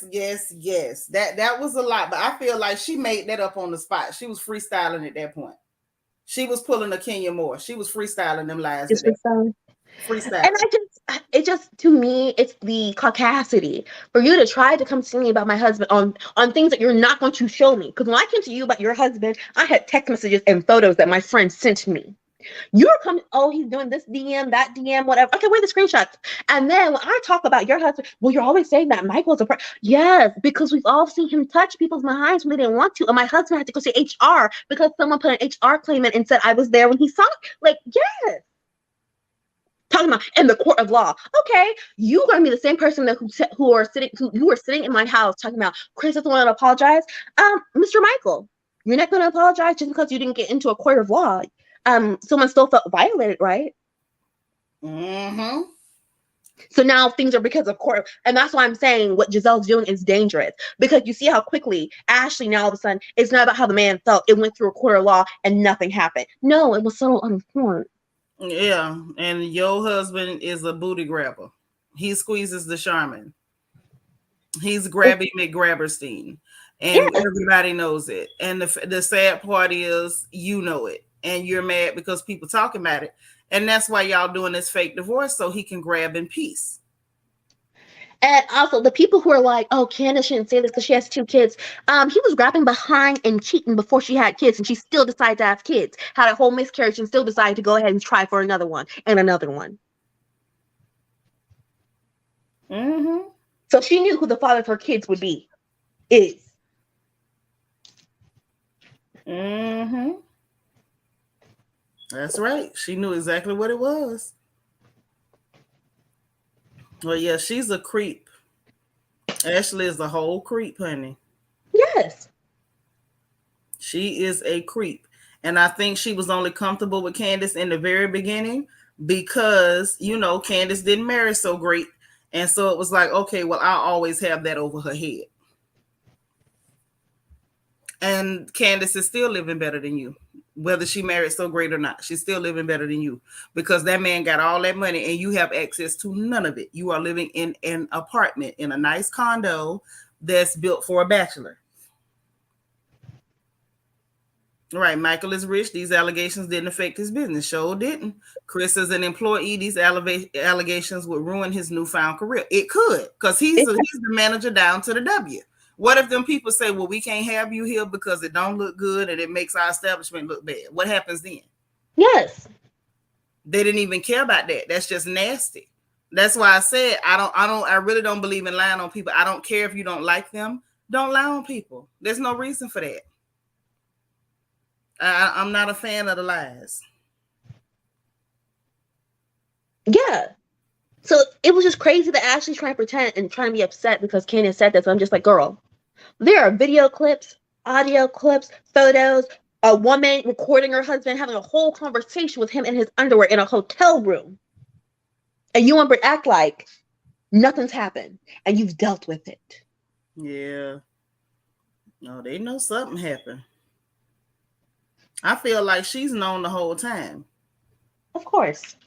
That was a lot. But I feel like she made that up on the spot. She was freestyling at that point. She was pulling a Kenya Moore. She was freestyling them lies. Freestyle. And it just, to me, it's the caucasity for you to try to come to me about my husband on things that you're not going to show me. Because when I came to you about your husband, I had text messages and photos that my friend sent me. You're coming, oh, he's doing this DM, that DM, whatever. Okay, wait, the screenshots. And then when I talk about your husband, well, you're always saying that Michael's a yes, because we've all seen him touch people's behinds when they didn't want to. And my husband had to go to HR because someone put an HR claim in and said I was there when he saw it. Like, yes. Talking about in the court of law. Okay, you gonna be the same person that who are sitting in my house talking about Chris doesn't want to apologize. Mr. Michael, you're not gonna apologize just because you didn't get into a court of law. Someone still felt violated, right? Mm-hmm. So now things are because of court, and that's why I'm saying what Giselle's doing is dangerous, because you see how quickly Ashley now all of a sudden, it's not about how the man felt. It went through a court of law and nothing happened. No, it was settled on court. Yeah, and your husband is a booty grabber. He squeezes the Charmin. He's Grabby McGrabberstein, and everybody knows it. And the sad part is, you know it, and you're mad because people talking about it, and that's why y'all doing this fake divorce so he can grab in peace. And also the people who are like, oh, Candiance shouldn't say this because she has 2 kids. He was grabbing behind and cheating before she had kids, and she still decided to have kids. Had a whole miscarriage and still decided to go ahead and try for another one and another one. Mm-hmm. So she knew who the father of her kids would be. Is. Mm-hmm. That's right. She knew exactly what it was. Well, yeah, she's a creep. Ashley is a whole creep, honey. Yes. She is a creep. And I think she was only comfortable with Candiance in the very beginning because, Candiance didn't marry so great. And so it was like, okay, well, I'll always have that over her head. And Candiance is still living better than you. Whether she married so great or not, she's still living better than you because that man got all that money and you have access to none of it. You are living in an apartment in a nice condo that's built for a bachelor. Right. Michael is rich. These allegations didn't affect his business. Sure didn't. Chris is an employee. These allegations would ruin his newfound career. It could, because he's the manager down to the W. What if them people say, well, we can't have you here because it don't look good and it makes our establishment look bad? What happens then? Yes. They didn't even care about that. That's just nasty. That's why I said I really don't believe in lying on people. I don't care if you don't like them. Don't lie on people. There's no reason for that. I'm not a fan of the lies. Yeah. So it was just crazy that Ashley's trying to pretend and trying to be upset because Candiance said this. I'm just like, girl, there are video clips, audio clips, photos, a woman recording her husband having a whole conversation with him in his underwear in a hotel room. And you want to act like nothing's happened and you've dealt with it. Yeah. No, they know something happened. I feel like she's known the whole time. Of course.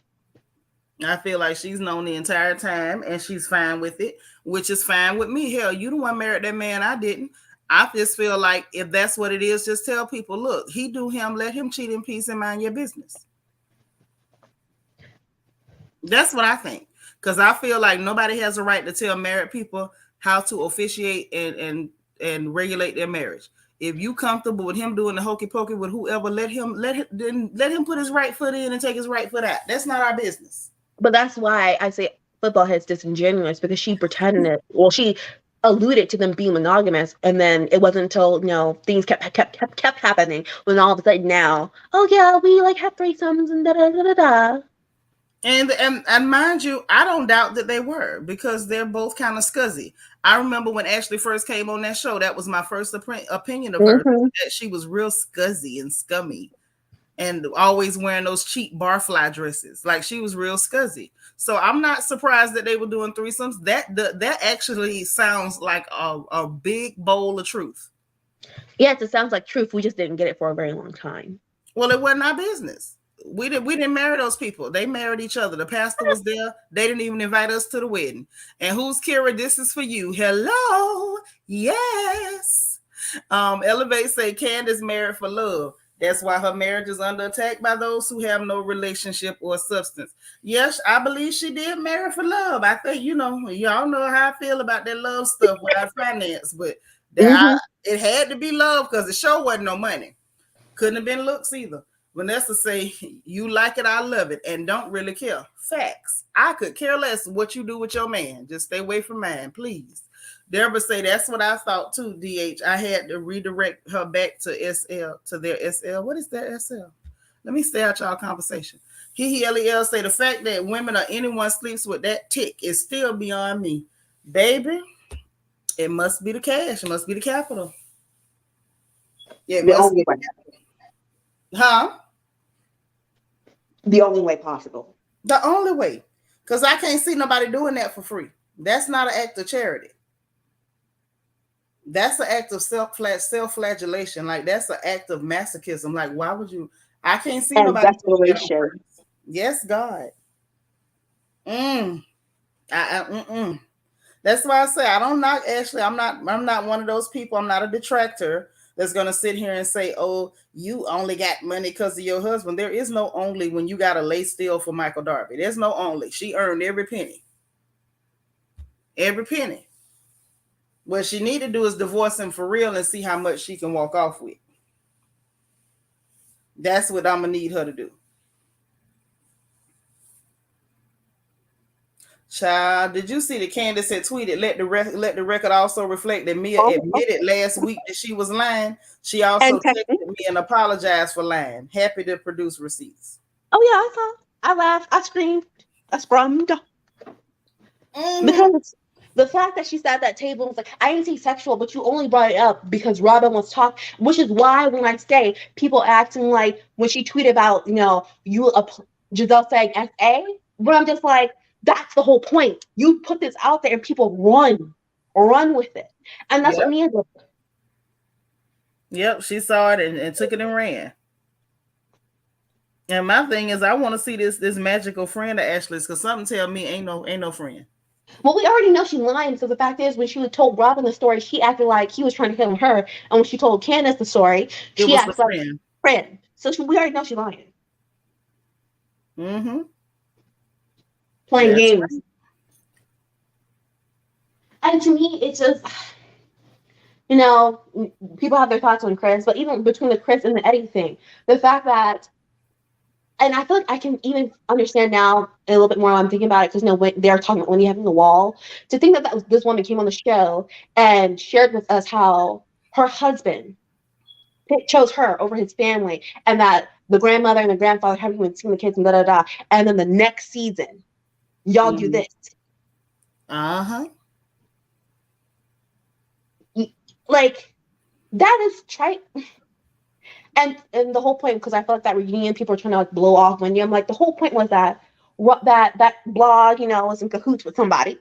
I feel like she's known the entire time and she's fine with it, which is fine with me. Hell, you the one married that man. I didn't. I just feel like if that's what it is, just tell people, look, he do him, let him cheat in peace and mind your business. That's what I think. Because I feel like nobody has a right to tell married people how to officiate and regulate their marriage. If you comfortable with him doing the hokey pokey with whoever, let him put his right foot in and take his right foot out. That's not our business. But that's why I say football head's disingenuous, because she pretended it. Well, she alluded to them being monogamous, and then it wasn't until things kept happening when all of a sudden now, oh yeah, we like have threesomes and da da da da da. And mind you, I don't doubt that they were, because they're both kind of scuzzy. I remember when Ashley first came on that show, that was my first opinion of her, that she was real scuzzy and scummy and always wearing those cheap barfly dresses. Like, she was real scuzzy. So I'm not surprised that they were doing threesomes. That actually sounds like a big bowl of truth. Yes, it sounds like truth. We just didn't get it for a very long time. Well, it wasn't our business. We didn't marry those people. They married each other. The pastor was there. They didn't even invite us to the wedding. And who's Kira? This is for you. Hello. Yes. Elevate say Candiance married for love. That's why her marriage is under attack by those who have no relationship or substance. Yes, I believe she did marry for love. I think, y'all know how I feel about that love stuff without finance, but it had to be love because the show wasn't no money. Couldn't have been looks either. Vanessa say, you like it, I love it, and don't really care. Facts. I could care less what you do with your man. Just stay away from mine, please. Deborah say, that's what I thought too, DH. I had to redirect her back to SL, to their SL. What is their SL? Let me stay out y'all conversation. LEL say, the fact that women or anyone sleeps with that tick is still beyond me. Baby, it must be the cash. It must be the capital. Yeah, it must be the capital. Huh? The only way possible. The only way. Because I can't see nobody doing that for free. That's not an act of charity. That's an act of self-flagellation. Like, that's an act of masochism. Like, why would you? I can't see nobody doing that. Yes, God. That's why I say I don't knock Ashley. I'm not one of those people. I'm not a detractor that's going to sit here and say, oh, you only got money because of your husband. There is no only when you got to lay still for Michael Darby. There's no only. She earned every penny. Every penny. What she need to do is divorce him for real and see how much she can walk off with. That's what I'm going to need her to do. Child, did you see that Candiance had tweeted, let the record also reflect that Mia admitted last week that she was lying. She also texted me and apologized for lying. Happy to produce receipts. Oh yeah, I saw. I laughed. I screamed. I scrummed. Because the fact that she sat at that table was like, I didn't say sexual, but you only brought it up because Robyn was talking, which is why when I say people acting like when she tweeted about, Giselle saying SA, but I'm just like, that's the whole point. You put this out there and people run with it. And that's what Mia did. Yep, she saw it and took it and ran. And my thing is, I want to see this magical friend of Ashley's, because something tell me ain't no friend. Well, we already know she's lying. So the fact is, when she told Robyn the story, she acted like he was trying to kill her. And when she told Candiance the story, she acted like friend. So we already know she's lying. Playing games. Right. And to me, it's just, people have their thoughts on Chris, but even between the Chris and the Eddie thing, the fact that, and I feel like I can even understand now a little bit more when I'm thinking about it, because when they're talking about when you having the wall, to think that this woman came on the show and shared with us how her husband chose her over his family, and that the grandmother and the grandfather haven't even seen the kids, and da-da-da, and then the next season, y'all do this. Like, that is trite. And the whole point, because I felt like that reunion, people were trying to blow off Wendy. I'm like, the whole point was that blog, was in cahoots with somebody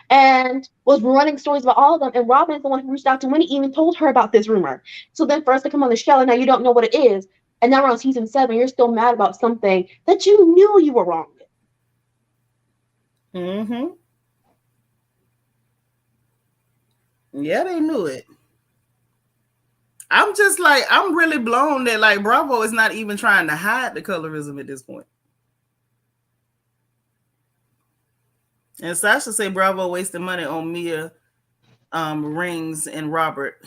and was running stories about all of them. And Robyn is the one who reached out to Wendy, even told her about this rumor. So then for us to come on the show and now you don't know what it is, and now we're on season 7, you're still mad about something that you knew you were wrong with. Yeah, they knew it. I'm just like, I'm really blown that like Bravo is not even trying to hide the colorism at this point. And Sasha say Bravo wasted money on Mia, Rings, and Robert.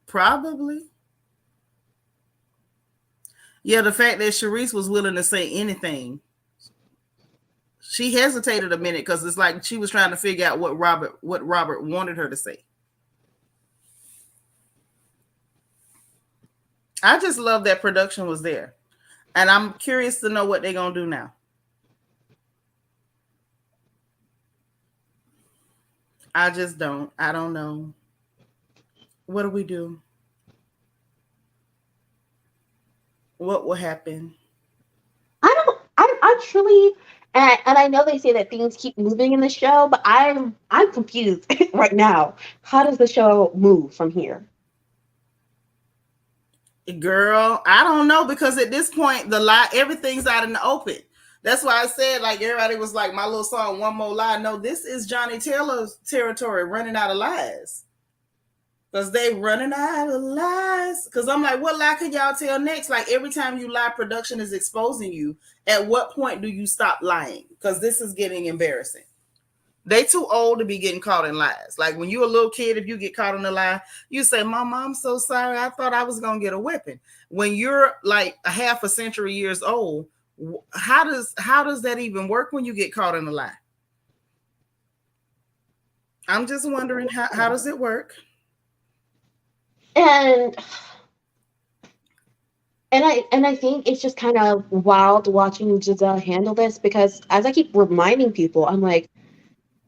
Probably. Yeah, the fact that Charisse was willing to say anything. She hesitated a minute because it's like she was trying to figure out what Robert wanted her to say. I just love that production was there. And I'm curious to know what they're going to do now. I just don't. I don't know. What do we do? What will happen? I truly, and I know they say that things keep moving in the show, but I'm confused right now. How does the show move from here? Girl, I don't know, because at this point, everything's out in the open. That's why I said, like, everybody was like, my little song, One More Lie. No, this is Johnny Taylor's territory, running out of lies. Because they running out of lies. Because I'm like, what lie could y'all tell next? Like every time you lie, production is exposing you. At what point do you stop lying? Because this is getting embarrassing. They too old to be getting caught in lies. Like when you're a little kid, if you get caught in a lie, you say, Mama, I'm so sorry. I thought I was going to get a whipping. When you're like a half a century years old, how does that even work when you get caught in a lie? I'm just wondering, how does it work? And I think it's just kind of wild watching Giselle handle this, because as I keep reminding people, I'm like,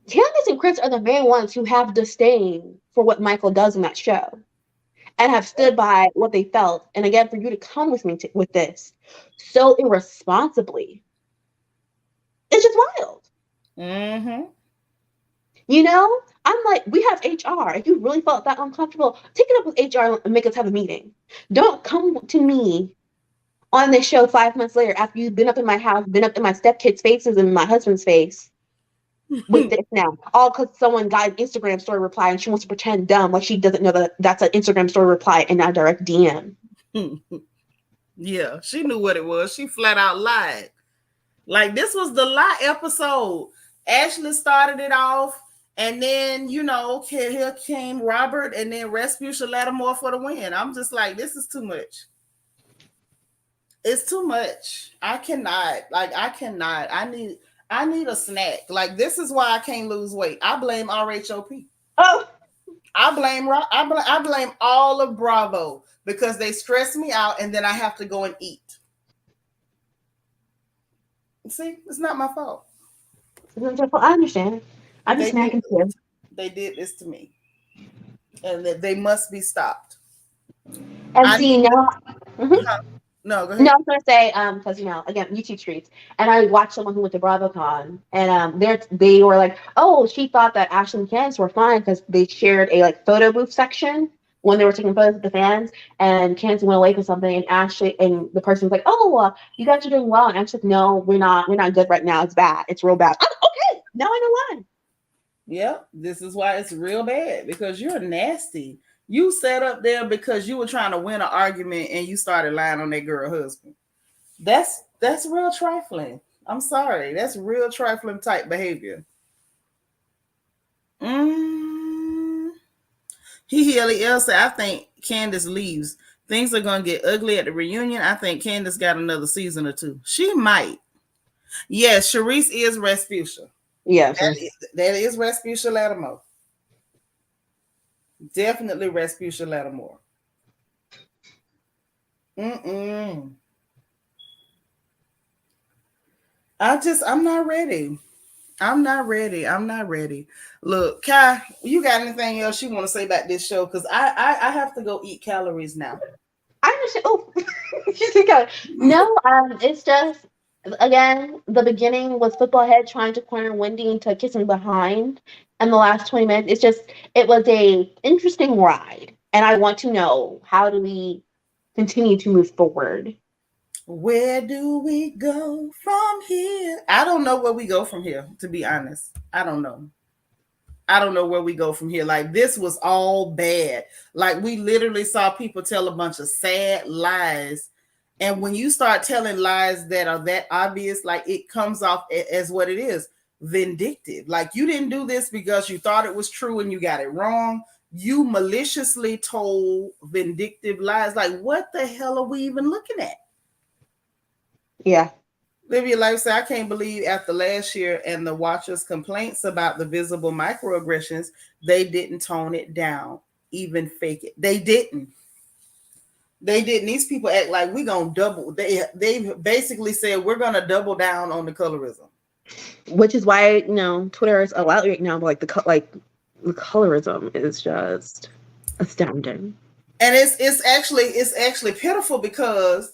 Candiance and Chris are the main ones who have disdain for what Michael does in that show and have stood by what they felt. And again, for you to come with me with this so irresponsibly, it's just wild. Mm-hmm. You know, I'm like, we have HR. If you really felt that uncomfortable, take it up with HR and make us have a meeting. Don't come to me on this show 5 months later after you've been up in my house, been up in my stepkids' faces and my husband's face with this now. All because someone got an Instagram story reply and she wants to pretend dumb like she doesn't know that that's an Instagram story reply and not direct DM. Yeah, she knew what it was. She flat out lied. Like this was the lie episode. Ashley started it off. And then, here came Robert, and then Respucia Lattimore for the win. I'm just like, this is too much. It's too much. I cannot. I need a snack. Like, this is why I can't lose weight. I blame RHOP. Oh, I blame all of Bravo because they stress me out, and then I have to go and eat. See, it's not my fault. I understand. I'm just snacking too. They did this to me, and they must be stopped. And see now. No, go ahead. No, I was gonna say, because again, YouTube streets, and I watched someone who went to BravoCon, and they were like, oh, she thought that Ashley and Candiance were fine because they shared a photo booth section when they were taking photos with the fans, and Candiance went away for something, and Ashley and the person was like, oh, you guys are doing well, and Ashley's like, no, we're not good right now. It's bad. It's real bad. Okay, now I know why. Yep, this is why it's real bad, because you're nasty. You sat up there because you were trying to win an argument and you started lying on that girl husband. That's real trifling. I'm sorry. That's real trifling type behavior. He said, I think Candiance leaves. Things are going to get ugly at the reunion. I think Candiance got another season or two. She might. Yes, Charisse is Respucia. Yeah, that is Respucia Lattimore. Definitely Respucia Lattimore. I'm not ready. I'm not ready. Look, Kai, you got anything else you want to say about this show? Because I have to go eat calories now. I understand. Oh, no, it's just, again, the beginning was Football Head trying to corner Wendy into kissing behind, and the last 20 minutes, it was a interesting ride, and I want to know, how do we continue to move forward? Where do we go from here? I don't know where we go from here, to be honest. I don't know where we go from here. Like, this was all bad. Like, we literally saw people tell a bunch of sad lies. And when you start telling lies that are that obvious, like, it comes off as what it is, vindictive. Like, you didn't do this because you thought it was true and you got it wrong. You maliciously told vindictive lies. Like, what the hell are we even looking at? Yeah. Livia Life said, I can't believe after last year and the watchers' complaints about the visible microaggressions, they didn't tone it down, even fake it. They didn't. These people act like we're going to double. They basically said we're going to double down on the colorism. Which is why, Twitter is a lot right now, but the colorism is just astounding. And it's actually pitiful, because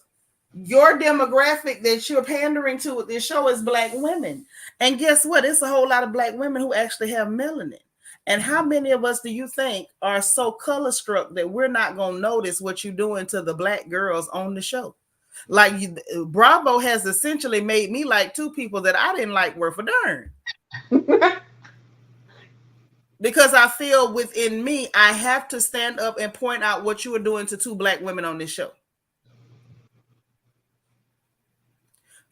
your demographic that you're pandering to with this show is Black women. And guess what? It's a whole lot of Black women who actually have melanin. And how many of us do you think are so color struck that we're not going to notice what you're doing to the Black girls on the show? Like, Bravo has essentially made me like two people that I didn't like worth a darn. Because I feel within me, I have to stand up and point out what you are doing to two black women on this show.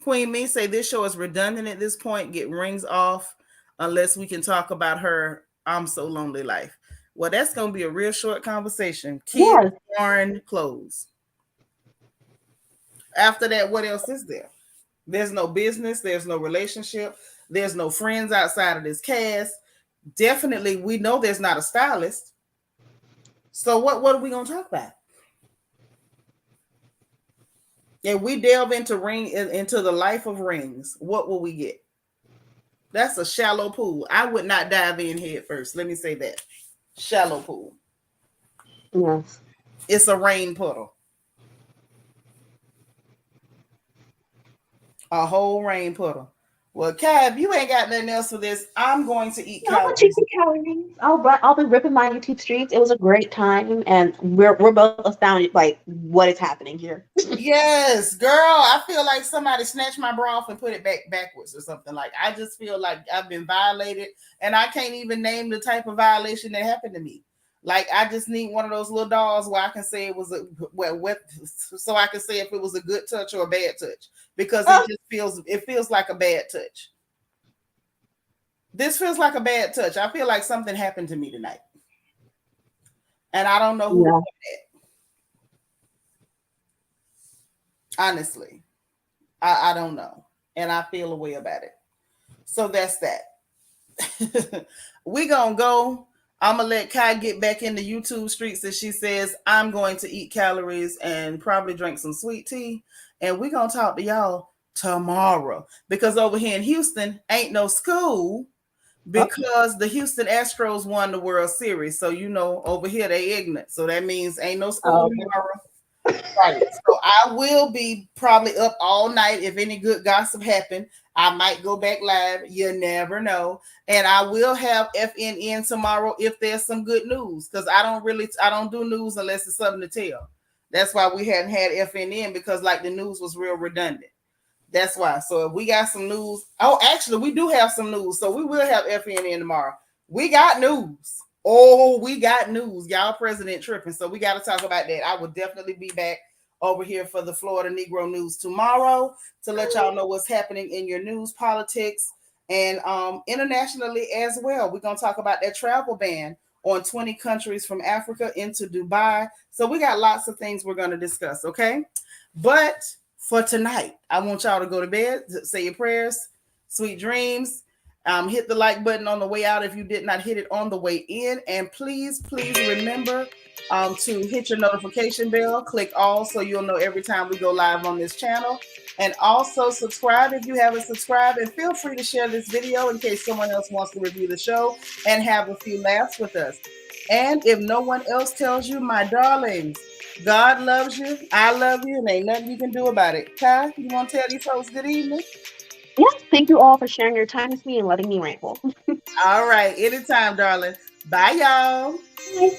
Queen Me say this show is redundant at this point. Get rings off unless we can talk about her I'm so lonely life. Well, that's going to be a real short conversation. Kids, Yes. foreign clothes. After that, what else is there? There's no business. There's no relationship. There's no friends outside of this cast. Definitely, we know there's not a stylist. So what are we going to talk about? If we delve into the life of rings, what will we get? That's a shallow pool. I would not dive in head first. Let me say that. Shallow pool. Yes. It's a rain puddle. A whole rain puddle. Well, Cab, you ain't got nothing else for this. I'm going to eat calories. I'll be ripping my YouTube streams. It was a great time, and we're both astounded like what is happening here. Yes, girl. I feel like somebody snatched my bra off and put it backwards or something. Like I just feel like I've been violated, and I can't even name the type of violation that happened to me. Like I just need one of those little dolls where I can say it was so I can say if it was a good touch or a bad touch, because it feels like a bad touch. This feels like a bad touch. I feel like something happened to me tonight, and I don't know who to put it. Honestly, I don't know, and I feel a way about it. So that's that. We gonna go. I'm gonna let Kai get back in the YouTube streets, as she says. I'm going to eat calories and probably drink some sweet tea, and we're gonna talk to y'all tomorrow, because over here in Houston ain't no school because the Houston Astros won the World Series. So over here they ignorant, so that means ain't no school tomorrow. Right. So I will be probably up all night. If any good gossip happen, I might go back live. You never know. And I will have FNN tomorrow if there's some good news, because I don't do news unless it's something to tell. That's why we hadn't had FNN, because like the news was real redundant. That's why. So if we got some news, actually we do have some news. So we will have FNN tomorrow. We got news. Oh, we got news. Y'all president tripping. So we got to talk about that. I will definitely be back over here for the Florida Negro News tomorrow to let y'all know what's happening in your news, politics, and internationally as well. We're going to talk about that travel ban on 20 countries from Africa into Dubai. So we got lots of things we're going to discuss, okay? But for tonight, I want y'all to go to bed, say your prayers, sweet dreams. Hit the like button on the way out if you did not hit it on the way in. And please remember to hit your notification bell. Click all so you'll know every time we go live on this channel. And also subscribe if you haven't subscribed. And feel free to share this video in case someone else wants to review the show and have a few laughs with us. And if no one else tells you, my darlings, God loves you, I love you, and ain't nothing you can do about it. Kai, you want to tell these folks good evening? Yes, thank you all for sharing your time with me and letting me ramble. All right, anytime, darling. Bye, y'all. Bye.